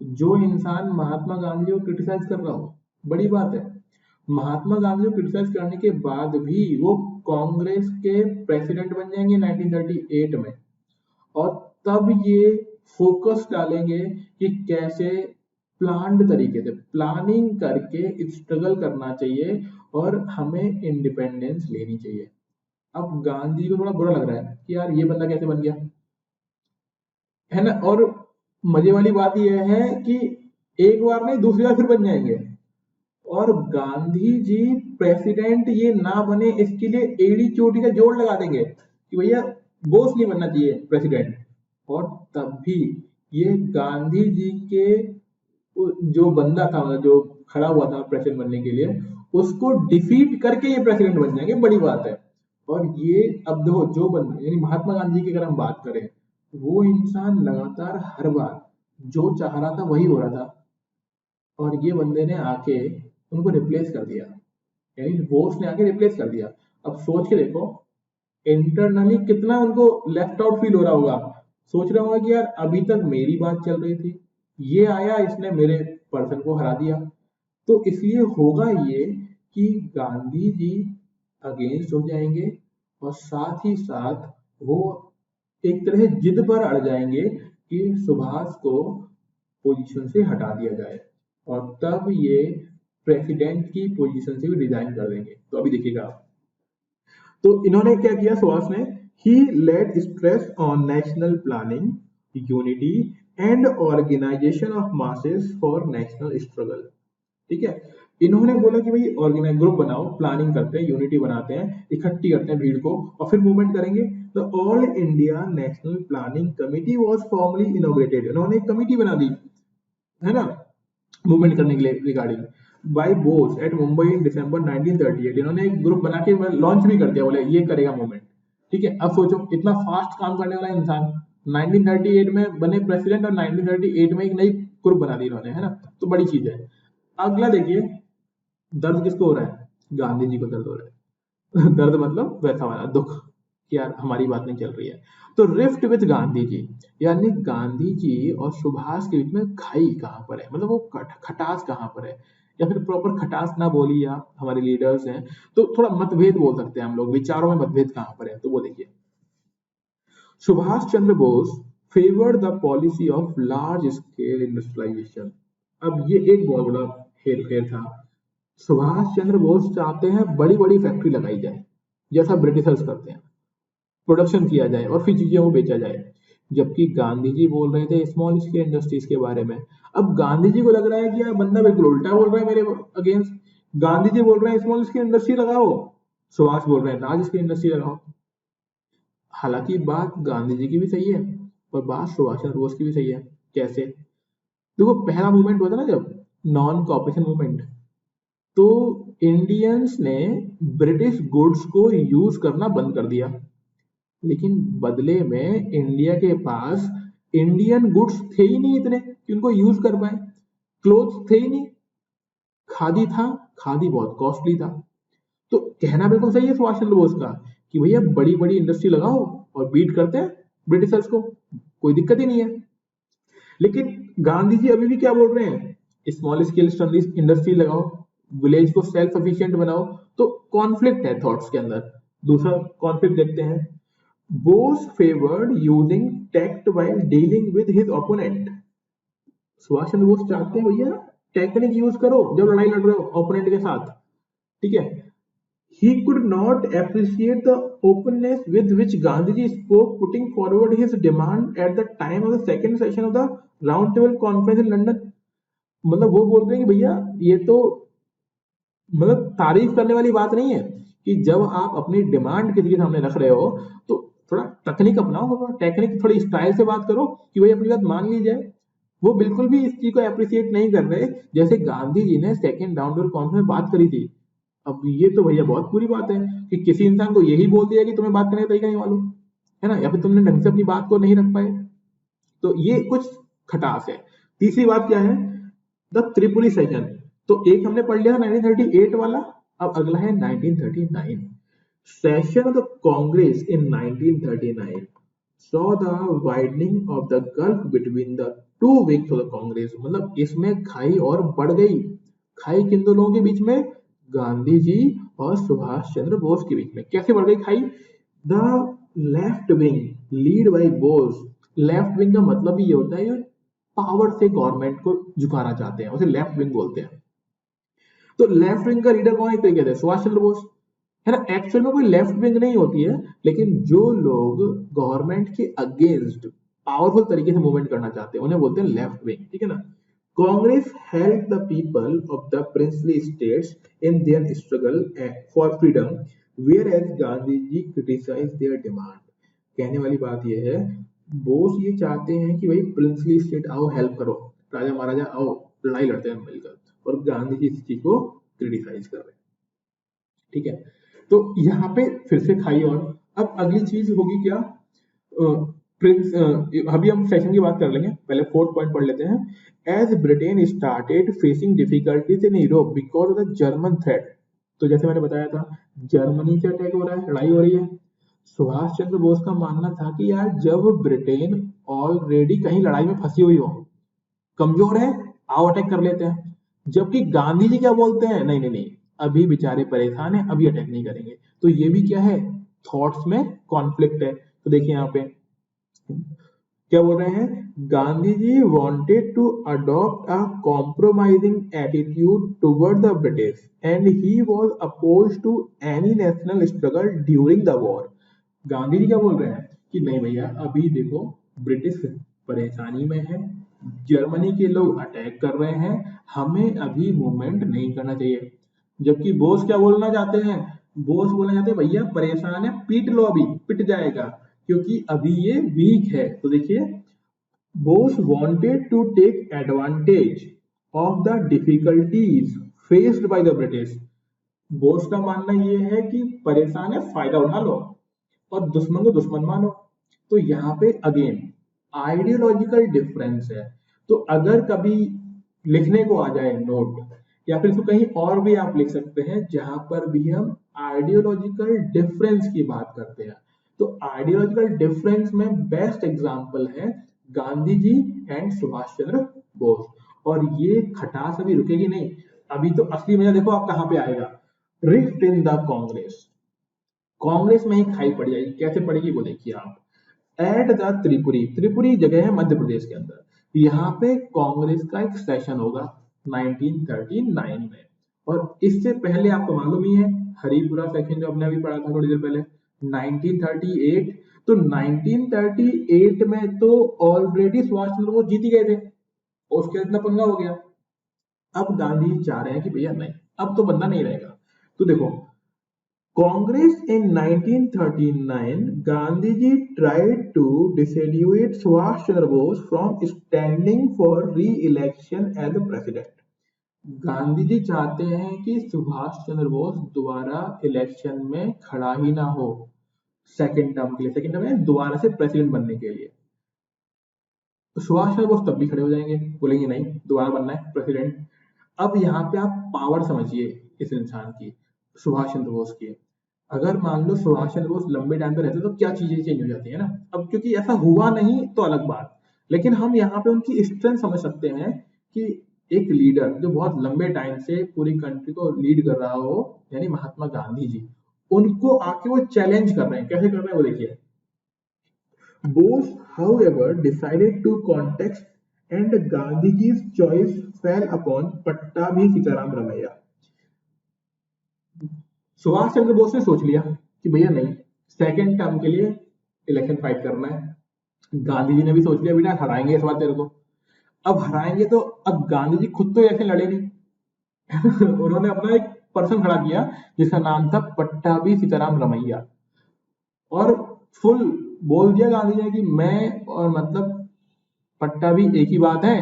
जो इंसान महात्मा गांधी को क्रिटिसाइज कर रहा हो। बड़ी बात है, महात्मा गांधी को क्रिटिसाइज करने के बाद भी वो कांग्रेस के प्रेसिडेंट बन जाएंगे 1938 में, और तब ये फोकस डालेंगे कि कैसे प्लान्ड तरीके से प्लानिंग करके स्ट्रगल करना चाहिए और हमें इंडिपेंडेंस लेनी चाहिए। अब गांधी को थोड़ा बुरा लग रहा है कि यार ये बंदा कैसे बन गया, है ना। और मजे वाली बात यह है कि एक बार नहीं दूसरी बार फिर बन जाएंगे, और गांधी जी प्रेसिडेंट ये ना बने इसके लिए एड़ी चोटी का जोड़ लगा देंगे कि भैया बोस नहीं बनना चाहिए प्रेसिडेंट। और तब भी ये गांधी जी के जो बंदा था, मतलब जो खड़ा हुआ था प्रेसिडेंट बनने के लिए, उसको डिफीट करके ये प्रेसिडेंट बन जाएंगे। बड़ी बात है। और ये अब देखो जो बंदा, यानी महात्मा गांधी की अगर हम बात करें, वो इंसान लगातार हर बार जो चाह रहा था वही हो रहा था, और ये बंदे ने आके उनको रिप्लेस कर दिया, यानी बोस ने आके रिप्लेस कर दिया। अब सोच के देखो इंटरनली कितना उनको लेफ्ट आउट फील हो रहा होगा। सोच रहा होगा कि यार अभी तक मेरी बात चल रही थी, ये आया इसने मेरे पर्सन को हरा दिया। तो इसलिए होगा ये कि गांधी जी अगेंस्ट हो जाएंगे, और साथ ही साथ वो एक तरह से जिद पर अड़ जाएंगे कि सुभाष को पोजीशन से हटा दिया जाए, और तब ये प्रेसिडेंट की पोजीशन से भी रिजाइन कर देंगे। तो अभी देखिएगा, तो इन्होंने क्या किया सुभाष ने, he laid stress on national planning, unity and organisation of masses for national struggle. ठीक है, इन्होंने बोला कि भाई ऑर्गेनाइज ग्रुप बनाओ, प्लानिंग करते हैं, यूनिटी बनाते हैं, इकट्ठी करते हैं भीड़ को और फिर मूवमेंट करेंगे। The all India national planning committee was formally inaugurated. इन्होंने एक कमेटी बना दी, है ना, मूवमेंट करने के लिए regarding by Bose at Mumbai in December 1938। इन्होंने एक ग्रुप बना के लॉन्च भी कर दिया, बोले ये करेगा मूवमेंट। ठीक है, अब सोचो इतना फास्ट काम करने वाला इंसान 1938 में बने प्रेसिडेंट, और 1938 में एक नई ग्रुप बना दी इन्होंने, है ना। तो बड़ी चीज है। अगला देखिए, दर्द किसको हो रहा है? गांधी जी को दर्द हो रहा है। दर्द मतलब वैसा वाला दुख कि यार हमारी बात नहीं चल रही है। तो रिफ्ट विद गांधी जी, यानी गांधी जी और सुभाष के बीच में खाई कहां पर है, मतलब वो खटास कहां पर है, या फिर प्रॉपर खटास ना बोली, या हमारे लीडर्स हैं तो थोड़ा मतभेद बोल सकते हैं हम लोग, विचारों में मतभेद कहां पर है। तो वो देखिए, Subhash Chandra Bose favoured the policy of large scale industrialisation. अब ये एक बहुत बड़ा हेरफेर था। सुभाष चंद्र बोस चाहते हैं बड़ी बड़ी फैक्ट्री लगाई जाए, जैसा ब्रिटिशर्स करते हैं, प्रोडक्शन किया जाए और फिर चीजों को बेचा जाए, जबकि गांधी जी बोल रहे थे स्मॉल स्केल इंडस्ट्रीज के बारे में। अब गांधी जी को लग रहा है कि यार बंदा बिल्कुल उल्टा बोल रहा है मेरे अगेंस्ट। गांधी जी बोल रहे हैं स्मॉल स्केल इंडस्ट्री लगाओ, सुभाष बोल रहे हैं लार्ज स्केल इंडस्ट्री लगाओ। हालांकि बात गांधी जी की भी सही है और बात सुभाष चंद्र बोस की भी सही है। कैसे? देखो, पहला मूवमेंट हुआ था ना जब, नॉन कॉपरेशन मूवमेंट, तो इंडियंस ने ब्रिटिश गुड्स को यूज करना बंद कर दिया, लेकिन बदले में इंडिया के पास इंडियन गुड्स थे ही नहीं इतने कि उनको यूज कर पाए। क्लोथ्स थे ही नहीं, खादी था, खादी बहुत कॉस्टली था। तो कहना बिल्कुल सही है सुभाष चंद्र बोस का कि भैया बड़ी बड़ी इंडस्ट्री लगाओ और बीट करते हैं ब्रिटिशर्स को, कोई दिक्कत ही नहीं है। लेकिन गांधी जी अभी भी क्या बोल रहे हैं, स्मॉल स्केल इंडस्ट्री लगाओ, विलेज को सेल्फ सफिशिएंट बनाओ। तो कॉन्फ्लिक्ट है थॉट्स के अंदर। दूसरा कॉन्फ्लिक्ट देखते हैं, Bose favoured using tact while dealing with his opponent. Subhash Chandra Bose चाहते हैं भैया टेक्निक यूज करो जब लड़ाई लड़ रहे हो ओपोनेंट के साथ। ठीक है, he could not appreciate the openness with which Gandhiji spoke, putting forward his demand at the time of the second session of the round table conference in London। मतलब वो बोल रहे हैं कि भैया ये तो मतलब तारीफ करने वाली बात नहीं है कि जब आप अपनी डिमांड किसी के सामने रख रहे हो तो थोड़ा तकनीक अपनाओ, थोड़ा टेक्निक, थोड़ी स्टाइल से बात करो कि भाई अपनी बात मान ली जाए। वो बिल्कुल भी इस चीज को अप्रिशिएट नहीं कर रहे जैसे गांधी जी ने सेकेंड राउंड टेबल कॉन्फ्रेंस में बात करी थी। अब ये तो भैया बहुत बुरी बात है कि किसी इंसान को यही बोल दिया कि तुम्हें बात करने का तरीका नहीं मालूम, है ना, या फिर तुमने ढंग से अपनी बात को नहीं रख पाए। तो ये कुछ खटास है। तीसरी बात क्या है, द त्रिपुरी सेशन। तो एक हमने पढ़ लिया 1938 वाला, अब अगला है 1939 session of the Congress in 1939। saw the widening of the gulf between the two wings of the Congress। मतलब इसमें खाई और बढ़ गई। खाई किन दो लोगों के बीच में? गांधी जी और सुभाष चंद्र बोस के बीच में। कैसे बढ़ गई खाई? The left wing lead by Bose. Left wing का मतलब ये होता है पावर से गवर्नमेंट को झुकाना चाहते हैं, उसे लेफ्ट विंग बोलते हैं। तो लेफ्ट विंग का लीडर कौन? एक तरीके से सुभाष चंद्र बोस, है ना। एक्चुअल में कोई लेफ्ट विंग नहीं होती है, लेकिन जो लोग गवर्नमेंट के अगेंस्ट पावरफुल तरीके से मूवमेंट करना चाहते हैं उन्हें बोलते हैं लेफ्ट विंग, ठीक है ना। Congress help the people of the princely states in their struggle for freedom, where as Gandhi ji criticise their demand. कहने वाली बात यह है, बोस ये चाहते हैं कि भाई प्रिंसली स्टेट आओ हेल्प करो, राजा महाराजा आओ लड़ाई लड़ते हैं मिलकर, और गांधी जी इस चीज को क्रिटिसाइज कर रहे हैं, ठीक है। तो यहाँ पे फिर से खाई। और अब अगली चीज होगी क्या? प्रिंस अभी हम सेशन की बात कर लेंगे, पहले फोर्थ पॉइंट पढ़ लेते हैं। As Britain started facing difficulties in Europe because of the German threat. तो जैसे मैंने बताया था, जर्मनी से अटैक हो रहा है, लड़ाई हो रही है। सुभाष चंद्र बोस का मानना था कि यार जब ब्रिटेन ऑलरेडी कहीं लड़ाई में फंसी हुई हो, कमजोर है, आओ अटैक कर लेते हैं। जबकि गांधी जी क्या बोलते हैं? नहीं नहीं नहीं, अभी बेचारे परेशान हैं, अभी अटैक नहीं करेंगे। तो ये भी क्या है? थॉट्स में कॉन्फ्लिक्ट है। तो देखिए यहाँ पे क्या बोल रहे हैं, Gandhi ji wanted to adopt a compromising attitude toward the British and he was opposed to any national struggle during the war. Gandhi ji क्या बोल रहे हैं कि नहीं भैया, अभी देखो ब्रिटिश परेशानी में है, जर्मनी के लोग अटैक कर रहे हैं, हमें अभी मूवमेंट नहीं करना चाहिए। जबकि बोस क्या बोलना चाहते हैं? बोस बोलना चाहते हैं भैया परेशान है, पीट लो, अभी पिट जाएगा, क्योंकि अभी ये वीक है। तो देखिए, Bose wanted to take advantage of the difficulties faced by the British. Bose का मानना ये है कि परेशान है, फायदा उठा लो और दुश्मन को दुश्मन मानो। तो यहाँ पे अगेन आइडियोलॉजिकल डिफरेंस है। तो अगर कभी लिखने को आ जाए नोट, या फिर इसको कहीं और भी आप लिख सकते हैं जहां पर भी हम आइडियोलॉजिकल डिफरेंस की बात करते हैं। तो आइडियोलॉजिकल डिफरेंस में बेस्ट एग्जांपल है गांधी जी एंड सुभाष चंद्र बोस। और ये खटास अभी रुकेगी नहीं, अभी तो असली मजा देखो आप कहां पे आएगा। Rift in the Congress, Congress में ही खाई पड़ जाएगी। कैसे पड़ेगी वो देखिए आप। एट द त्रिपुरी, त्रिपुरी जगह है मध्य प्रदेश के अंदर, यहाँ पे कांग्रेस का एक सेशन होगा 1939 में। और इससे पहले आपको मालूम ही है हरिपुरा सेशन जो हमने अभी पढ़ा था थोड़ी देर पहले, 1938। तो 1938 में तो ऑलरेडी सुभाष चंद्र बोस जीत ही गए थे, और उसके इतना पंगा हो गया। अब गांधी चाह रहे हैं कि भैया नहीं, अब तो बंदा नहीं रहेगा। तो देखो, Congress in 1939, Gandhiji tried to dissuade Subhash Chandra Bose from standing for re-election as the president. Gandhi ji चाहते हैं कि सुभाष चंद्र बोस दोबारा इलेक्शन में खड़ा ही ना हो सेकेंड टर्म के लिए। सेकेंड टर्म में दोबारा से प्रेसिडेंट बनने के लिए। तो सुभाष चंद्र बोस तब भी खड़े हो जाएंगे, बोलेंगे नहीं दोबारा बनना है प्रेसिडेंट। अब यहाँ पे आप पावर समझिए इस इंसान की, सुभाष चंद्र बोस की। अगर मान लो सुभाष चंद्र बोस लंबे टाइम पे रहते तो क्या चीजें चेंज हो जाती है ना। अब क्योंकि ऐसा हुआ नहीं तो अलग बात, लेकिन हम यहाँ पे उनकी स्ट्रेंथ समझ सकते हैं कि एक लीडर जो बहुत लंबे टाइम से पूरी कंट्री को लीड कर रहा हो, यानी महात्मा गांधी जी, उनको आके वो चैलेंज कर रहे हैं। कैसे कर रहे हैं वो देखिए। Bose however decided to contest and Gandhiji's choice fell upon Pattabhi Sitaram Ramaiah. Subhash Chandra Bose ने सोच लिया कि भैया नहीं, सेकेंड टर्म के लिए इलेक्शन फाइट करना है। गांधी जी ने भी सोच लिया बेटा हराएंगे इस बार तेरे को। अब हराएंगे तो अब गांधी जी खुद तो इलेक्शन लड़े नहीं उन्होंने अपना एक पर्सन खड़ा किया जिसका नाम था पट्टाभी सीताराम रमैया, और फुल बोल दिया गांधी जी ने कि मैं और मतलब पट्टाभी एक ही बात है,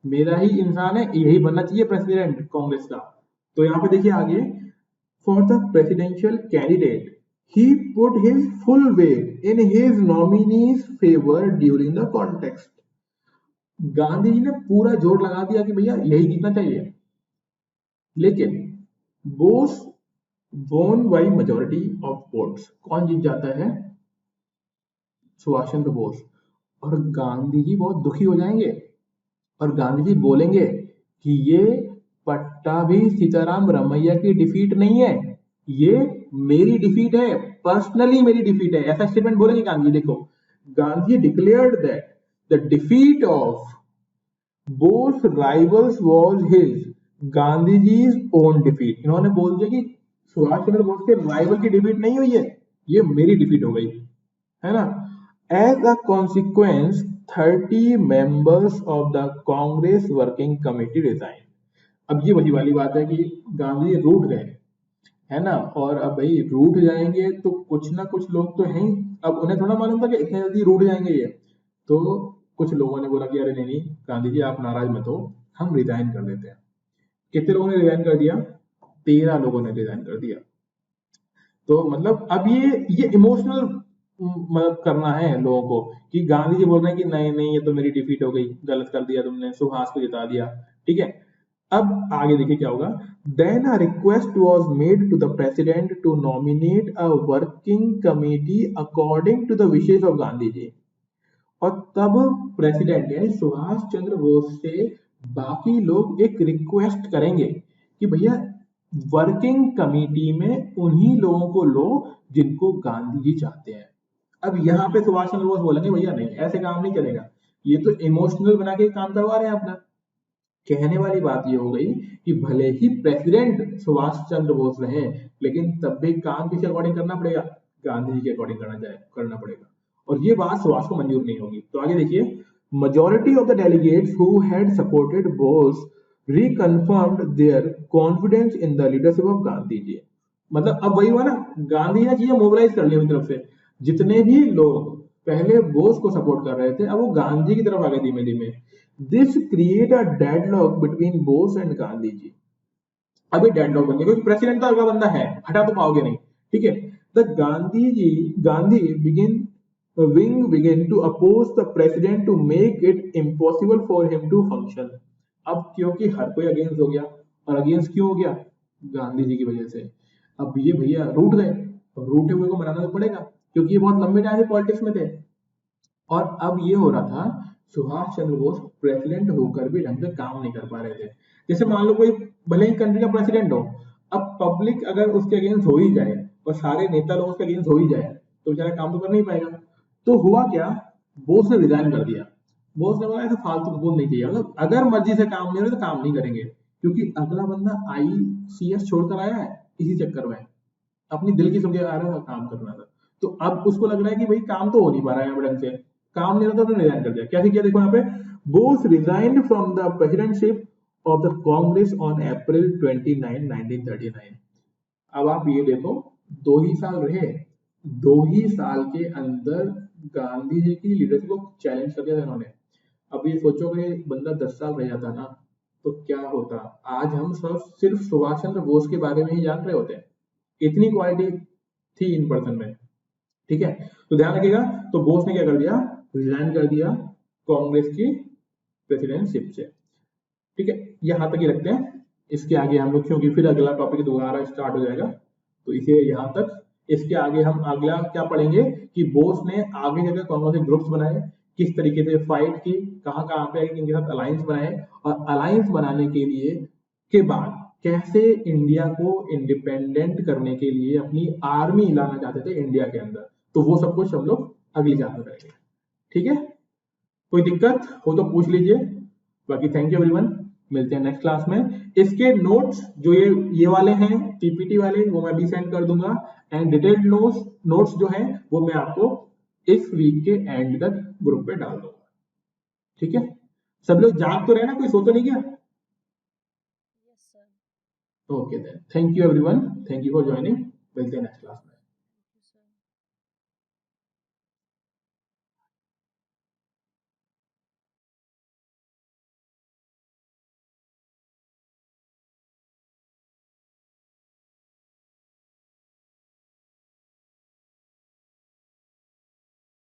मेरा ही इंसान है, यही बनना चाहिए प्रेसिडेंट कांग्रेस का। तो यहाँ पे देखिए आगे, for the presidential candidate, he put his full weight in his nominee's favor during the contest. Gandhi ji ने पूरा जोर लगा दिया कि भैया यही जीतना चाहिए। लेकिन Bose won by majority of votes। कौन जीत जाता है? सुभाष चंद्र बोस, और गांधी जी बहुत दुखी हो जाएंगे और गांधी जी बोलेंगे कि ये पट्टाभी सीताराम रमैया की डिफीट नहीं है, ये मेरी डिफीट है, पर्सनली मेरी डिफीट है, ऐसा स्टेटमेंट बोलेंगे गांधी। देखो, Gandhi declared that the defeat of both rivals was his, Gandhi ji's own defeat. इन्होंने बोल दिया कि सुभाष चंद्र बोस के राइवल की डिफीट नहीं हुई है, ये मेरी डिफीट हो गई, है ना। As a consequence 30 members of the Congress working committee resign. अब ये वही वाली बात है कि गांधी रूठ गए, है ना, और अब भाई रूठ जाएंगे तो कुछ ना कुछ लोग तो हैं ही, अब उन्हें थोड़ा मालूम था कि इतने जल्दी रूठ जाएंगे ये, तो कुछ लोगों ने बोला कि अरे नहीं नहीं गांधी जी आप नाराज मत हो, हम रिजाइन कर देते हैं। कितने लोगों ने रिजाइन कर दिया? 13 लोगों ने रिजाइन कर दिया। तो मतलब अब ये इमोशनल मतलब करना है लोगों को कि गांधी जी बोल रहे हैं कि नहीं नहीं ये तो मेरी डिफीट हो गई, गलत कर दिया तुमने, सुभाष को जिता दिया, ठीक है। अब आगे देखिए क्या होगा। Then a request was made to the president to nominate a working committee according to the wishes of Gandhi ji. और तब प्रेसिडेंट यानी सुभाष चंद्र बोस से बाकी लोग एक रिक्वेस्ट करेंगे कि भैया वर्किंग कमेटी में उन्हीं लोगों को लो जिनको गांधी जी चाहते हैं। अब यहाँ पे सुभाष चंद्र बोस बोलेंगे भैया नहीं ऐसे काम नहीं चलेगा, ये तो इमोशनल बना के काम करवा रहे हैं अपना। कहने वाली बात ये हो गई कि भले ही प्रेसिडेंट सुभाष चंद्र बोस रहे लेकिन तब भी काम किसके अकॉर्डिंग करना पड़ेगा? गांधी जी के अकॉर्डिंग करना पड़ेगा, और ये बात सुभाष को मंजूर नहीं होगी। तो आगे देखिए, majority of the delegates who had supported Bose reconfirmed their confidence in the leadership of Gandhi ji. मतलब अब वही हुआ ना, गांधी ने चीजें मोबिलाइज कर ली अपनी तरफ से, जितने भी लोग पहले बोस को सपोर्ट कर रहे थे अब वो गांधी की तरफ आ गए धीमे धीमे। This create a deadlock between Bose and Gandhi ji. अभी डेडलॉक बन गया क्योंकि प्रेसिडेंट तो अगला बंदा है, हटा तो पाओगे नहीं, ठीक है। The Gandhi begin wing began to oppose the president to make it impossible for him to function। अब क्योंकि हर कोई अगेंस्ट हो गया, और अगेंस्ट क्यों हो गया? गांधी जी की वजह से। अब ये भैया रूठ गए, और रूठे हुए को मनाना तो पड़ेगा क्योंकि ये बहुत लंबे टाइम से पॉलिटिक्स में थे। और अब ये हो रहा था सुभाष चंद्र बोस प्रेसिडेंट होकर भी ढंग से काम नहीं कर पा रहे थे। जैसे मान लो कोई भले ही कंट्री का प्रेसिडेंट हो, अब पब्लिक अगर उसके अगेंस्ट हो ही जाए और सारे नेता लोग उसके अगेंस्ट हो ही जाए तो बेचारा काम तो कर नहीं पाएगा। तो हुआ क्या, बोस ने रिजाइन कर दिया। बोस ने बोला ऐसा फालतू बोल नहीं चाहिए, मतलब अगर मर्जी से काम नहीं हो रहा तो काम नहीं करेंगे, क्योंकि अगला बंदा ICS छोड़कर आया है इसी चक्कर में, अपनी दिल की सुन के आ रहा था, काम करना था। तो अब उसको लग रहा है कि भाई काम तो हो नहीं पा रहा है ढंग से, काम नहीं रहा तो रिजाइन कर दिया। कैसे किया देखो यहाँ पे, Bose resigned from the presidentship of the Congress on April 29, 1939। अब आप ये देखो 2 ही साल रहे, 2 ही साल के अंदर गांधी जी की लीडरशिप को चैलेंज कर दिया था इन्होंने। अब ये सोचो कि बंदा 10 साल रह जाता ना तो क्या होता, आज हम सब सिर्फ सुभाष चंद्र बोस के बारे में ही जान रहे होते हैं, इतनी क्वालिटी थी इन पर्सन में, ठीक है। तो ध्यान रखिएगा, तो बोस ने क्या कर दिया, रिजाइन कर दिया कांग्रेस की प्रेसिडेंटशिप से, ठीक है। यहां तक ही रखते हैं, इसके आगे हम लोग क्योंकि फिर अगला टॉपिक दोबारा स्टार्ट हो जाएगा, तो इसे यहां तक। इसके आगे हम अगला क्या पढ़ेंगे कि बोस ने आगे जाकर कौन कौन से ग्रुप्स बनाए, किस तरीके से फाइट की, कहां पे इनके साथ अलायंस बनाए, और अलायंस बनाने के लिए के बाद कैसे इंडिया को इंडिपेंडेंट करने के लिए अपनी आर्मी लाना चाहते थे इंडिया के अंदर। तो वो सब कुछ हम लोग अगली क्लास में करेंगे, ठीक है। कोई दिक्कत हो तो पूछ लीजिए, बाकी थैंक यू एवरीवन, मिलते हैं नेक्स्ट क्लास में। इसके नोट्स जो ये वाले हैं PPT वाले वो मैं भी सेंड कर दूंगा, एंड डिटेल्ड नोट्स जो हैं वो मैं आपको इस वीक के एंड तक ग्रुप पे डाल दूंगा, ठीक है। सब लोग जाग तो रहे ना, कोई सो तो नहीं गया? Yes, sir. Okay then, thank you everyone, thank you for joining, मिलते हैं नेक्स्ट क्लास में।